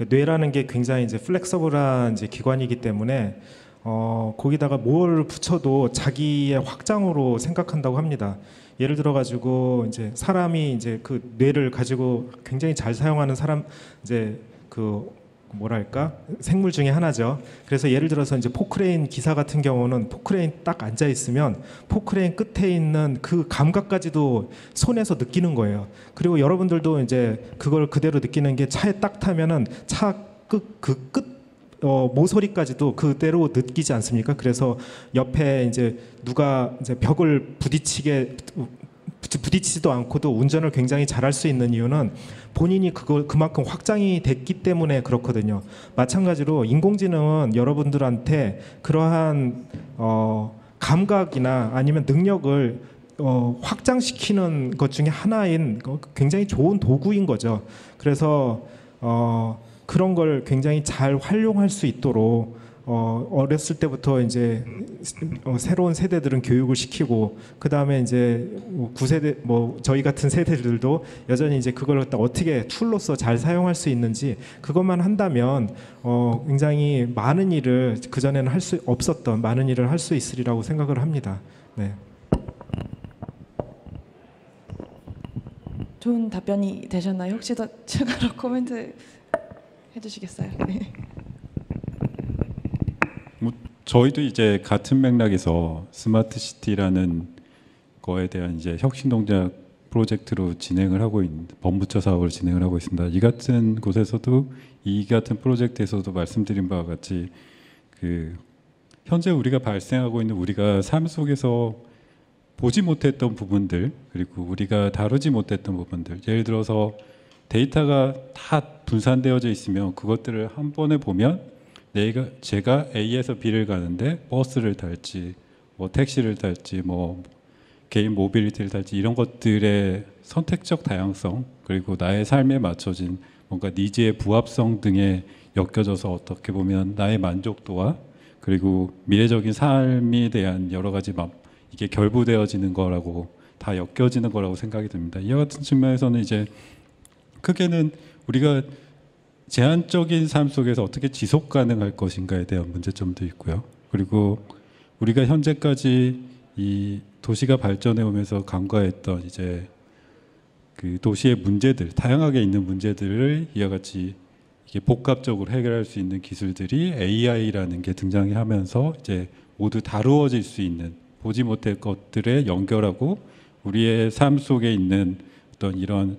뇌라는 게 굉장히 이제 플렉서블한 이제 기관이기 때문에 거기다가 뭘 붙여도 자기의 확장으로 생각한다고 합니다. 예를 들어 가지고 이제 사람이 이제 그 뇌를 가지고 굉장히 잘 사용하는 사람 이제 생물 중에 하나죠. 그래서 예를 들어서 이제 포크레인 기사 같은 경우는 포크레인 딱 앉아 있으면 포크레인 끝에 있는 그 감각까지도 손에서 느끼는 거예요. 그리고 여러분들도 이제 그걸 그대로 느끼는 게 차에 딱 타면은 차 끝 모서리까지도 그대로 느끼지 않습니까? 그래서 옆에 이제 누가 이제 벽을 부딪히지도 않고도 운전을 굉장히 잘할 수 있는 이유는 본인이 그걸 그만큼 확장이 됐기 때문에 그렇거든요. 마찬가지로 인공지능은 여러분들한테 그러한 감각이나 아니면 능력을 확장시키는 것 중에 하나인 굉장히 좋은 도구인 거죠. 그래서 그런 걸 굉장히 잘 활용할 수 있도록 어렸을 때부터 이제 새로운 세대들은 교육을 시키고, 그 다음에 이제 구세대 저희 같은 세대들도 여전히 이제 그걸 갖다 어떻게 툴로서 잘 사용할 수 있는지 그것만 한다면 굉장히 많은 일을 그 전에는 할 수 없었던 많은 일을 할 수 있으리라고 생각을 합니다. 네. 좋은 답변이 되셨나요? 혹시 더 추가로 코멘트 해주시겠어요? 네. 뭐 저희도 이제 같은 맥락에서 스마트 시티라는 거에 대한 이제 혁신 동작 프로젝트로 진행을 하고 있는 범부처 사업을 진행을 하고 있습니다. 이 같은 곳에서도 이 같은 프로젝트에서도 말씀드린 바와 같이 그 현재 우리가 발생하고 있는 우리가 삶 속에서 보지 못했던 부분들, 그리고 우리가 다루지 못했던 부분들, 예를 들어서 데이터가 다 분산되어져 있으면 그것들을 한 번에 보면 제가 A에서 B를 가는데 버스를 탈지 뭐 택시를 탈지 뭐 개인 모빌리티를 탈지 이런 것들의 선택적 다양성, 그리고 나의 삶에 맞춰진 뭔가 니즈의 부합성 등에 엮여져서 어떻게 보면 나의 만족도와 그리고 미래적인 삶에 대한 여러 가지 이게 결부되어지는 거라고, 다 엮여지는 거라고 생각이 듭니다. 이와 같은 측면에서는 이제 크게는 우리가 제한적인 삶 속에서 어떻게 지속 가능할 것인가에 대한 문제점도 있고요. 그리고 우리가 현재까지 이 도시가 발전해 오면서 간과했던 이제 그 도시의 문제들, 다양하게 있는 문제들을 이와 같이 이게 복합적으로 해결할 수 있는 기술들이 AI라는 게 등장하면서 이제 모두 다루어질 수 있는, 보지 못할 것들에 연결하고 우리의 삶 속에 있는 어떤 이런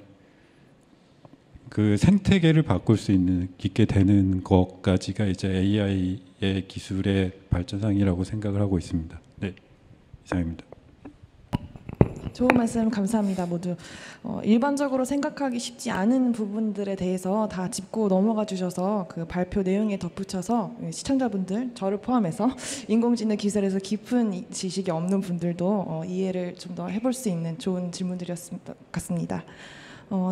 그 생태계를 바꿀 수 있게 되는 것까지가 이제 AI의 기술의 발전상이라고 생각을 하고 있습니다. 네, 이상입니다. 좋은 말씀 감사합니다. 모두 일반적으로 생각하기 쉽지 않은 부분들에 대해서 다 짚고 넘어가 주셔서 그 발표 내용에 덧붙여서 시청자분들, 저를 포함해서 인공지능 기술에서 깊은 지식이 없는 분들도 이해를 좀 더 해볼 수 있는 좋은 질문들이었습니다. 같습니다.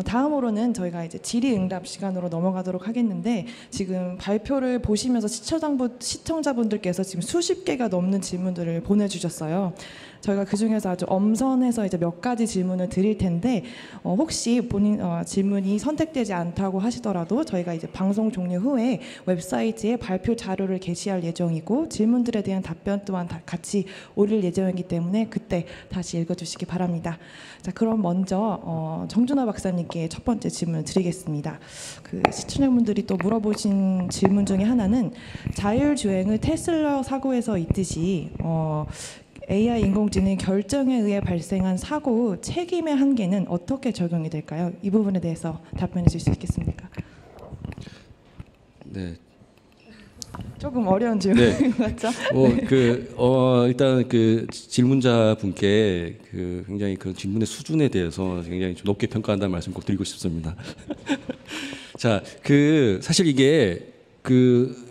다음으로는 저희가 이제 질의응답 시간으로 넘어가도록 하겠는데, 지금 발표를 보시면서 시청자분들께서 지금 수십 개가 넘는 질문들을 보내주셨어요. 저희가 그 중에서 아주 엄선해서 이제 몇 가지 질문을 드릴 텐데, 혹시 본인 질문이 선택되지 않다고 하시더라도 저희가 이제 방송 종료 후에 웹사이트에 발표 자료를 게시할 예정이고, 질문들에 대한 답변 또한 같이 올릴 예정이기 때문에 그때 다시 읽어주시기 바랍니다. 자, 그럼 먼저 정준하 박사님께 첫 번째 질문을 드리겠습니다. 그 시청자분들이 또 물어보신 질문 중에 하나는, 자율주행의 테슬라 사고에서 있듯이 AI 인공지능 결정에 의해 발생한 사고 책임의 한계는 어떻게 적용이 될까요? 이 부분에 대해서 답변해 주실 수 있겠습니까? 네. 조금 어려운 질문 맞죠? 일단 그 질문자 분께 그 굉장히 그런 질문의 수준에 대해서 굉장히 좀 높게 평가한다는 말씀 꼭 드리고 싶습니다. 자, 사실 이게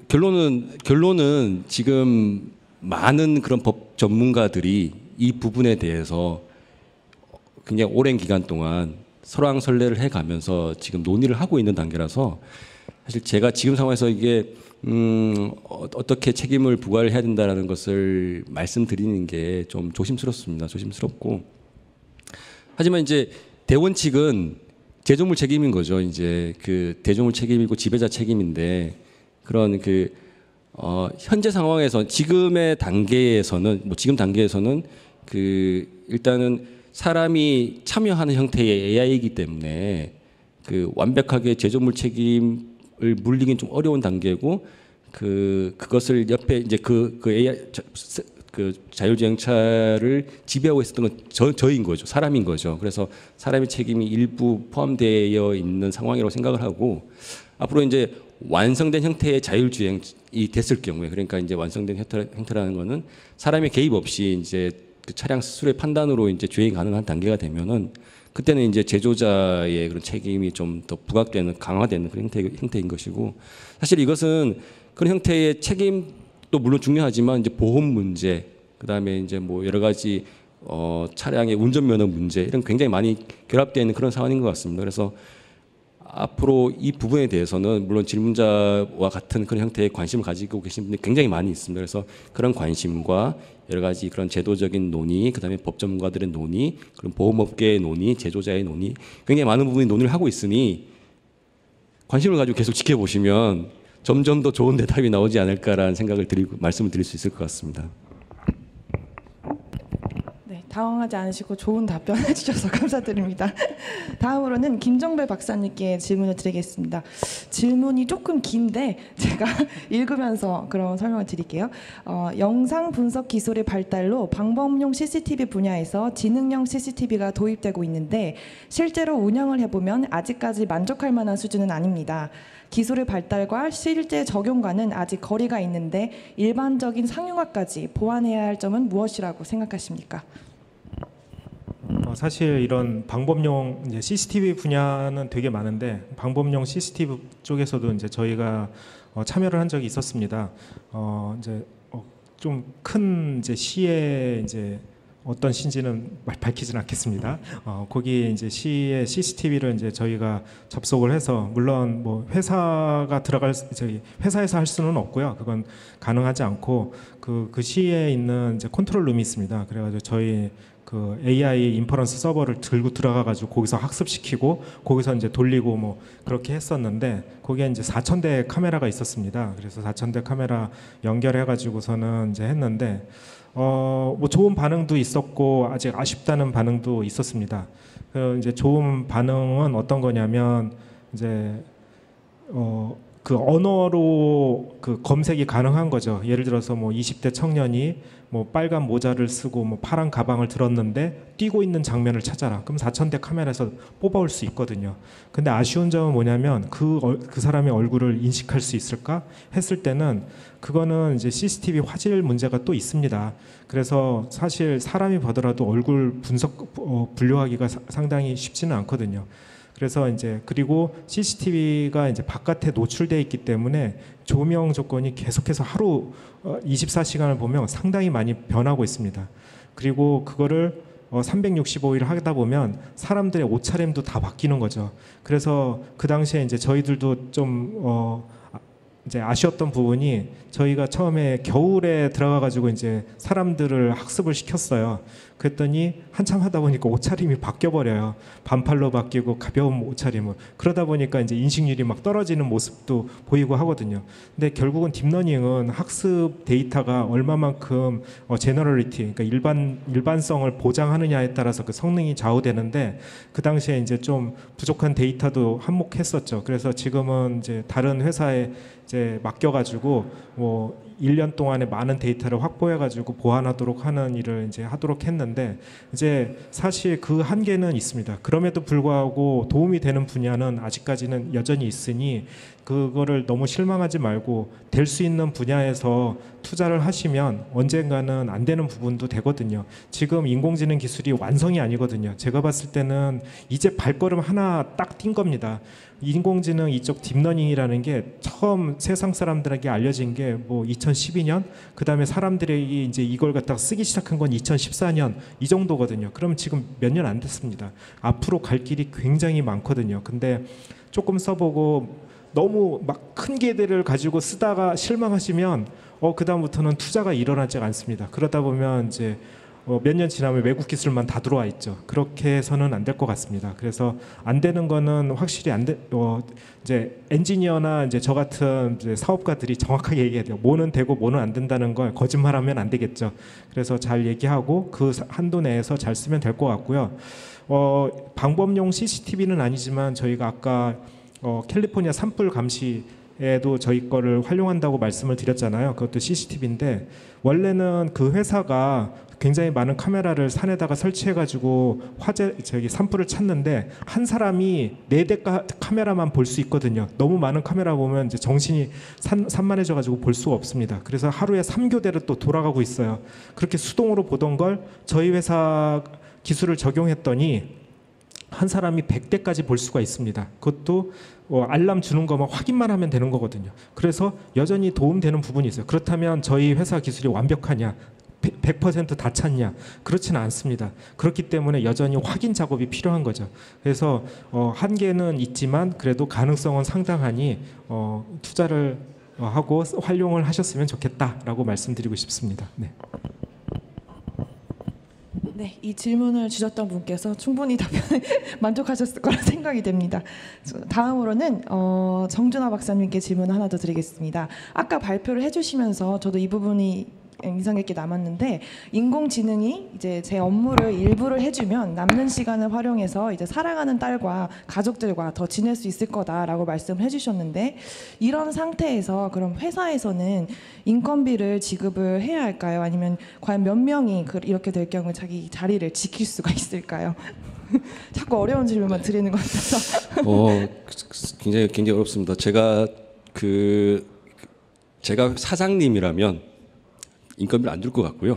결론은 지금 많은 그런 법 전문가들이 이 부분에 대해서 굉장히 오랜 기간 동안 설왕설래를 해가면서 지금 논의를 하고 있는 단계라서, 사실 제가 지금 상황에서 이게 어떻게 책임을 부과를 해야 된다라는 것을 말씀드리는 게 좀 조심스럽습니다. 조심스럽고, 하지만 이제 대원칙은 제조물 책임인 거죠. 이제 그 대조물 책임이고 지배자 책임인데, 그런 현재 상황에서 지금 단계에서는 일단은 사람이 참여하는 형태의 AI이기 때문에 완벽하게 제조물 책임을 물리긴 좀 어려운 단계고, 그것을 옆에 이제 AI 자율주행차를 지배하고 있었던 건 저인 거죠. 사람인 거죠. 그래서 사람의 책임이 일부 포함되어 있는 상황이라고 생각을 하고, 앞으로 이제 완성된 형태의 자율주행이 됐을 경우에, 그러니까 이제 완성된 형태라는 거는 사람의 개입 없이 이제 그 차량 수수료의 판단으로 이제 주행이 가능한 단계가 되면은 그때는 이제 제조자의 그런 책임이 좀 더 부각되는 강화되는 그런 형태인 것이고, 사실 이것은 그런 형태의 책임도 물론 중요하지만 이제 보험 문제, 그다음에 이제 뭐 여러 가지 차량의 운전면허 문제, 이런 굉장히 많이 결합되어 있는 그런 상황인 것 같습니다. 그래서 앞으로 이 부분에 대해서는 물론 질문자와 같은 그런 형태의 관심을 가지고 계신 분들이 굉장히 많이 있습니다. 그래서 그런 관심과 여러 가지 그런 제도적인 논의, 그다음에 법 전문가들의 논의, 그런 보험업계의 논의, 제조자의 논의, 굉장히 많은 부분이 논의를 하고 있으니 관심을 가지고 계속 지켜보시면 점점 더 좋은 대답이 나오지 않을까라는 생각을 드리고 말씀을 드릴 수 있을 것 같습니다. 네, 당황하지 않으시고 좋은 답변 해주셔서 감사드립니다. 다음으로는 김정배 박사님께 질문을 드리겠습니다. 질문이 조금 긴데 제가 읽으면서 그런 설명을 드릴게요. 영상 분석 기술의 발달로 방범용 CCTV 분야에서 지능형 CCTV가 도입되고 있는데 실제로 운영을 해보면 아직까지 만족할 만한 수준은 아닙니다. 기술의 발달과 실제 적용과는 아직 거리가 있는데 일반적인 상용화까지 보완해야 할 점은 무엇이라고 생각하십니까? 사실 이런 방범용 이제 CCTV 분야는 되게 많은데 방범용 CCTV 쪽에서도 이제 저희가 참여를 한 적이 있었습니다. 이제 좀 큰 이제 시에 이제 어떤 시인지는 밝히지는 않겠습니다. 거기 이제 시의 CCTV를 이제 저희가 접속을 해서, 물론 뭐 회사가 저희 회사에서 할 수는 없고요. 그건 가능하지 않고 그 시에 있는 이제 컨트롤 룸이 있습니다. 그래가지고 저희 그 AI 인퍼런스 서버를 들고 들어가가지고 거기서 학습시키고 거기서 이제 돌리고 뭐 그렇게 했었는데, 거기에 이제 4,000대 카메라가 있었습니다. 그래서 4,000대 카메라 연결해가지고서는 이제 했는데 뭐 좋은 반응도 있었고 아직 아쉽다는 반응도 있었습니다. 이제 좋은 반응은 어떤 거냐면 이제 그 언어로 그 검색이 가능한 거죠. 예를 들어서 뭐 20대 청년이 뭐 빨간 모자를 쓰고 뭐 파란 가방을 들었는데 뛰고 있는 장면을 찾아라. 그럼 4,000대 카메라에서 뽑아올 수 있거든요. 근데 아쉬운 점은 뭐냐면 그 사람의 얼굴을 인식할 수 있을까 했을 때는 그거는 이제 CCTV 화질 문제가 또 있습니다. 그래서 사실 사람이 보더라도 얼굴 분류하기가 상당히 쉽지는 않거든요. 그래서 이제 그리고 CCTV가 이제 바깥에 노출되어 있기 때문에 조명 조건이 계속해서 하루 24시간을 보면 상당히 많이 변하고 있습니다. 그리고 그거를 365일 하다 보면 사람들의 옷차림도 다 바뀌는 거죠. 그래서 그 당시에 이제 저희들도 좀 이제 아쉬웠던 부분이, 저희가 처음에 겨울에 들어가 가지고 이제 사람들을 학습을 시켰어요. 그랬더니 한참 하다 보니까 옷차림이 바뀌어 버려요. 반팔로 바뀌고 가벼운 옷차림을. 그러다 보니까 이제 인식률이 막 떨어지는 모습도 보이고 하거든요. 근데 결국은 딥러닝은 학습 데이터가 얼마만큼 제너럴리티, 그러니까 일반성을 보장하느냐에 따라서 그 성능이 좌우되는데, 그 당시에 이제 좀 부족한 데이터도 한몫했었죠. 그래서 지금은 이제 다른 회사에 이제 맡겨가지고 뭐 1년 동안에 많은 데이터를 확보해가지고 보완하도록 하는 일을 이제 하도록 했는데, 이제 사실 그 한계는 있습니다. 그럼에도 불구하고 도움이 되는 분야는 아직까지는 여전히 있으니 그거를 너무 실망하지 말고 될 수 있는 분야에서 투자를 하시면 언젠가는 안 되는 부분도 되거든요. 지금 인공지능 기술이 완성이 아니거든요. 제가 봤을 때는 이제 발걸음 하나 딱 뛴 겁니다. 인공지능 이쪽 딥러닝이라는 게 처음 세상 사람들에게 알려진 게 뭐 2012년, 그 다음에 사람들이 이제 이걸 갖다가 쓰기 시작한 건 2014년 이 정도거든요. 그럼 지금 몇 년 안 됐습니다. 앞으로 갈 길이 굉장히 많거든요. 근데 조금 써보고 너무 막 큰 기대를 가지고 쓰다가 실망하시면 그 다음부터는 투자가 일어나지 않습니다. 그러다 보면 이제 몇 년 지나면 외국 기술만 다 들어와 있죠. 그렇게 해서는 안 될 것 같습니다. 그래서 안 되는 거는 확실히 이제 엔지니어나 이제 저 같은 이제 사업가들이 정확하게 얘기해야 돼요. 뭐는 되고 뭐는 안 된다는 걸 거짓말하면 안 되겠죠. 그래서 잘 얘기하고 그 한도 내에서 잘 쓰면 될 것 같고요. 방범용 CCTV는 아니지만 저희가 아까 캘리포니아 산불 감시에도 저희 거를 활용한다고 말씀을 드렸잖아요. 그것도 CCTV인데 원래는 그 회사가 굉장히 많은 카메라를 산에다가 설치해가지고 산불을 찾는데 한 사람이 4대 카메라만 볼 수 있거든요. 너무 많은 카메라 보면 이제 정신이 산만해져가지고 볼 수가 없습니다. 그래서 하루에 3교대로 또 돌아가고 있어요. 그렇게 수동으로 보던 걸 저희 회사 기술을 적용했더니 한 사람이 100대까지 볼 수가 있습니다. 그것도 알람 주는 것만 확인만 하면 되는 거거든요. 그래서 여전히 도움되는 부분이 있어요. 그렇다면 저희 회사 기술이 완벽하냐? 100% 다 찾냐? 그렇지는 않습니다. 그렇기 때문에 여전히 확인 작업이 필요한 거죠. 그래서 한계는 있지만 그래도 가능성은 상당하니 투자를 하고 활용을 하셨으면 좋겠다라고 말씀드리고 싶습니다. 네. 네, 이 질문을 주셨던 분께서 충분히 답변에 만족하셨을 거라 생각이 됩니다. 다음으로는 정준하 박사님께 질문 하나 더 드리겠습니다. 아까 발표를 해주시면서 저도 이 부분이 인상 깊게 남았는데, 인공지능이 이제 제 업무를 일부를 해주면 남는 시간을 활용해서 이제 사랑하는 딸과 가족들과 더 지낼 수 있을 거다라고 말씀을 해주셨는데, 이런 상태에서 그럼 회사에서는 인건비를 지급을 해야 할까요? 아니면 과연 몇 명이 이렇게 될 경우 자기 자리를 지킬 수가 있을까요? 자꾸 어려운 질문만 드리는 것 같아서. 굉장히 어렵습니다. 제가 사장님이라면 인건비를 안 줄 것 같고요.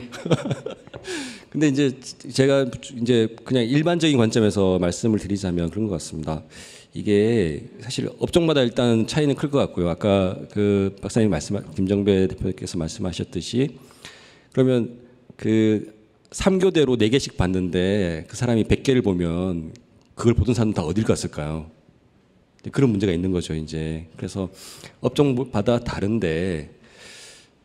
근데 이제 제가 그냥 일반적인 관점에서 말씀을 드리자면 그런 것 같습니다. 이게 사실 업종마다 일단 차이는 클 것 같고요. 아까 그 박사님 김정배 대표께서 말씀하셨듯이, 그러면 3교대로 4개씩 봤는데 그 사람이 100개를 보면 그걸 보던 사람은 다 어딜 갔을까요? 그런 문제가 있는 거죠, 이제. 그래서 업종마다 다른데,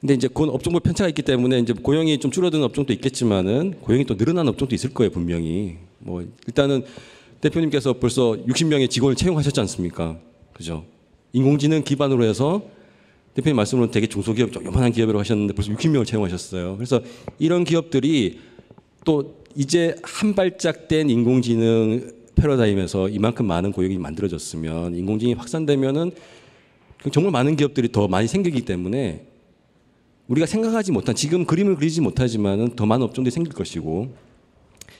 근데 이제 그건 업종별 편차가 있기 때문에 이제 고용이 좀 줄어드는 업종도 있겠지만은 고용이 또 늘어나는 업종도 있을 거예요, 분명히. 뭐 일단은 대표님께서 벌써 60명의 직원을 채용하셨지 않습니까? 그죠? 인공지능 기반으로 해서 대표님 말씀으로는 되게 중소기업, 요만한 기업으로 하셨는데 벌써 60명을 채용하셨어요. 그래서 이런 기업들이 또 이제 한 발짝 된 인공지능 패러다임에서 이만큼 많은 고용이 만들어졌으면, 인공지능이 확산되면은 정말 많은 기업들이 더 많이 생기기 때문에 우리가 생각하지 못한, 지금 그림을 그리지 못하지만은 더 많은 업종들이 생길 것이고,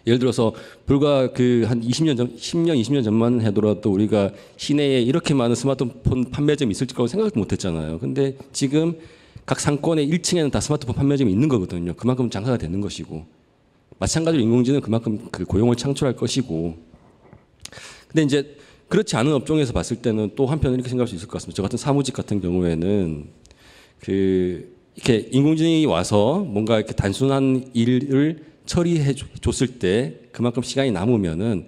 예를 들어서 불과 한 10년, 20년 전만 해더라도 우리가 시내에 이렇게 많은 스마트폰 판매점이 있을 거라고 생각도 못했잖아요. 근데 지금 각 상권의 1층에는 다 스마트폰 판매점이 있는 거거든요. 그만큼 장사가 되는 것이고, 마찬가지로 인공지능은 그만큼 고용을 창출할 것이고. 근데 이제 그렇지 않은 업종에서 봤을 때는 또 한편 이렇게 생각할 수 있을 것 같습니다. 저 같은 사무직 같은 경우에는 이렇게 인공지능이 와서 뭔가 이렇게 단순한 일을 처리해 줬을 때 그만큼 시간이 남으면은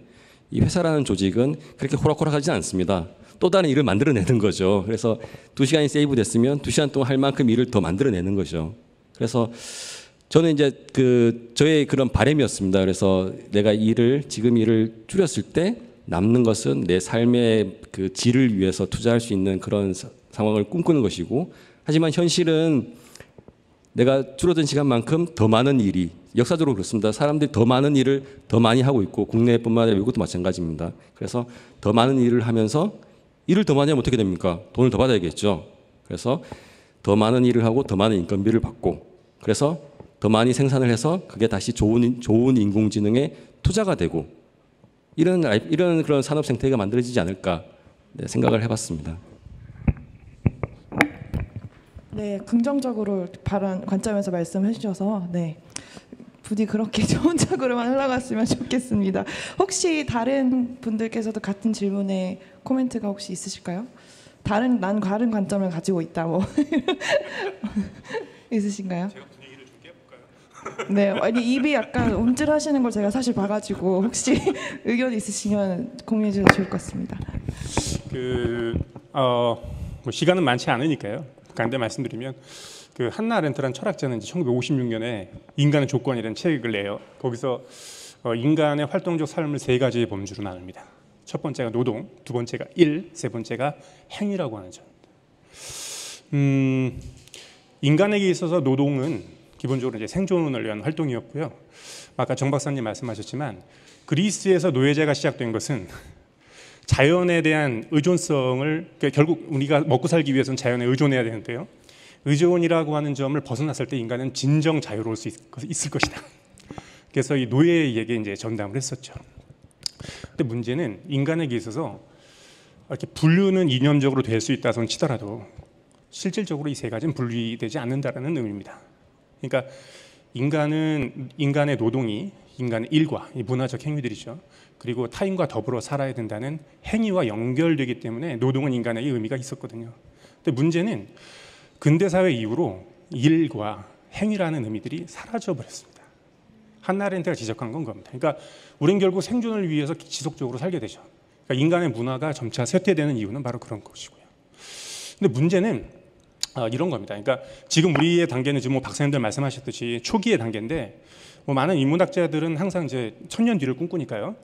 이 회사라는 조직은 그렇게 호락호락하지 않습니다. 또 다른 일을 만들어내는 거죠. 그래서 2시간이 세이브 됐으면 2시간 동안 할 만큼 일을 더 만들어내는 거죠. 그래서 저는 이제 저의 그런 바람이었습니다. 그래서 내가 지금 일을 줄였을 때 남는 것은 내 삶의 질을 위해서 투자할 수 있는 그런 상황을 꿈꾸는 것이고, 하지만 현실은 내가 줄어든 시간만큼 더 많은 일이, 역사적으로 그렇습니다. 사람들이 더 많은 일을 더 많이 하고 있고, 국내뿐만 아니라 외국도 마찬가지입니다. 그래서 더 많은 일을 하면서 일을 더 많이 하면 어떻게 됩니까? 돈을 더 받아야겠죠. 그래서 더 많은 일을 하고 더 많은 인건비를 받고, 그래서 더 많이 생산을 해서 그게 다시 좋은 인공지능에 투자가 되고, 이런 그런 산업 생태계가 만들어지지 않을까 생각을 해봤습니다. 네, 긍정적으로 바른 관점에서 말씀해 주셔서 부디 그렇게 좋은 쪽으로만 흘러갔으면 좋겠습니다. 혹시 다른 분들께서도 같은 질문에 코멘트가 혹시 있으실까요? 다른 관점을 가지고 있다 뭐 있으신가요? 제가 분위기를 좀 깨볼까요? 네, 아니 입이 약간 움찔하시는 걸 제가 사실 봐가지고 혹시 의견 있으시면 공유해 주셔도 좋을 것 같습니다. 뭐 시간은 많지 않으니까요. 간단히 말씀드리면 한나 아렌트라는 철학자는 1956년에 인간의 조건이라는 책을 내요. 거기서 인간의 활동적 삶을 3가지의 범주로 나눕니다. 첫 번째가 노동, 두 번째가 일, 세 번째가 행위라고 하는 점입니다. 인간에게 있어서 노동은 기본적으로 이제 생존을 위한 활동이었고요. 아까 정 박사님 말씀하셨지만 그리스에서 노예제가 시작된 것은 자연에 대한 의존성을, 그러니까 결국 우리가 먹고 살기 위해서는 자연에 의존해야 되는데요. 의존이라고 하는 점을 벗어났을 때 인간은 진정 자유로울 수 있을 것이다. 그래서 이 노예에게 이제 전담을 했었죠. 근데 문제는 인간에게 있어서 이렇게 분류는 이념적으로 될 수 있다손 치더라도 실질적으로 이 세 가지는 분리되지 않는다라는 의미입니다. 그러니까 인간의 노동이 인간의 일과 이 문화적 행위들이죠. 그리고 타인과 더불어 살아야 된다는 행위와 연결되기 때문에 노동은 인간에게 의미가 있었거든요. 근데 문제는 근대 사회 이후로 일과 행위라는 의미들이 사라져 버렸습니다. 한나 아렌트가 지적한 건 겁니다. 그러니까 우린 결국 생존을 위해서 지속적으로 살게 되죠. 그러니까 인간의 문화가 점차 쇠퇴되는 이유는 바로 그런 것이고요. 근데 문제는 이런 겁니다. 그러니까 지금 우리의 단계는 지금 뭐 박사님들 말씀하셨듯이 초기의 단계인데 뭐 많은 인문학자들은 항상 이제 1000년 뒤를 꿈꾸니까요.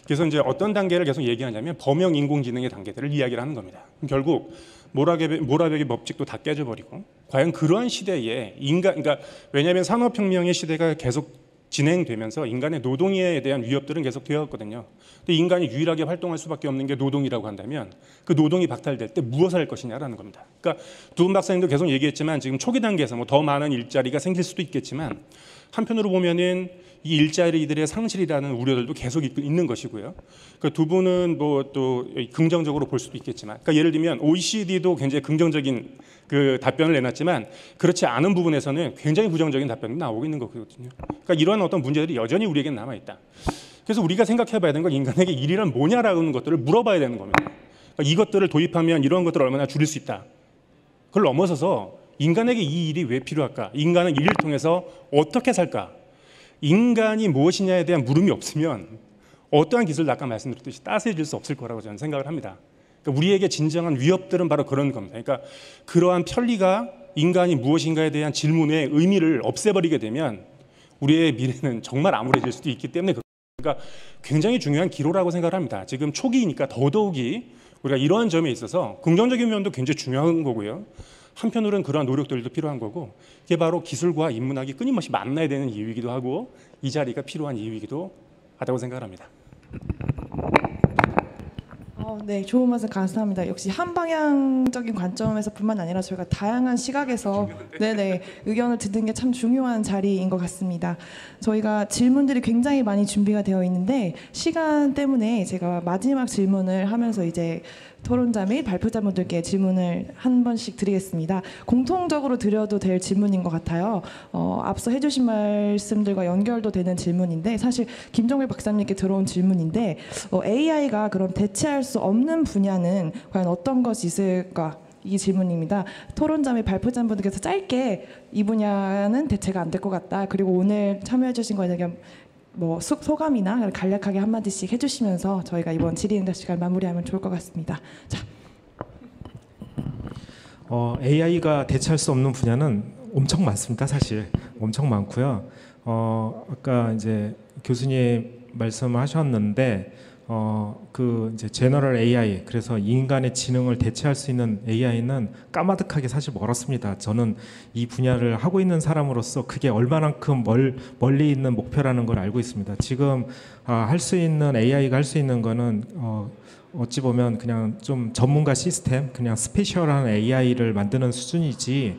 그래서 이제 어떤 단계를 계속 얘기하냐면 범용 인공지능의 단계들을 이야기를 하는 겁니다. 결국 모라베기 법칙도 다 깨져버리고 과연 그러한 시대에 그러니까 왜냐하면 산업혁명의 시대가 계속 진행되면서 인간의 노동에 대한 위협들은 계속 되었거든요. 근데 인간이 유일하게 활동할 수밖에 없는 게 노동이라고 한다면 그 노동이 박탈될 때 무엇을 할 것이냐라는 겁니다. 그러니까 두분 박사님도 계속 얘기했지만 지금 초기 단계에서 뭐 더 많은 일자리가 생길 수도 있겠지만 한편으로 보면은 이 일자리들의 상실이라는 우려들도 계속 있는 것이고요. 그러니까 두 분은 뭐 또 긍정적으로 볼 수도 있겠지만, 그러니까 예를 들면 OECD도 굉장히 긍정적인 그 답변을 내놨지만 그렇지 않은 부분에서는 굉장히 부정적인 답변이 나오고 있는 거거든요. 그러니까 이러한 어떤 문제들이 여전히 우리에게는 남아 있다. 그래서 우리가 생각해봐야 되는 건 인간에게 일이란 뭐냐라는 것들을 물어봐야 되는 겁니다. 그러니까 이것들을 도입하면 이런 것들을 얼마나 줄일 수 있다. 그걸 넘어서서 인간에게 이 일이 왜 필요할까? 인간은 이 일을 통해서 어떻게 살까? 인간이 무엇이냐에 대한 물음이 없으면 어떠한 기술도 아까 말씀드렸듯이 따스해질 수 없을 거라고 저는 생각을 합니다. 그러니까 우리에게 진정한 위협들은 바로 그런 겁니다. 그러니까 그러한 편리가 인간이 무엇인가에 대한 질문의 의미를 없애버리게 되면 우리의 미래는 정말 암울해질 수도 있기 때문에 그러니까 굉장히 중요한 기로라고 생각을 합니다. 지금 초기이니까 더더욱이 우리가 이러한 점에 있어서 긍정적인 면도 굉장히 중요한 거고요. 한편으로는 그러한 노력들도 필요한 거고 이게 바로 기술과 인문학이 끊임없이 만나야 되는 이유이기도 하고 이 자리가 필요한 이유이기도 하다고 생각합니다. 네, 좋은 말씀 감사합니다. 역시 한 방향적인 관점에서뿐만 아니라 저희가 다양한 시각에서 의견을 듣는 게 참 중요한 자리인 것 같습니다. 저희가 질문들이 굉장히 많이 준비가 되어 있는데 시간 때문에 제가 마지막 질문을 하면서 이제 토론자 및 발표자분들께 질문을 한 번씩 드리겠습니다. 공통적으로 드려도 될 질문인 것 같아요. 앞서 해주신 말씀들과 연결도 되는 질문인데 사실 김정일 박사님께 들어온 질문인데 AI가 그럼 대체할 수 없는 분야는 과연 어떤 것이 있을까? 이 질문입니다. 토론자 및 발표자분들께서 짧게 이 분야는 대체가 안 될 것 같다. 그리고 오늘 참여해 주신 거에 대한 뭐 소감이나 간략하게 한마디씩 해주시면서 저희가 이번 질의응답 시간 마무리하면 좋을 것 같습니다. 자. AI가 대체할 수 없는 분야는 엄청 많습니다. 사실 엄청 많고요. 아까 이제 교수님 말씀하셨는데 그 이제 제너럴 AI 그래서 인간의 지능을 대체할 수 있는 AI는 까마득하게 사실 멀었습니다. 저는 이 분야를 하고 있는 사람으로서 그게 얼마만큼 멀리 있는 목표라는 걸 알고 있습니다. 지금 할 수 있는 AI가 할 수 있는 거는 어찌 보면 그냥 좀 전문가 시스템, 그냥 스페셜한 AI를 만드는 수준이지.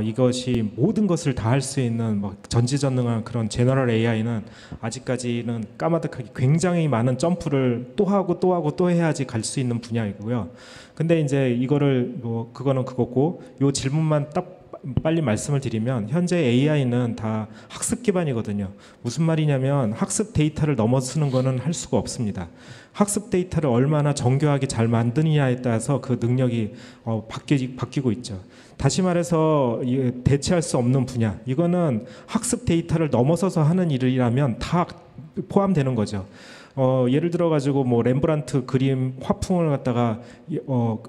이것이 모든 것을 다 할 수 있는 뭐 전지전능한 그런 제너럴 AI는 아직까지는 까마득하게 굉장히 많은 점프를 또 하고 또 하고 또 해야지 갈 수 있는 분야이고요. 근데 이제 이거를 뭐 그거는 그거고 요 질문만 딱 빨리 말씀을 드리면 현재 AI는 다 학습 기반이거든요. 무슨 말이냐면 학습 데이터를 넘어서는 거는 할 수가 없습니다. 학습 데이터를 얼마나 정교하게 잘 만드느냐에 따라서 그 능력이 바뀌고 있죠. 다시 말해서 대체할 수 없는 분야, 이거는 학습 데이터를 넘어서서 하는 일이라면 다 포함되는 거죠. 예를 들어 가지고 뭐 렘브란트 그림 화풍을 갖다가 뭐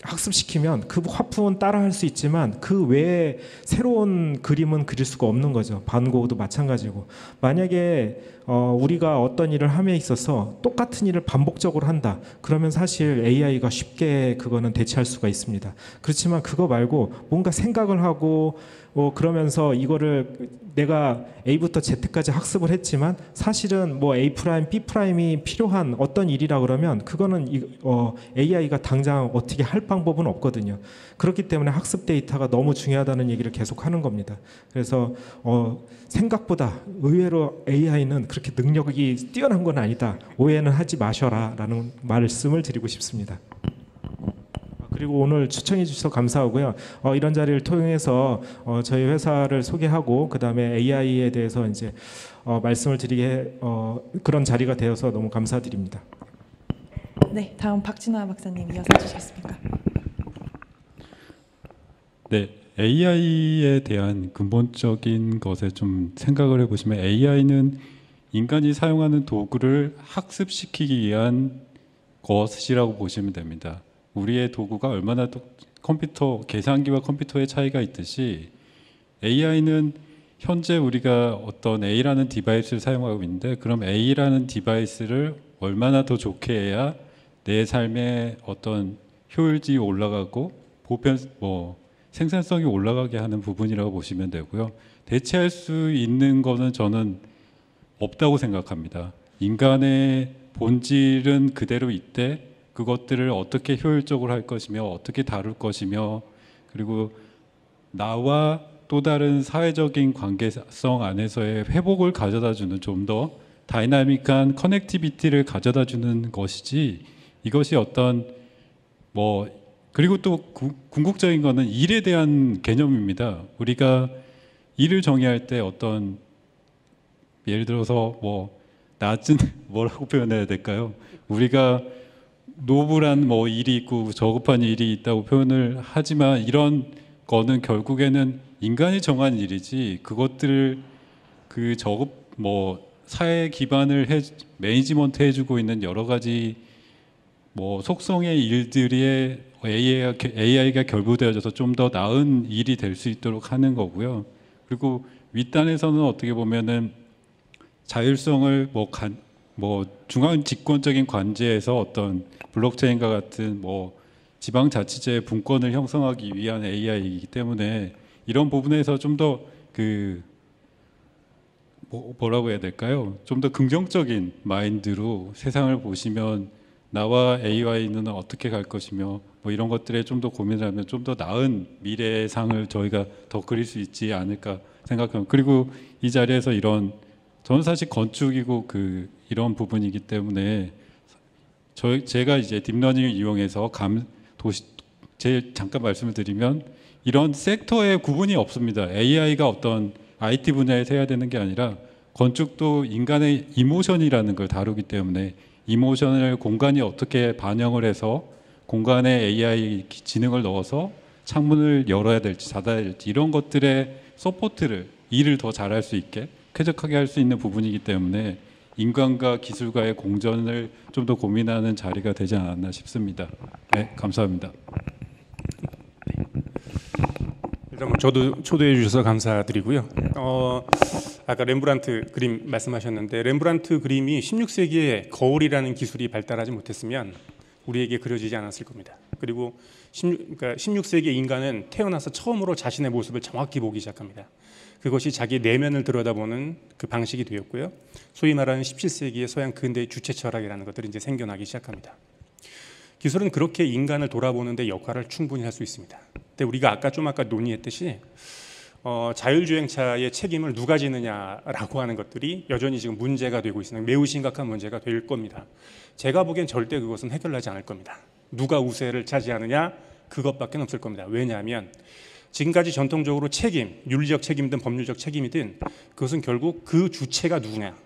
학습시키면 그 화풍은 따라할 수 있지만 그 외에 새로운 그림은 그릴 수가 없는 거죠. 반고흐도 마찬가지고. 만약에 우리가 어떤 일을 함에 있어서 똑같은 일을 반복적으로 한다. 그러면 사실 AI가 쉽게 그거는 대체할 수가 있습니다. 그렇지만 그거 말고 뭔가 생각을 하고 그러면서 이거를 내가 A부터 Z까지 학습을 했지만 사실은 뭐 A 프라임, B 프라임이 필요한 어떤 일이라 그러면 그거는 AI가 당장 어떻게 할 방법은 없거든요. 그렇기 때문에 학습 데이터가 너무 중요하다는 얘기를 계속 하는 겁니다. 그래서 생각보다 의외로 AI는 그렇게 능력이 뛰어난 건 아니다. 오해는 하지 마셔라라는 말씀을 드리고 싶습니다. 그리고 오늘 추천해 주셔서 감사하고요. 이런 자리를 통해서 저희 회사를 소개하고 그다음에 AI에 대해서 이제 말씀을 드리게 그런 자리가 되어서 너무 감사드립니다. 네, 다음 박진아 박사님 이어서 주시겠습니까? 네, AI에 대한 근본적인 것에 좀 생각을 해보시면 AI는 인간이 사용하는 도구를 학습시키기 위한 것이라고 보시면 됩니다. 우리의 도구가 얼마나 컴퓨터, 계산기와 컴퓨터의 차이가 있듯이 AI는 현재 우리가 어떤 A라는 디바이스를 사용하고 있는데 그럼 A라는 디바이스를 얼마나 더 좋게 해야 내 삶의 어떤 효율이 올라가고 생산성이 올라가게 하는 부분이라고 보시면 되고요. 대체할 수 있는 거는 저는 없다고 생각합니다. 인간의 본질은 그대로 있되 그것들을 어떻게 효율적으로 할 것이며 어떻게 다룰 것이며 그리고 나와 또 다른 사회적인 관계성 안에서의 회복을 가져다주는 좀 더 다이나믹한 커넥티비티를 가져다주는 것이지 이것이 어떤 그리고 또 궁극적인 거는 일에 대한 개념입니다. 우리가 일을 정의할 때 어떤 예를 들어서 낮은 뭐라고 표현해야 될까요? 우리가 노블한 일이 있고 저급한 일이 있다고 표현을 하지만 이런 거는 결국에는 인간이 정한 일이지 그것들을 그 사회 기반을 매니지먼트 해주고 있는 여러 가지 속성의 일들이 AI가 결부되어져서 좀 더 나은 일이 될 수 있도록 하는 거고요. 그리고 윗단에서는 어떻게 보면은 자율성을 중앙 집권적인 관제에서 어떤 블록체인과 같은 지방자치제의 분권을 형성하기 위한 AI이기 때문에 이런 부분에서 좀 더 뭐라고 해야 될까요? 좀 더 긍정적인 마인드로 세상을 보시면 나와 AI는 어떻게 갈 것이며 이런 것들에 좀 더 고민을 하면 좀 더 나은 미래의 상을 저희가 더 그릴 수 있지 않을까 생각합니다. 그리고 이 자리에서 저는 사실 건축이고 이런 부분이기 때문에 제가 이제 딥러닝을 이용해서 잠깐 말씀을 드리면 이런 섹터의 구분이 없습니다. AI가 어떤 IT 분야에서 해야 되는 게 아니라 건축도 인간의 이모션이라는 걸 다루기 때문에 이모션을 공간이 어떻게 반영을 해서 공간에 AI 지능을 넣어서 창문을 열어야 될지 닫아야 될지 이런 것들의 서포트를 일을 더 잘할 수 있게 쾌적하게 할 수 있는 부분이기 때문에 인간과 기술과의 공존을 좀 더 고민하는 자리가 되지 않았나 싶습니다. 네, 감사합니다. 일단 저도 초대해 주셔서 감사드리고요. 아까 렘브란트 그림 말씀하셨는데 렘브란트 그림이 16세기에 거울이라는 기술이 발달하지 못했으면 우리에게 그려지지 않았을 겁니다. 그리고 16세기 인간은 태어나서 처음으로 자신의 모습을 정확히 보기 시작합니다. 그것이 자기 내면을 들여다보는 그 방식이 되었고요. 소위 말하는 17세기의 서양 근대의 주체 철학이라는 것들이 이제 생겨나기 시작합니다. 기술은 그렇게 인간을 돌아보는 데 역할을 충분히 할 수 있습니다. 근데 우리가 아까 논의했듯이 자율주행차의 책임을 누가 지느냐라고 하는 것들이 여전히 지금 문제가 되고 있으면 매우 심각한 문제가 될 겁니다. 제가 보기엔 절대 그것은 해결나지 않을 겁니다. 누가 우세를 차지하느냐 그것밖에 없을 겁니다. 왜냐하면 지금까지 전통적으로 윤리적 책임이든 법률적 책임이든 그것은 결국 그 주체가 누구냐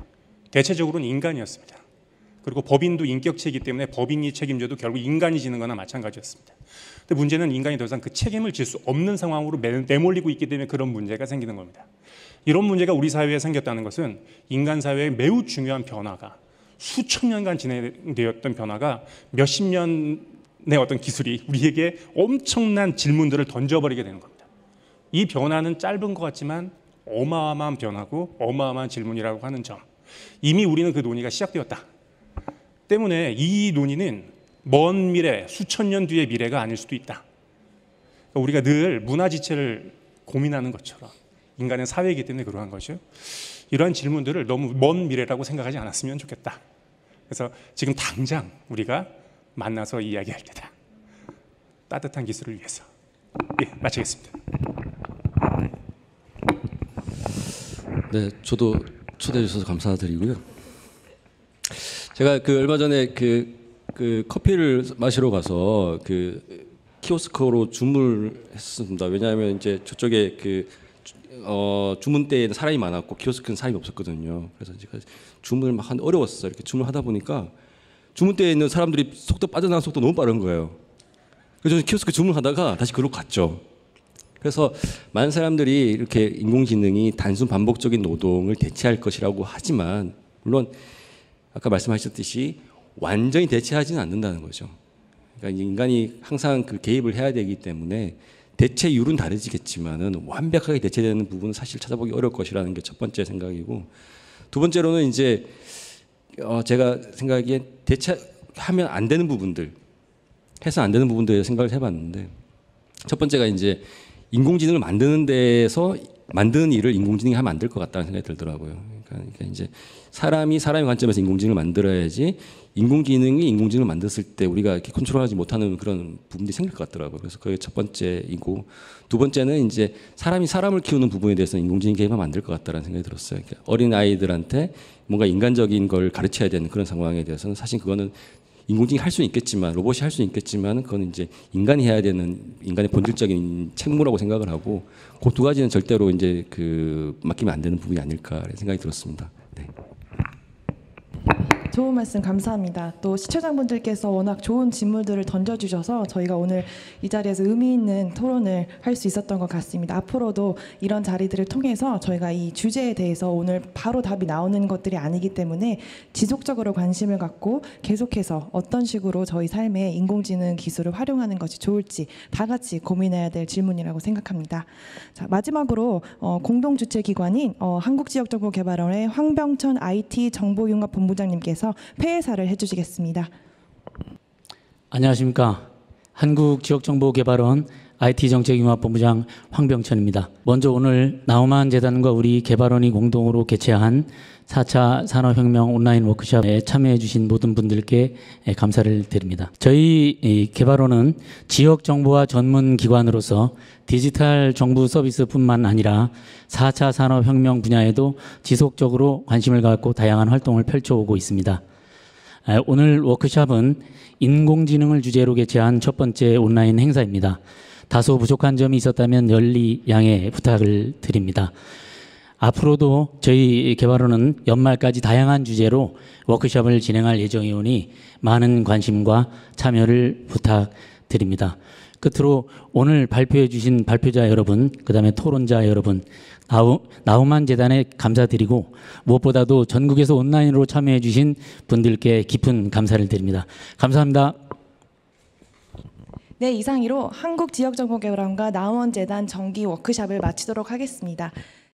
대체적으로는 인간이었습니다. 그리고 법인도 인격체이기 때문에 법인이 책임져도 결국 인간이 지는 거나 마찬가지였습니다. 근데 문제는 인간이 더 이상 그 책임을 질 수 없는 상황으로 내몰리고 있기 때문에 그런 문제가 생기는 겁니다. 이런 문제가 우리 사회에 생겼다는 것은 인간 사회의 매우 중요한 변화가 수천 년간 진행되었던 변화가 몇십 년의 어떤 기술이 우리에게 엄청난 질문들을 던져버리게 되는 겁니다. 이 변화는 짧은 것 같지만 어마어마한 변화고 어마어마한 질문이라고 하는 점, 이미 우리는 그 논의가 시작되었다 때문에 이 논의는 먼 미래, 수천 년 뒤의 미래가 아닐 수도 있다. 우리가 늘 문화 지체를 고민하는 것처럼 인간은 사회이기 때문에 그러한 거죠. 이러한 질문들을 너무 먼 미래라고 생각하지 않았으면 좋겠다. 그래서 지금 당장 우리가 만나서 이야기할 때다. 따뜻한 기술을 위해서. 예, 마치겠습니다. 네, 저도 초대해 주셔서 감사드리고요. 제가 얼마 전에 그 커피를 마시러 가서 키오스크로 주문했습니다. 왜냐하면 이제 저쪽에 주문대에는 사람이 많았고 키오스크는 사람이 없었거든요. 그래서 제가 주문을 막 어려웠어요. 이렇게 주문하다 보니까 주문대에 있는 사람들이 속도 빠져나가는 속도 너무 빠른 거예요. 그래서 저는 키오스크 주문하다가 다시 그로 갔죠. 그래서 많은 사람들이 이렇게 인공지능이 단순 반복적인 노동을 대체할 것이라고 하지만 물론 아까 말씀하셨듯이 완전히 대체하지는 않는다는 거죠. 그러니까 인간이 항상 개입을 해야 되기 때문에 대체율은 다르지겠지만은 완벽하게 대체되는 부분은 사실 찾아보기 어려울 것이라는 게 첫 번째 생각이고, 두 번째로는 이제 제가 생각하기에 대체하면 안 되는 부분들, 해서 안 되는 부분들에 생각을 해봤는데, 첫 번째가 이제 인공지능을 만드는 데에서 만드는 일을 인공지능이 하면 안 될 것 같다는 생각이 들더라고요. 그러니까 이제 사람의 관점에서 인공지능을 만들어야지 인공지능이 인공지능을 만들었을 때 우리가 이렇게 컨트롤하지 못하는 그런 부분들이 생길 것 같더라고요. 그래서 그게 첫 번째이고, 두 번째는 이제 사람이 사람을 키우는 부분에 대해서 인공지능이 개입하면 안 될 것 같다는 생각이 들었어요. 그러니까 어린 아이들한테 뭔가 인간적인 걸 가르쳐야 되는 그런 상황에 대해서는 사실 그거는 인공지능이 할 수는 있겠지만, 로봇이 할 수는 있겠지만, 그건 이제 인간이 해야 되는 인간의 본질적인 책무라고 생각을 하고, 그 두 가지는 절대로 이제 맡기면 안 되는 부분이 아닐까 생각이 들었습니다. 네. 좋은 말씀 감사합니다. 또 시청자분들께서 워낙 좋은 질문들을 던져주셔서 저희가 오늘 이 자리에서 의미 있는 토론을 할 수 있었던 것 같습니다. 앞으로도 이런 자리들을 통해서 저희가 이 주제에 대해서 오늘 바로 답이 나오는 것들이 아니기 때문에 지속적으로 관심을 갖고 계속해서 어떤 식으로 저희 삶에 인공지능 기술을 활용하는 것이 좋을지 다 같이 고민해야 될 질문이라고 생각합니다. 자, 마지막으로 공동주최기관인 한국지역정보개발원의 황병천 IT정보융합본부장님께서 폐회사를 해주시겠습니다. 안녕하십니까. 한국지역정보개발원 IT정책융합본부장 황병천입니다. 먼저 오늘 나우만 재단과 우리 개발원이 공동으로 개최한 4차 산업혁명 온라인 워크숍에 참여해 주신 모든 분들께 감사를 드립니다. 저희 개발원은 지역정보화 전문기관으로서 디지털 정부 서비스뿐만 아니라 4차 산업혁명 분야에도 지속적으로 관심을 갖고 다양한 활동을 펼쳐오고 있습니다. 오늘 워크숍은 인공지능을 주제로 개최한 첫 번째 온라인 행사입니다. 다소 부족한 점이 있었다면 열리 양해 부탁을 드립니다. 앞으로도 저희 개발원은 연말까지 다양한 주제로 워크숍을 진행할 예정이오니 많은 관심과 참여를 부탁드립니다. 끝으로 오늘 발표해 주신 발표자 여러분, 그다음에 토론자 여러분, 나우만 재단에 감사드리고 무엇보다도 전국에서 온라인으로 참여해 주신 분들께 깊은 감사를 드립니다. 감사합니다. 네, 이상으로 한국지역정보개발원과 나우먼 재단 정기 워크숍을 마치도록 하겠습니다.